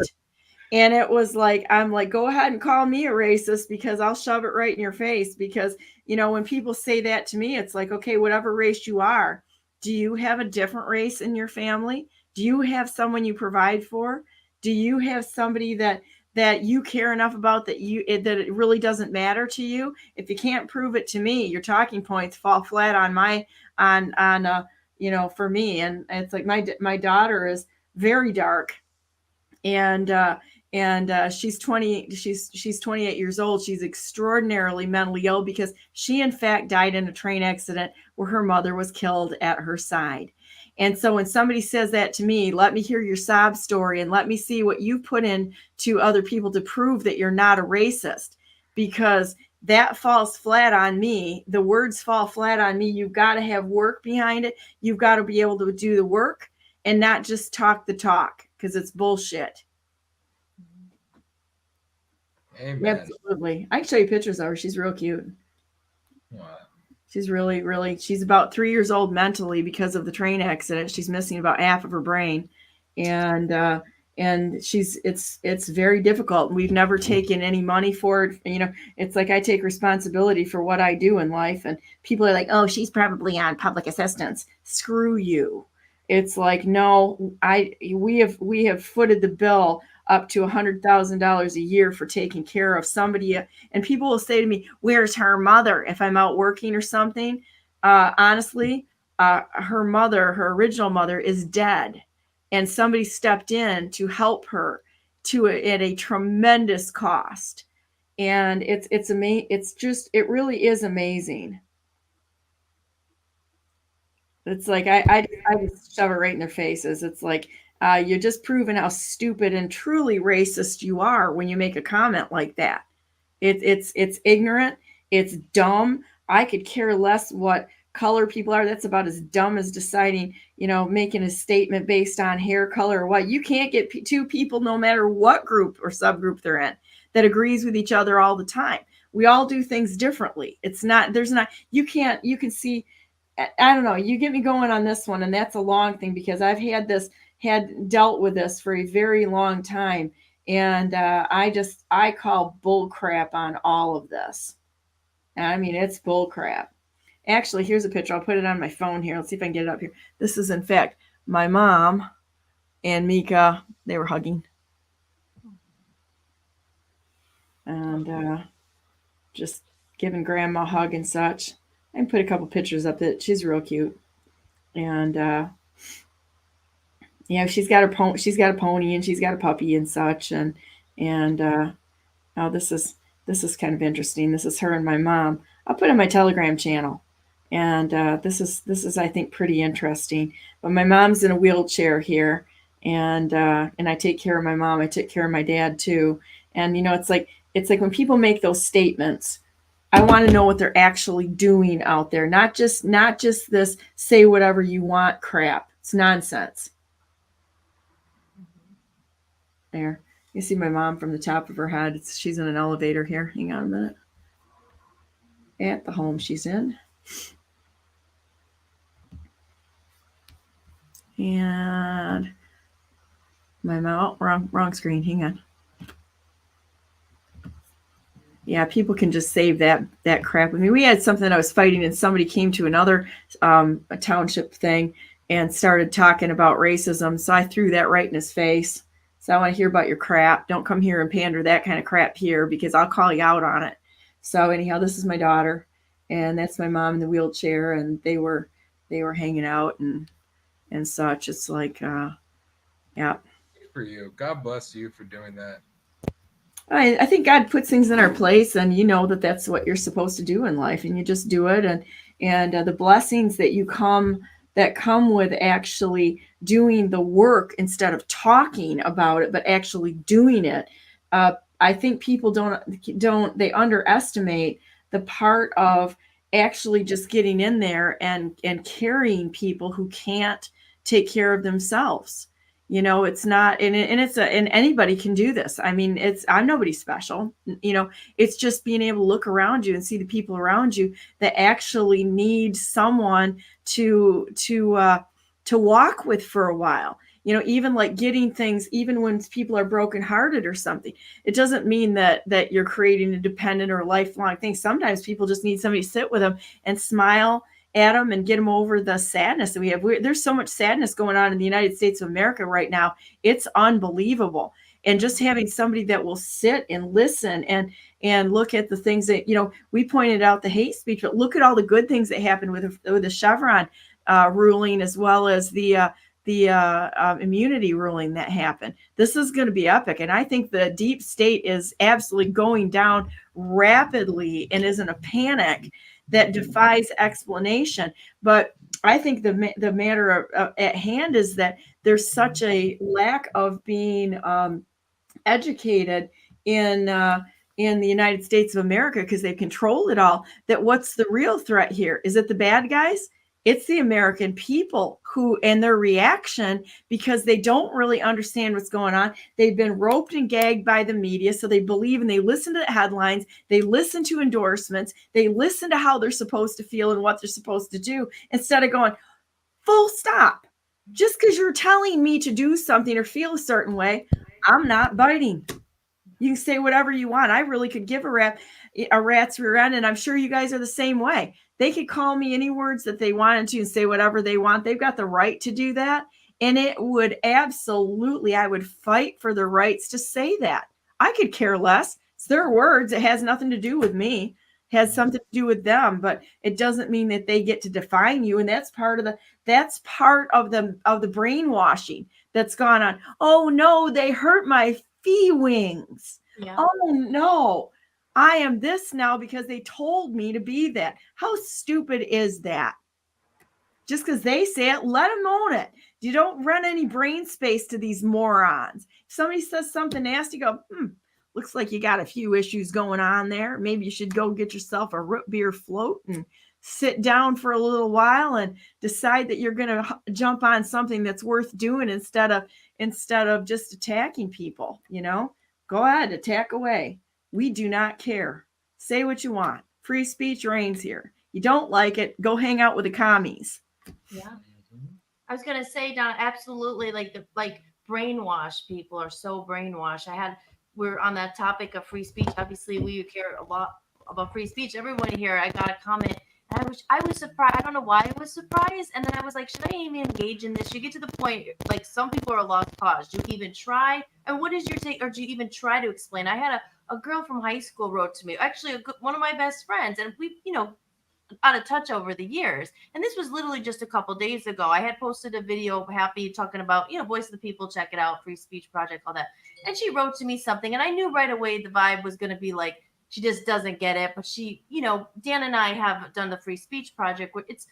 And it was like, I'm like, go ahead and call me a racist, because I'll shove it right in your face. Because, when people say that to me, it's like, okay, whatever race you are, do you have a different race in your family? Do you have someone you provide for? Do you have somebody that you care enough about that it really doesn't matter to you? If you can't prove it to me, your talking points fall flat on for me. And it's like my daughter is very dark, and she's 28 years old. She's extraordinarily mentally ill because she, in fact, died in a train accident where her mother was killed at her side. And so when somebody says that to me, let me hear your sob story and let me see what you put in to other people to prove that you're not a racist, because that falls flat on me. The words fall flat on me. You've got to have work behind it. You've got to be able to do the work and not just talk the talk, because it's bullshit. Amen. Absolutely. I can show you pictures of her. She's real cute. Wow. She's really, she's about 3 years old mentally because of the train accident. She's missing about half of her brain. And it's very difficult. We've never taken any money for it. You know, it's like I take responsibility for what I do in life, and people are like, oh, she's probably on public assistance. Screw you. It's like, no, we have footed the bill up to $100,000 a year for taking care of somebody. And people will say to me, where's her mother? If I'm out working or something, honestly, her mother, her original mother, is dead. And somebody stepped in to help her at a tremendous cost. And it's amazing. It really is amazing. It's like, I just shove it right in their faces. It's like, you're just proving how stupid and truly racist you are when you make a comment like that. It's ignorant. It's dumb. I could care less what color people are. That's about as dumb as deciding, making a statement based on hair color or what. You can't get two people, no matter what group or subgroup they're in, that agrees with each other all the time. We all do things differently. You can see, I don't know, you get me going on this one, and that's a long thing because I've had dealt with this for a very long time. And I call bull crap on all of this. I mean, it's bull crap. Actually, here's a picture. I'll put it on my phone here. Let's see if I can get it up here. This is, in fact, my mom and Mika. They were hugging. And just giving Grandma a hug and such. I can put a couple pictures up. That she's real cute. And she's got a pony and she's got a puppy and such. And now this is kind of interesting. This is her and my mom. I'll put it on my Telegram channel. And this is I think pretty interesting. But my mom's in a wheelchair here, and I take care of my mom. I take care of my dad too. And it's like when people make those statements, I want to know what they're actually doing out there, not just this say whatever you want crap. It's nonsense. There, you see my mom from the top of her head. She's in an elevator here. Hang on a minute. At the home she's in. And my mouth, wrong screen. Hang on. Yeah, people can just save that crap. I mean, we had something I was fighting, and somebody came to another a township thing and started talking about racism. So I threw that right in his face. So I want to hear about your crap. Don't come here and pander that kind of crap here, because I'll call you out on it. So anyhow, this is my daughter, and that's my mom in the wheelchair, and they were hanging out and such. It's like, yeah. Good for you. God bless you for doing that. I think God puts things in our place, and that's what you're supposed to do in life, and you just do it. And the blessings that come with actually doing the work instead of talking about it, but actually doing it. I think people they underestimate the part of actually just getting in there and carrying people who can't take care of themselves. It's not, and anybody can do this. I mean, I'm nobody special. It's just being able to look around you and see the people around you that actually need someone to walk with for a while. Even like getting things, even when people are brokenhearted or something, it doesn't mean that you're creating a dependent or lifelong thing. Sometimes people just need somebody to sit with them and smile at them and get them over the sadness that we have. There's so much sadness going on in the United States of America right now. It's unbelievable. And just having somebody that will sit and listen and look at the things that, we pointed out the hate speech, but look at all the good things that happened with the Chevron ruling, as well as the immunity ruling that happened. This is going to be epic. And I think the deep state is absolutely going down rapidly and is in a panic that defies explanation. But I think the matter at hand is that there's such a lack of being educated in the United States of America, because they've controlled it all, that what's the real threat here? Is it the bad guys? It's the American people who, and their reaction, because they don't really understand what's going on. They've been roped and gagged by the media. So they believe, and they listen to the headlines. They listen to endorsements. They listen to how they're supposed to feel and what they're supposed to do, instead of going, full stop. Just because you're telling me to do something or feel a certain way, I'm not biting. You can say whatever you want. I really could give a rat's rear end, and I'm sure you guys are the same way. They could call me any words that they wanted to and say whatever they want. They've got the right to do that. And it would absolutely, I would fight for the rights to say that. I could care less. It's their words. It has nothing to do with me. It has something to do with them, but it doesn't mean that they get to define you. And that's part of the brainwashing that's gone on. Oh no, they hurt my feelings. Yeah. Oh no, I am this now because they told me to be that. How stupid is that? Just because they say it, let them own it. You don't run any brain space to these morons. If somebody says something nasty, go, looks like you got a few issues going on there. Maybe you should go get yourself a root beer float and sit down for a little while and decide that you're going to jump on something that's worth doing instead of just attacking people. Go ahead, attack away. We do not care. Say what you want. Free speech reigns here. You don't like it, go hang out with the commies. Yeah. I was going to say, Donna, absolutely. Like brainwash people are so brainwashed. We're on that topic of free speech. Obviously, we care a lot about free speech. Everyone here, I got a comment. And I was surprised. I don't know why I was surprised. And then I was like, should I even engage in this? You get to the point, like, some people are lost cause. Do you even try? And what is your take? Or do you even try to explain? I had a girl from high school wrote to me, actually one of my best friends. And we, out of touch over the years. And this was literally just a couple days ago. I had posted a video, happy, talking about, Voice of the People, check it out, Free Speech Project, all that. And she wrote to me something. And I knew right away the vibe was going to be like, she just doesn't get it. But she, Dan and I have done the Free Speech Project, where it's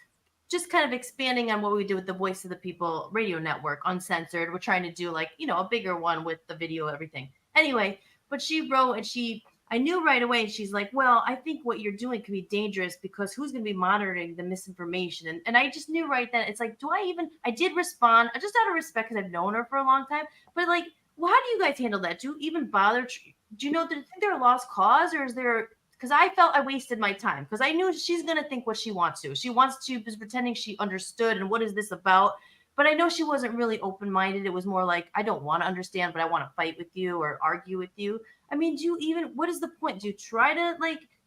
just kind of expanding on what we do with the Voice of the People radio network, uncensored. We're trying to do a bigger one with the video, everything. Anyway, but she wrote, and I knew right away, and she's like, well, I think what you're doing could be dangerous because who's going to be monitoring the misinformation? And I just knew right then, it's like, I did respond just out of respect because I've known her for a long time. But how do you guys handle that? Do you even bother? Do you think they're a lost cause, or is there, because I felt I wasted my time because I knew she's going to think what she wants to. She wants to, is pretending she understood and what is this about? But I know she wasn't really open-minded. It was more like, I don't want to understand, but I want to fight with you or argue with you. I mean, what is the point? Do you try to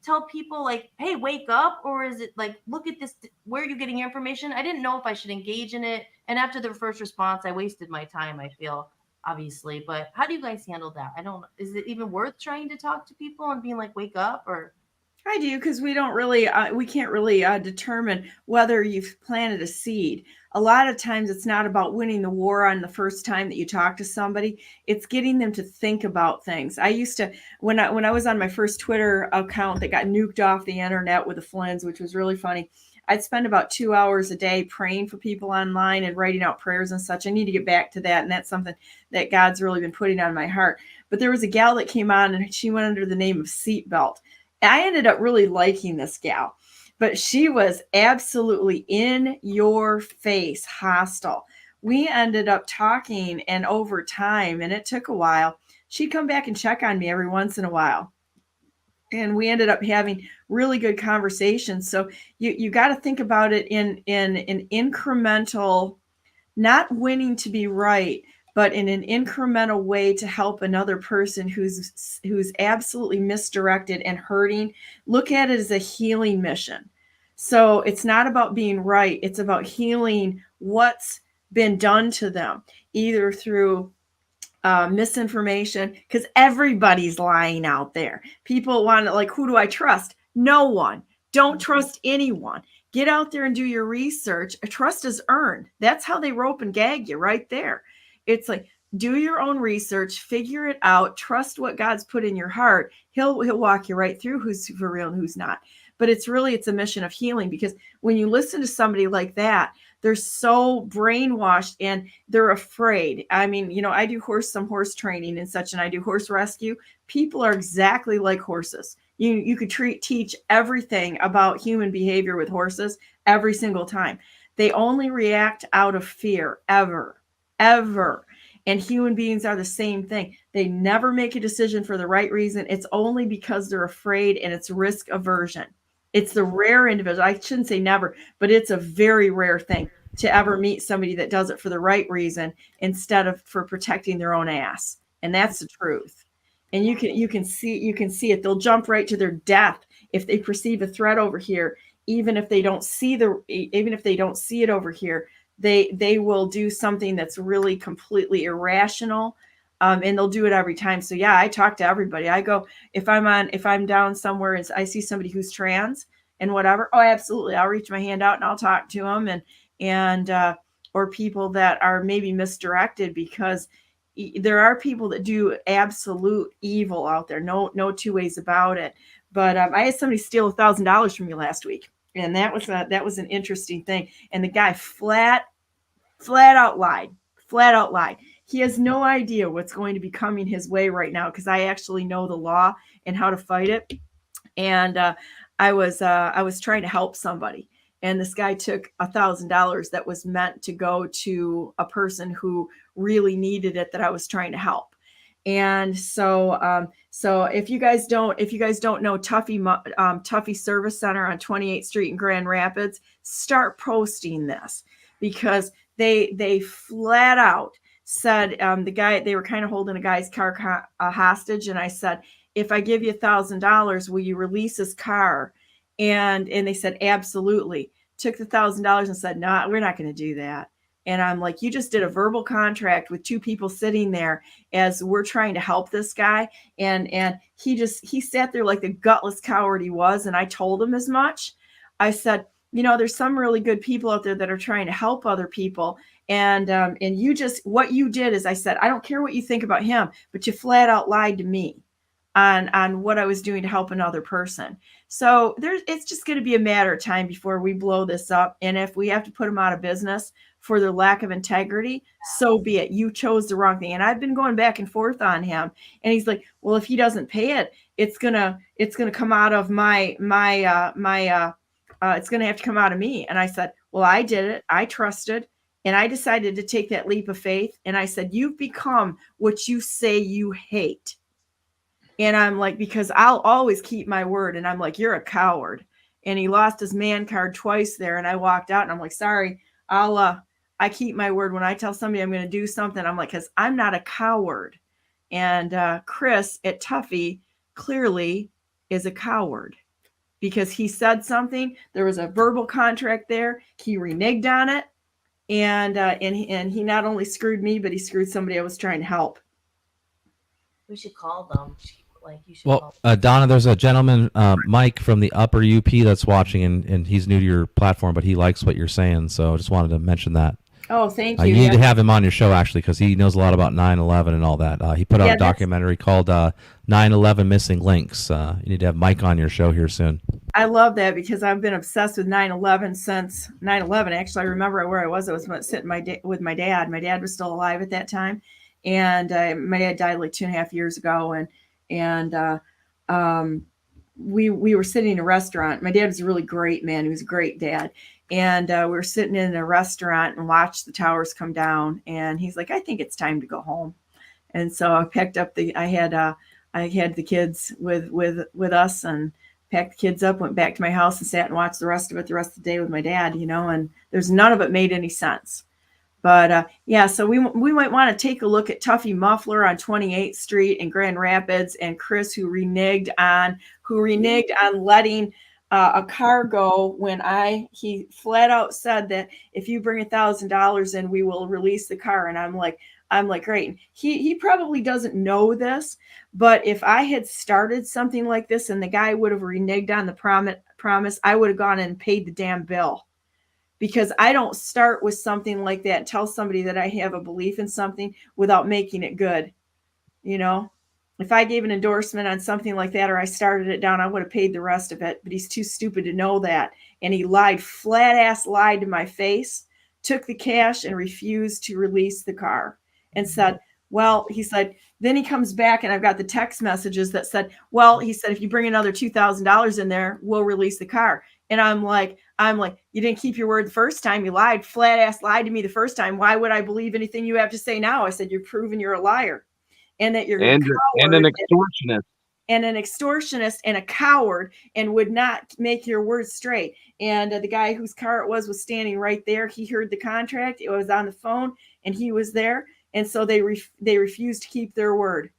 tell people hey, wake up? Or is it look at this, where are you getting your information? I didn't know if I should engage in it. And after the first response, I wasted my time, I feel, obviously. But how do you guys handle that? Is it even worth trying to talk to people and being wake up? Or I do, because we don't really, we can't really determine whether you've planted a seed. A lot of times it's not about winning the war on the first time that you talk to somebody. It's getting them to think about things. I used to, when I was on my first Twitter account that got nuked off the internet with the Flins, which was really funny, I'd spend about 2 hours a day praying for people online and writing out prayers and such. I need to get back to that. And that's something that God's really been putting on my heart. But there was a gal that came on and she went under the name of Seatbelt. I ended up really liking this gal, but she was absolutely in your face, hostile. We ended up talking, and over time, and it took a while, she'd come back and check on me every once in a while. And we ended up having really good conversations. So you got to think about it in an incremental, not winning to be right, but in an incremental way to help another person who's absolutely misdirected and hurting. Look at it as a healing mission. So it's not about being right. It's about healing what's been done to them, either through misinformation, because everybody's lying out there. People want to who do I trust? No one. Don't trust anyone. Get out there and do your research. Trust is earned. That's how they rope and gag you right there. It's like, do your own research, figure it out, trust what God's put in your heart. He'll walk you right through who's for real and who's not. But it's a mission of healing, because when you listen to somebody like that, they're so brainwashed and they're afraid. I mean, I do some horse training and such, and I do horse rescue. People are exactly like horses. You could teach everything about human behavior with horses every single time. They only react out of fear, ever. And human beings are the same thing. They never make a decision for the right reason. It's only because they're afraid, and it's risk aversion. It's the rare individual. I shouldn't say never, but it's a very rare thing to ever meet somebody that does it for the right reason instead of for protecting their own ass. And that's the truth. And you can see it. They'll jump right to their death if they perceive a threat over here, even if they don't see it over here. They will do something that's really completely irrational, and they'll do it every time. So yeah, I talk to everybody. I go, if I'm down somewhere and I see somebody who's trans and whatever, oh, absolutely, I'll reach my hand out and I'll talk to them, and or people that are maybe misdirected, because there are people that do absolute evil out there. No two ways about it. But I had somebody steal $1,000 from me last week. And that was an interesting thing. And the guy flat out lied. He has no idea what's going to be coming his way right now, because I actually know the law and how to fight it. And I was trying to help somebody, and this guy took $1,000 that was meant to go to a person who really needed it, that I was trying to help. And so if you guys don't know Tuffy Service Center on 28th Street in Grand Rapids, start posting this, because they flat out said, they were kind of holding a guy's car hostage. And I said, if I give you $1,000, will you release his car? And they said, absolutely. Took the $1,000 and said, no, we're not going to do that. And I'm like, you just did a verbal contract with two people sitting there as we're trying to help this guy. And he sat there like the gutless coward he was. And I told him as much. I said, there's some really good people out there that are trying to help other people. And what you did is, I said, I don't care what you think about him, but you flat out lied to me on what I was doing to help another person. So it's just going to be a matter of time before we blow this up. And if we have to put them out of business for their lack of integrity, so be it. You chose the wrong thing. And I've been going back and forth on him. And he's like, well, if he doesn't pay it, it's gonna come out of it's going to have to come out of me. And I said, well, I did it. I trusted. And I decided to take that leap of faith. And I said, you've become what you say you hate. And I'm like, because I'll always keep my word. And I'm like, you're a coward. And he lost his man card twice there. And I walked out and I'm like, sorry, I keep my word. When I tell somebody I'm going to do something, I'm like, because I'm not a coward. And Chris at Tuffy clearly is a coward, because he said something. There was a verbal contract there. He reneged on it. And he not only screwed me, but he screwed somebody I was trying to help. We should call them. Donna, there's a gentleman, Mike from the Upper UP, that's watching, and he's new to your platform, but he likes what you're saying. So I just wanted to mention that. Oh, thank you. You need to have him on your show, actually, because he knows a lot about 9/11 and all that. He put out a documentary called 9/11 Missing Links. You need to have Mike on your show here soon. I love that, because I've been obsessed with 9/11 since 9/11. Actually, I remember where I was sitting with my dad. My dad was still alive at that time. And my dad died like 2.5 years ago. And we were sitting in a restaurant. My dad was a really great man. He was a great dad. And we were sitting in a restaurant and watched the towers come down. And he's like, I think it's time to go home. And so I picked up I had the kids with us, and packed the kids up, went back to my house and sat and watched the rest of the day with my dad, and there's none of it made any sense. But so we might want to take a look at Tuffy Muffler on 28th Street in Grand Rapids, and Chris, who reneged on letting a car go when he flat out said that if you bring $1,000 in, we will release the car. And I'm like, I'm like, great. He probably doesn't know this, but if I had started something like this and the guy would have reneged on the promise, I would have gone and paid the damn bill. Because I don't start with something like that and tell somebody that I have a belief in something without making it good. You know, if I gave an endorsement on something like that, or I started it down, I would have paid the rest of it, but he's too stupid to know that. And he flat ass lied to my face, took the cash and refused to release the car and said, well, he said, then he comes back and I've got the text messages that said, well, he said, if you bring another $2,000 in there, we'll release the car. And I'm like, you didn't keep your word the first time. You flat ass lied to me the first time. Why would I believe anything you have to say now? I said, you're proving you're a liar and that you're and an extortionist. And an extortionist and a coward and would not make your words straight. And the guy whose car it was standing right there. He heard the contract. It was on the phone and he was there. And so they refused to keep their word.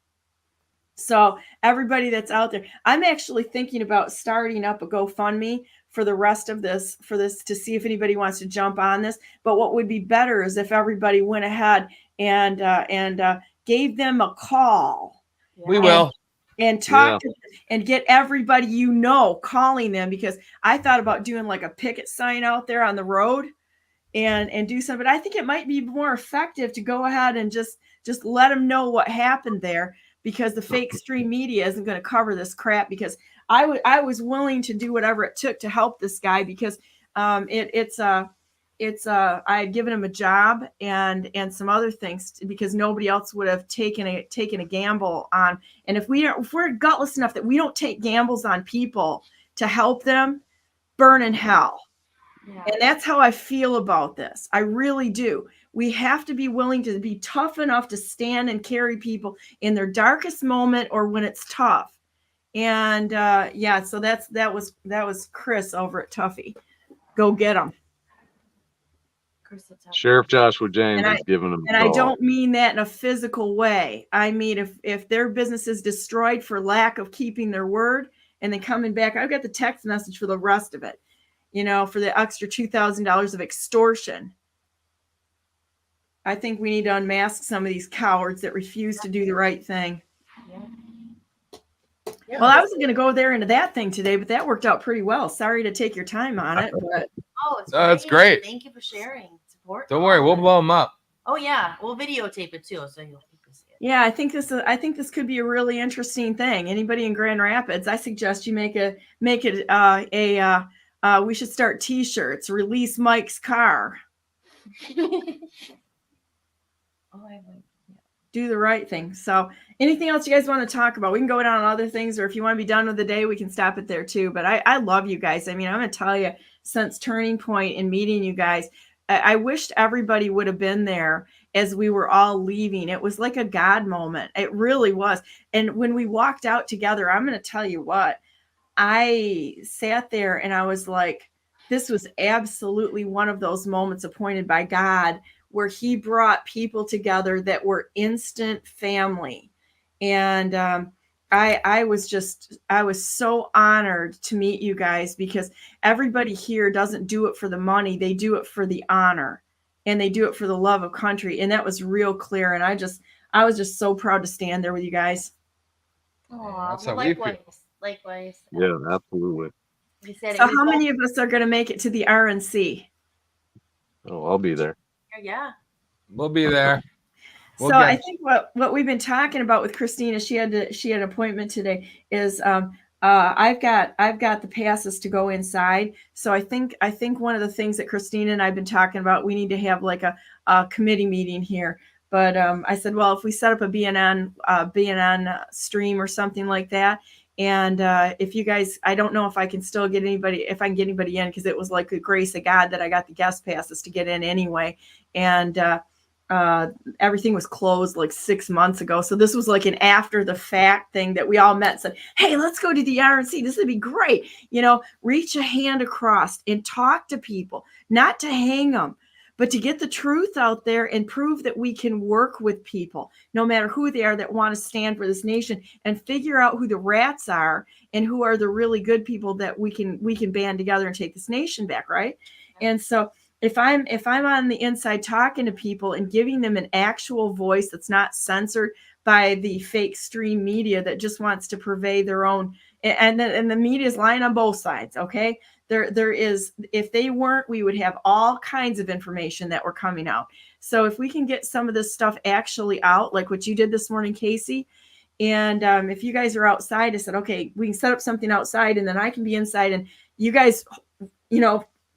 So everybody that's out there, I'm actually thinking about starting up a GoFundMe for the rest of this, to see if anybody wants to jump on this. But what would be better is if everybody went ahead and gave them a call. We will. And talk to them and get everybody calling them, because I thought about doing like a picket sign out there on the road and do something. But I think it might be more effective to go ahead and just let them know what happened there, because the fake stream media isn't going to cover this crap. Because I was willing to do whatever it took to help this guy, because I had given him a job and some other things, because nobody else would have taken a gamble on. And if we're gutless enough that we don't take gambles on people to help them, burn in hell. Yeah. And that's how I feel about this. I really do. We have to be willing to be tough enough to stand and carry people in their darkest moment or when it's tough. And so that was Chris over at Tuffy. Go get him. Sheriff Joshua James is giving them. And I don't mean that in a physical way. I mean, if their business is destroyed for lack of keeping their word and then coming back, I've got the text message for the rest of it, for the extra $2,000 of extortion. I think we need to unmask some of these cowards that refuse to do the right thing. Yeah. Well, I wasn't going to go there into that thing today, but that worked out pretty well. Sorry to take your time on it. But it's great. Thank you for sharing support. Don't worry, we'll blow them up. Oh yeah, we'll videotape it too, so you'll see it. Yeah, I think this could be a really interesting thing. Anybody in Grand Rapids, I suggest you make it we should start T-shirts. Release Mike's car. Do the right thing. So anything else you guys want to talk about? We can go down on other things, or if you want to be done with the day, we can stop it there too. But I love you guys. I mean, I'm going to tell you, since Turning Point and meeting you guys, I wished everybody would have been there as we were all leaving. It was like a God moment. It really was. And when we walked out together, I'm going to tell you what, I sat there and I was like, this was absolutely one of those moments appointed by God where he brought people together that were instant family. And I was so honored to meet you guys, because everybody here doesn't do it for the money. They do it for the honor, and they do it for the love of country. And that was real clear. And I was just so proud to stand there with you guys. Oh, well, likewise. Yeah, absolutely. So how many of us are going to make it to the RNC? Oh, I'll be there. Yeah, we'll be there. I think what we've been talking about with Christina, she had an appointment today, is I've got the passes to go inside. So I think one of the things that Christina and I've been talking about, we need to have like a committee meeting here. But I said, well, if we set up a BNN stream or something like that, and if you guys, I don't know if I can still get anybody, if I can get anybody in, because it was like the grace of God that I got the guest passes to get in anyway. And everything was closed like 6 months ago. So this was like an after the fact thing that we all met and said, hey, let's go to the RNC. This would be great. Reach a hand across and talk to people, not to hang them, but to get the truth out there and prove that we can work with people, no matter who they are, that want to stand for this nation, and figure out who the rats are and who are the really good people that we can band together and take this nation back. Right. And so if I'm on the inside talking to people and giving them an actual voice that's not censored by the fake stream media that just wants to purvey their own, and the media is lying on both sides. Okay, there is, if they weren't, we would have all kinds of information that were coming out. So if we can get some of this stuff actually out, like what you did this morning, Casey, and if you guys are outside, I said, okay, we can set up something outside, and then I can be inside, and you guys,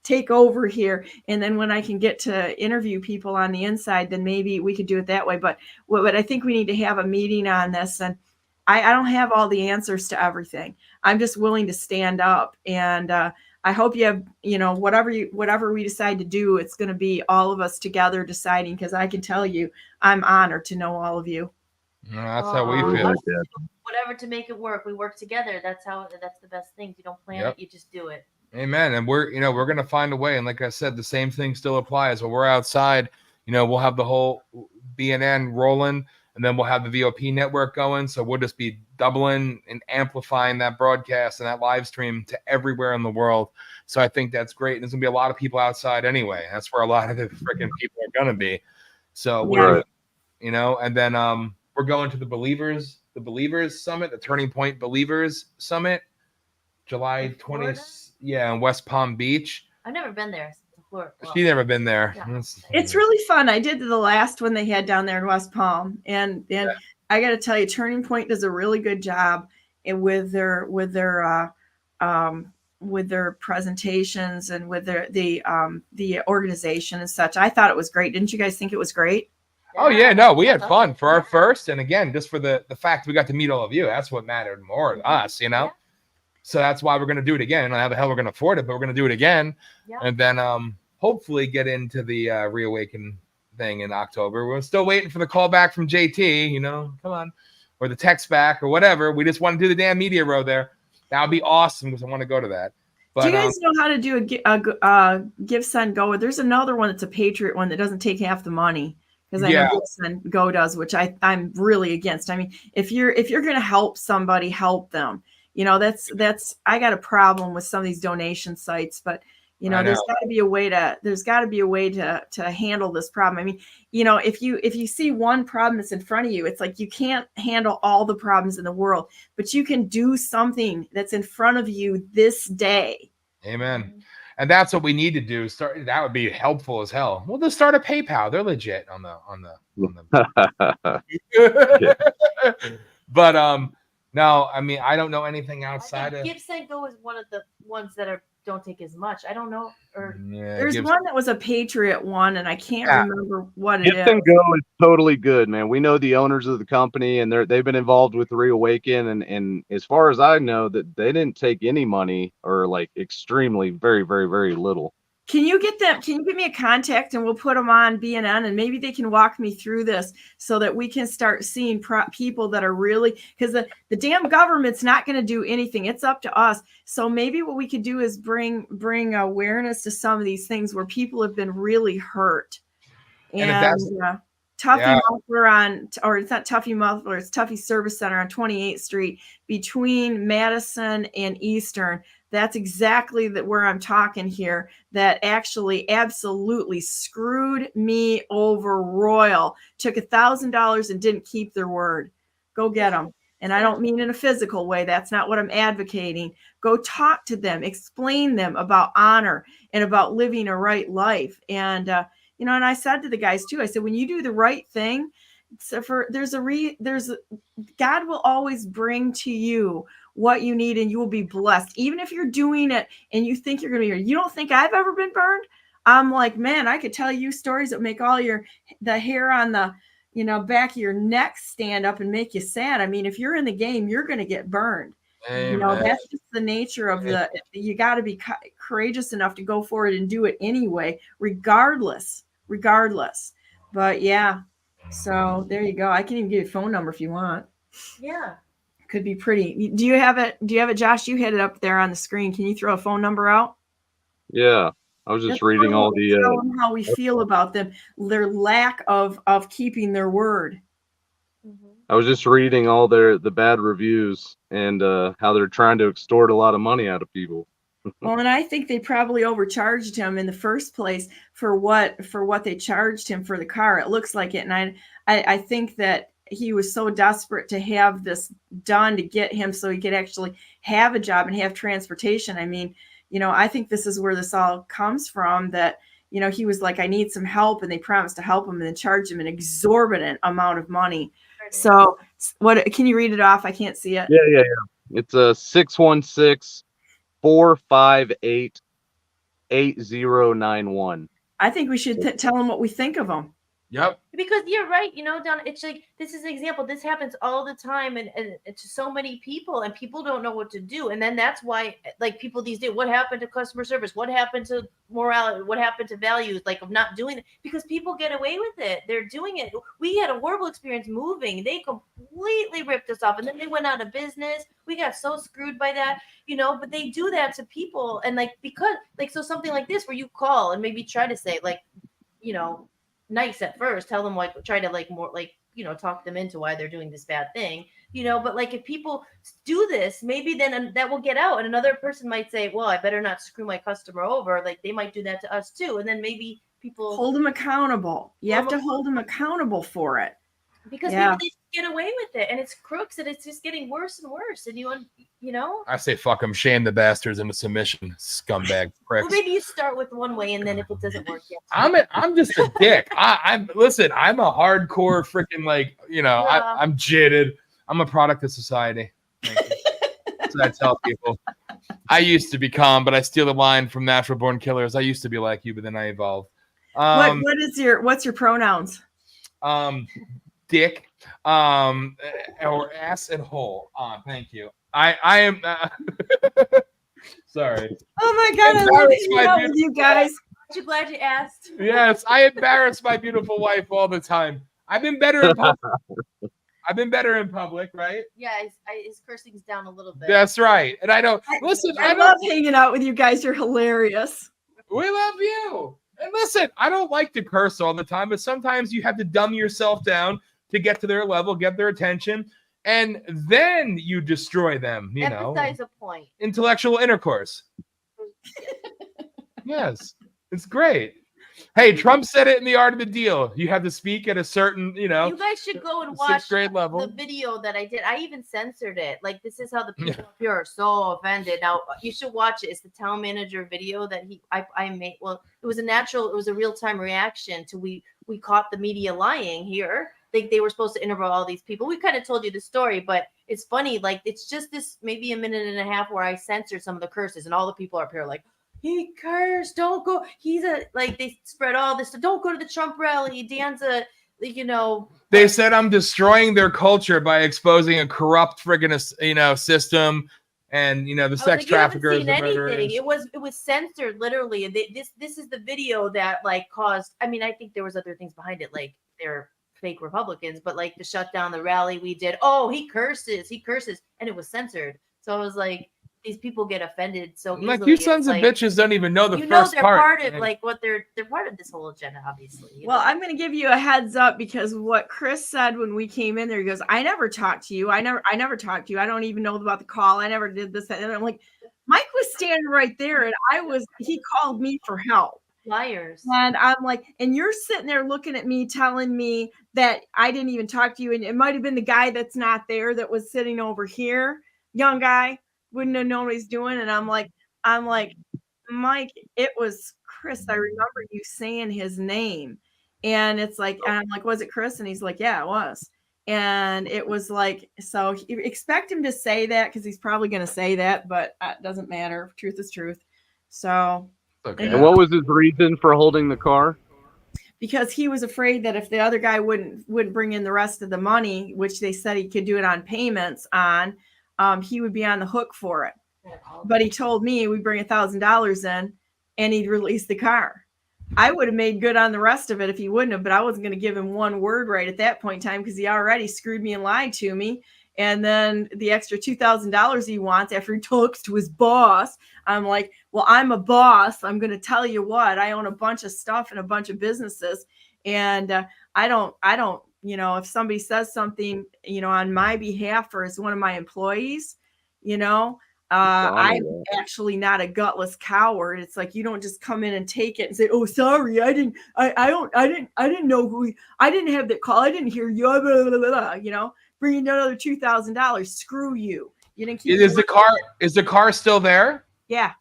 take over here. And then when I can get to interview people on the inside, then maybe we could do it that way. But I think we need to have a meeting on this. And I don't have all the answers to everything. I'm just willing to stand up. And I hope you have, whatever we decide to do, it's going to be all of us together deciding, because I can tell you, I'm honored to know all of you. That's how we feel. Whatever to make it work. We work together. That's the best thing. You don't plan it, you just do it. Amen. And we're going to find a way. And like I said, the same thing still applies. When we're outside, we'll have the whole BNN rolling, and then we'll have the VOP network going. So we'll just be doubling and amplifying that broadcast and that live stream to everywhere in the world. So I think that's great. And there's going to be a lot of people outside anyway. That's where a lot of the freaking people are going to be. So, and then we're going to the Believers Summit, the Turning Point Believers Summit, July 20th. Yeah, in West Palm Beach. I've never been there. Well, she's never been there. Yeah. It's really fun. I did the last one they had down there in West Palm, and I got to tell you, Turning Point does a really good job with their presentations and with the organization and such. I thought it was great. Didn't you guys think it was great? Oh yeah, no, we had fun for our first, and again, just for the fact we got to meet all of you. That's what mattered more to us, Yeah. So that's why we're going to do it again. I don't know how the hell we're going to afford it, but we're going to do it again. Yeah. And then hopefully get into the Reawaken thing in October. We're still waiting for the call back from JT, come on, or the text back or whatever. We just want to do the damn media row there. That would be awesome because I want to go to that. But, do you guys know how to do a Give, Send, Go? There's another one that's a Patriot one that doesn't take half the money. Because I know Give, Send, Go does, which I'm really against. I mean, if you're going to help somebody, help them. That's I got a problem with some of these donation sites, but there's got to be a way to handle this problem. I mean, if you see one problem that's in front of you, it's like you can't handle all the problems in the world, but you can do something that's in front of you this day. Amen. And that's what we need to do. That would be helpful as hell. We'll just start a PayPal. They're legit on the But no, I mean, I don't know anything outside of. Give, Send, Go is one of the ones that don't take as much. I don't know. There's one that was a Patriot one, and I can't remember what it is. Give and Go is totally good, man. We know the owners of the company, and they've been involved with Reawaken, and as far as I know, that they didn't take any money or like extremely very, very, very little. Can you get them? Can you give me a contact and we'll put them on BNN and maybe they can walk me through this so that we can start seeing people that are really, because the damn government's not going to do anything. It's up to us. So maybe what we could do is bring awareness to some of these things where people have been really hurt. And Tuffy Muffler or it's not Tuffy Muffler, it's Tuffy Service Center on 28th Street between Madison and Eastern. That's exactly where I'm talking here. That actually absolutely screwed me over royal. Took $1,000 and didn't keep their word. Go get them. And I don't mean in a physical way. That's not what I'm advocating. Go talk to them. Explain them about honor and about living a right life. And and I said to the guys too. I said, when you do the right thing, God will always bring to you what you need and you will be blessed. Even if you're doing it and you think you're going to be, you don't think I've ever been burned? I'm like, man, I could tell you stories that make all the hair on the, back of your neck stand up and make you sad. I mean, if you're in the game, you're going to get burned. Amen. That's just the nature of you got to be courageous enough to go for it and do it anyway, regardless. But yeah. So there you go. I can even give you a phone number if you want. Yeah. Could be pretty. Do you have it, Josh? You had it up there on the screen. Can you throw a phone number out? Yeah. I was just reading all the tell them how we feel about them, their lack of keeping their word. I was just reading all the bad reviews and how they're trying to extort a lot of money out of people. Well, and I think they probably overcharged him in the first place for what they charged him for the car. It looks like it, and I think that he was so desperate to have this done to get him so he could actually have a job and have transportation. I mean, I think this is where this all comes from, that he was like, I need some help, and they promised to help him and then charged him an exorbitant amount of money. So what, can you read it off? I can't see it. Yeah. It's a 616-458-8091. I think we should tell him what we think of him. Yep. Because you're right, Don, it's like, this is an example. This happens all the time, and to so many people, and people don't know what to do. And then that's why, like, people these days, what happened to customer service? What happened to morality? What happened to values, like, of not doing it? Because people get away with it. They're doing it. We had a horrible experience moving. They completely ripped us off, and then they went out of business. We got so screwed by that, but they do that to people. And because so something like this, where you call and maybe try to say, nice at first, tell them, try to more talk them into why they're doing this bad thing, but if people do this, maybe then that will get out, and another person might say, well, I better not screw my customer over. They might do that to us too, and then maybe people hold them accountable. You have to hold them accountable for it, because maybe they get away with it, and it's crooks, and it's just getting worse and worse. And I say fuck them, shame the bastards into submission, scumbag pricks. Well, maybe you start with one way, and then if it doesn't work, I'm just a dick. I'm a hardcore freaking I'm jaded. I'm a product of society. Thank you. That's what I tell people. I used to be calm, but I steal the line from Natural Born Killers. I used to be like you, but then I evolved. What's your pronouns? Dick, or ass and hole. Thank you. I am sorry. Oh my God, I love hanging out with you guys. Aren't you glad you asked? Yes, I embarrass my beautiful wife all the time. I've been better in public. Right? Yeah, his cursing's down a little bit. That's right. And I love hanging out with you guys. You're hilarious. We love you. And listen, I don't like to curse all the time, but sometimes you have to dumb yourself down to get to their level, get their attention, and then you destroy them, Emphasize a point. Intellectual intercourse. Yes, it's great. Hey, Trump said it in The Art of the Deal. You have to speak at a certain, You guys should go and watch 6th grade level. The video that I did. I even censored it. This is how the people up here are so offended. Now, you should watch it. It's the town manager video that I made. Well, it was a real-time reaction to we caught the media lying here. They were supposed to interview all these people. We kind of told you the story, but it's funny. It's just this maybe a minute and a half where I censored some of the curses, and all the people up here are he cursed. Don't go. They spread all this. Don't go to the Trump rally. Dan's They said I'm destroying their culture by exposing a corrupt friggin' system, and the sex traffickers and murderers. It was censored literally. And this is the video that caused. I mean, I think there was other things behind it, they're fake Republicans, but to shut down the rally we did. Oh, he curses, and it was censored. So I was these people get offended so easily. You sons of bitches don't even know the first they're part. Part of they're part of this whole agenda, obviously. Well, I'm going to give you a heads up, because what Chris said when we came in there, he goes, I never talked to you. I never talked to you. I don't even know about the call. I never did this. And I'm like, Mike was standing right there, and he called me for help. Liars. And I'm like, and you're sitting there looking at me, telling me that I didn't even talk to you. And it might have been the guy that's not there that was sitting over here, young guy, wouldn't have known what he's doing. And I'm like, Mike, it was Chris. I remember you saying his name. And it's and I'm like, was it Chris? And he's like, yeah, it was. And it was so expect him to say that, because he's probably going to say that, but it doesn't matter. Truth is truth. So. Okay. And what was his reason for holding the car? Because he was afraid that if the other guy wouldn't bring in the rest of the money, which they said he could do it on payments on, he would be on the hook for it. But he told me we bring $1,000 in and he'd release the car. I would have made good on the rest of it if he wouldn't have, but I wasn't going to give him one word right at that point in time, because he already screwed me and lied to me. And then the extra $2,000 he wants after he talks to his boss, I'm like, well, I'm a boss. I'm going to tell you what, I own a bunch of stuff and a bunch of businesses. And I don't, if somebody says something, on my behalf or as one of my employees, I'm actually not a gutless coward. It's like, you don't just come in and take it and say, "Oh, sorry, I didn't know I didn't have that call. I didn't hear you." Blah, blah, blah, blah, you know, bring in another $2,000. Screw you. You didn't keep. Is the car still there? Yeah.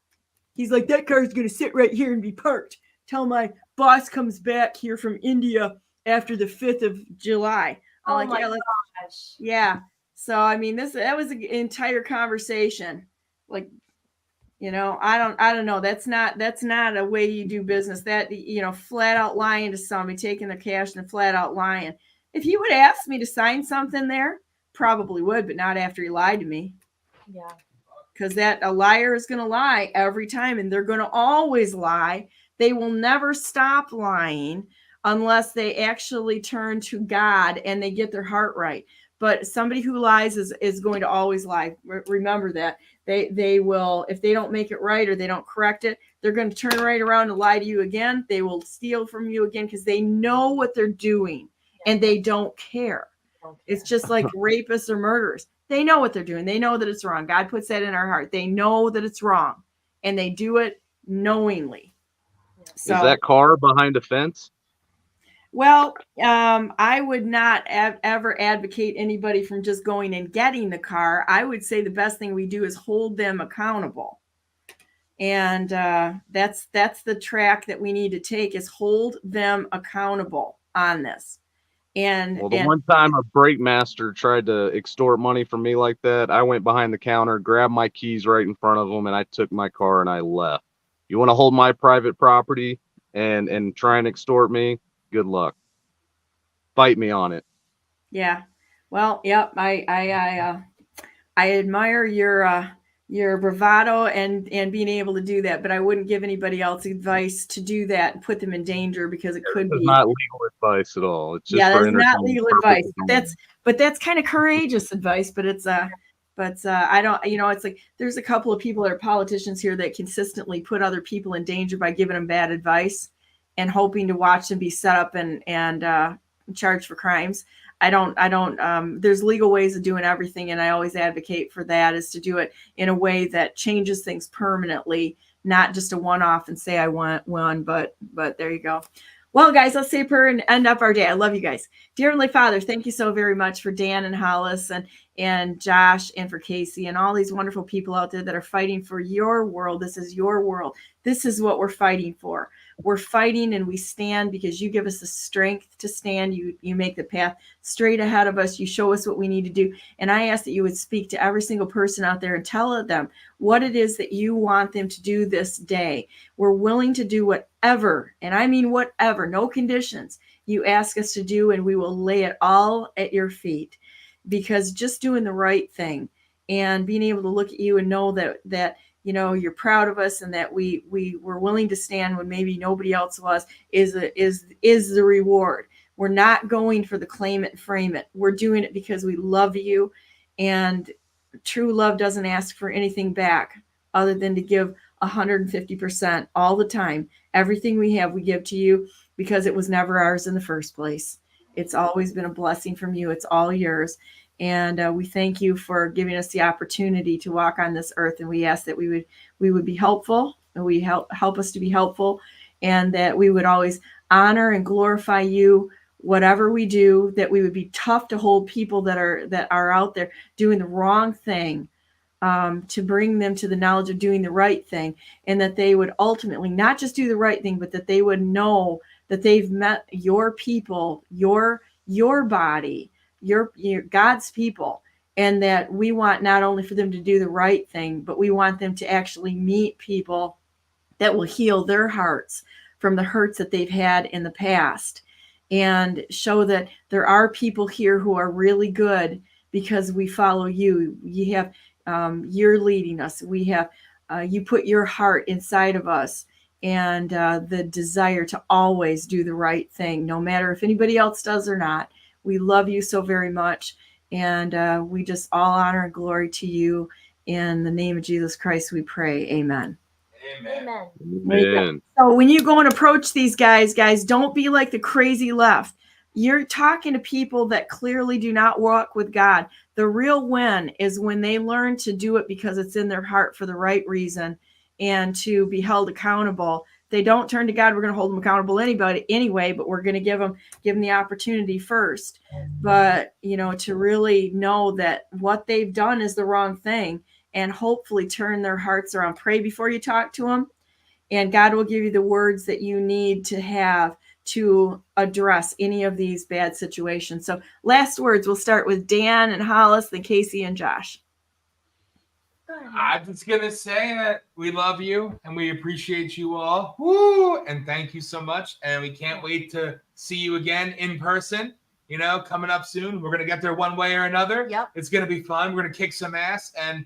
He's like, "That car's gonna sit right here and be parked till my boss comes back here from India after the 5th of July." I'm like, my "Yeah, gosh. yeah." So I mean, that was an entire conversation. Like, you know, I don't know. That's not a way you do business. That, you know, flat out lying to somebody, taking their cash and flat out lying. If he would ask me to sign something there, probably would, but not after he lied to me. Yeah. Because a liar is going to lie every time, and they're going to always lie. They will never stop lying unless they actually turn to God and they get their heart right. But somebody who lies is going to always lie. Remember that. They will, if they don't make it right or they don't correct it, they're going to turn right around and lie to you again. They will steal from you again because they know what they're doing and they don't care. It's just like rapists or murderers. They know what they're doing. They know that it's wrong. God puts that in our heart. They know that it's wrong and they do it knowingly. So, is that car behind a fence? Well, I would not ever advocate anybody from just going and getting the car. I would say the best thing we do is hold them accountable. And that's the track that we need to take, is hold them accountable on this. And one time a brake master tried to extort money from me like that, I went behind the counter, grabbed my keys right in front of him, and I took my car and I left. You want to hold my private property and try and extort me? Good luck. Fight me on it. Yeah. Well, yep. I admire your bravado and being able to do that, but I wouldn't give anybody else advice to do that and put them in danger, because it could be not legal advice at all. It's just that's not legal advice. That's kind of courageous advice, but it's I don't, you know, it's like there's a couple of people that are politicians here that consistently put other people in danger by giving them bad advice and hoping to watch them be set up and charged for crimes. I don't, there's legal ways of doing everything. And I always advocate for that, is to do it in a way that changes things permanently, not just a one-off and say I want one, but there you go. Well, guys, let's say a prayer and end up our day. I love you guys. Dear Heavenly Father, thank you so very much for Dan and Hollis and Josh and for Casey and all these wonderful people out there that are fighting for your world. This is your world. This is what we're fighting for. We're fighting and we stand because you give us the strength to stand. You make the path straight ahead of us. You show us what we need to do. And I ask that you would speak to every single person out there and tell them what it is that you want them to do this day. We're willing to do whatever, and I mean whatever, no conditions, you ask us to do, and we will lay it all at your feet, because just doing the right thing and being able to look at you and know that you know, you're proud of us and that we were willing to stand when maybe nobody else was, is the reward. We're not going for the claim it and frame it. We're doing it because we love you, and true love doesn't ask for anything back other than to give 150% all the time. Everything we have, we give to you because it was never ours in the first place. It's always been a blessing from you. It's all yours. And we thank you for giving us the opportunity to walk on this earth. And we ask that we would be helpful, and we help us to be helpful, and that we would always honor and glorify you, whatever we do, that we would be tough to hold people that are out there doing the wrong thing, to bring them to the knowledge of doing the right thing, and that they would ultimately not just do the right thing, but that they would know that they've met your people, your body, your God's people, and that we want not only for them to do the right thing, but we want them to actually meet people that will heal their hearts from the hurts that they've had in the past, and show that there are people here who are really good because we follow you. You have, you're leading us. We have, you put your heart inside of us, and the desire to always do the right thing, no matter if anybody else does or not. We love you so very much, and we just all honor and glory to you. In the name of Jesus Christ, we pray. Amen. Amen. Amen. So when you go and approach these guys, don't be like the crazy left. You're talking to people that clearly do not walk with God. The real win is when they learn to do it because it's in their heart for the right reason and to be held accountable. They don't turn to God. We're going to hold them accountable anyway, but we're going to give them the opportunity first. But, to really know that what they've done is the wrong thing and hopefully turn their hearts around. Pray before you talk to them, and God will give you the words that you need to have to address any of these bad situations. So last words, we'll start with Dan and Hollis, then Casey and Josh. I'm just going to say that we love you and we appreciate you all. Woo! And thank you so much. And we can't wait to see you again in person, coming up soon. We're going to get there one way or another. Yep. It's going to be fun. We're going to kick some ass, and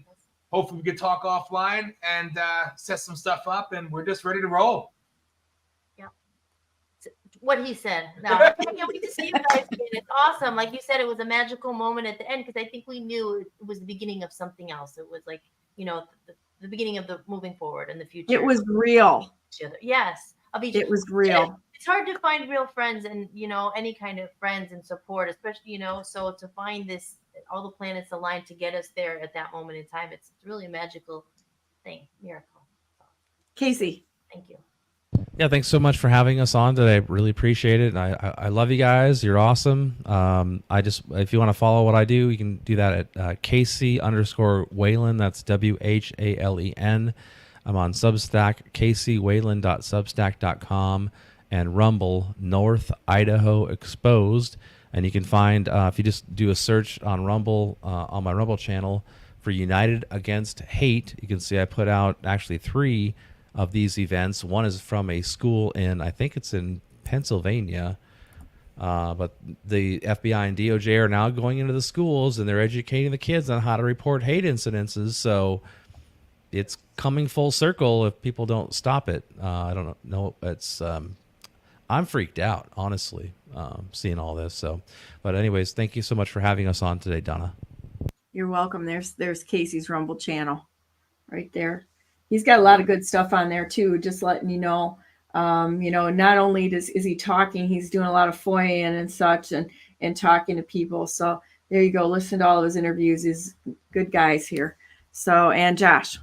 hopefully we can talk offline and set some stuff up, and we're just ready to roll. Yep. What he said. No, I can't wait to see you guys again. It's awesome. Like you said, it was a magical moment at the end because I think we knew it was the beginning of something else. It was like, the beginning of the moving forward in the future. It was real. Yes. It was real. It's hard to find real friends and, any kind of friends and support, especially, so to find this, all the planets aligned to get us there at that moment in time. It's really a magical thing, miracle. Casey. Thank you. Yeah, thanks so much for having us on today. I really appreciate it. I love you guys. You're awesome. If you want to follow what I do, you can do that at Casey_Whalen. That's WHALEN. I'm on Substack, CaseyWhalen.substack.com, and Rumble, North Idaho Exposed. And you can find, if you just do a search on Rumble, on my Rumble channel for United Against Hate, you can see I put out actually 3 of these events. One is from a school I think it's in Pennsylvania, but the FBI and DOJ are now going into the schools and they're educating the kids on how to report hate incidences. So it's coming full circle if people don't stop it. I don't know. It's I'm freaked out, honestly, seeing all this. So, but anyways, thank you so much for having us on today, Donna. You're welcome. There's Casey's Rumble channel right there. He's got a lot of good stuff on there too. Just letting you know, not only is he talking, he's doing a lot of FOIAing and such, and talking to people. So there you go. Listen to all of his interviews. He's good guys here. So, and Josh.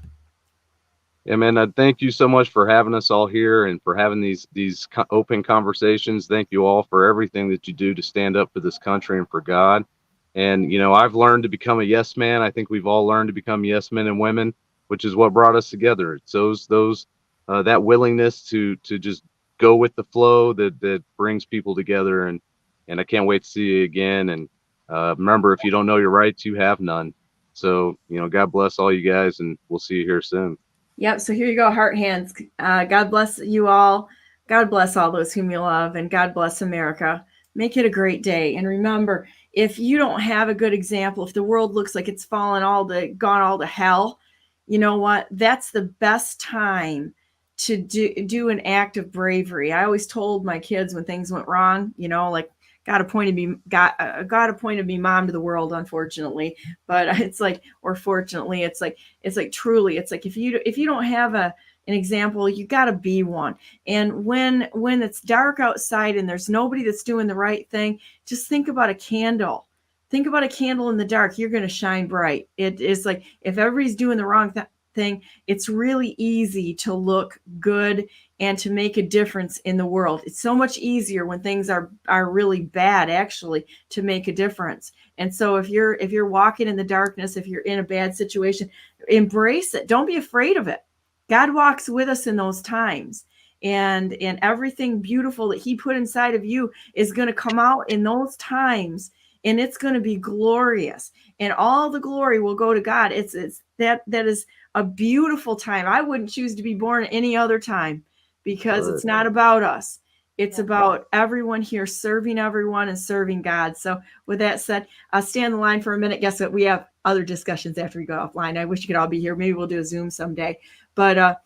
Yeah, man. Thank you so much for having us all here and for having these open conversations. Thank you all for everything that you do to stand up for this country and for God. And I've learned to become a yes man. I think we've all learned to become yes men and women, which is what brought us together. It's those that willingness to just go with the flow that brings people together. And I can't wait to see you again. And remember, if you don't know your rights, you have none. So, God bless all you guys, and we'll see you here soon. Yep. So here you go. Heart hands. God bless you all. God bless all those whom you love, and God bless America. Make it a great day. And remember, if you don't have a good example, if the world looks like it's gone all to hell, you know what? That's the best time to do an act of bravery. I always told my kids when things went wrong, like God appointed me mom to the world, unfortunately, but it's like, or fortunately, it's like truly, it's like if you don't have an example, you got to be one. And when it's dark outside and there's nobody that's doing the right thing, just think about a candle. Think about a candle in the dark. You're going to shine bright. It is like if everybody's doing the wrong thing, it's really easy to look good and to make a difference in the world. It's so much easier when things are really bad, actually, to make a difference. And so if you're walking in the darkness, if you're in a bad situation, embrace it. Don't be afraid of it. God walks with us in those times. And everything beautiful that he put inside of you is going to come out in those times. And it's going to be glorious, and all the glory will go to God. It's that is a beautiful time. I wouldn't choose to be born any other time, because it's not about us. It's about everyone here serving everyone and serving God. So with that said, I'll stay on the line for a minute. Guess what? We have other discussions after we go offline. I wish you could all be here. Maybe we'll do a Zoom someday. But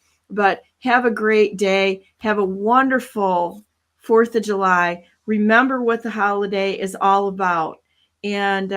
have a great day. Have a wonderful 4th of July. Remember what the holiday is all about. And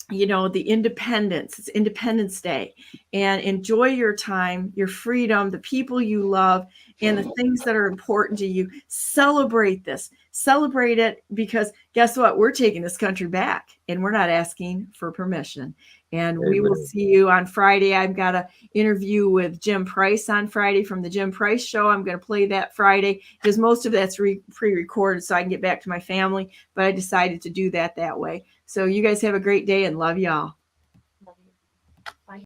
the independence. It's Independence Day, and enjoy your time, your freedom, the people you love, and the things that are important to you. Celebrate this. Celebrate it, because guess what? We're taking this country back, and we're not asking for permission. And we will see you on Friday. I've got an interview with Jim Price on Friday from the Jim Price Show. I'm going to play that Friday because most of that's pre-recorded so I can get back to my family. But I decided to do that way. So you guys have a great day and love y'all.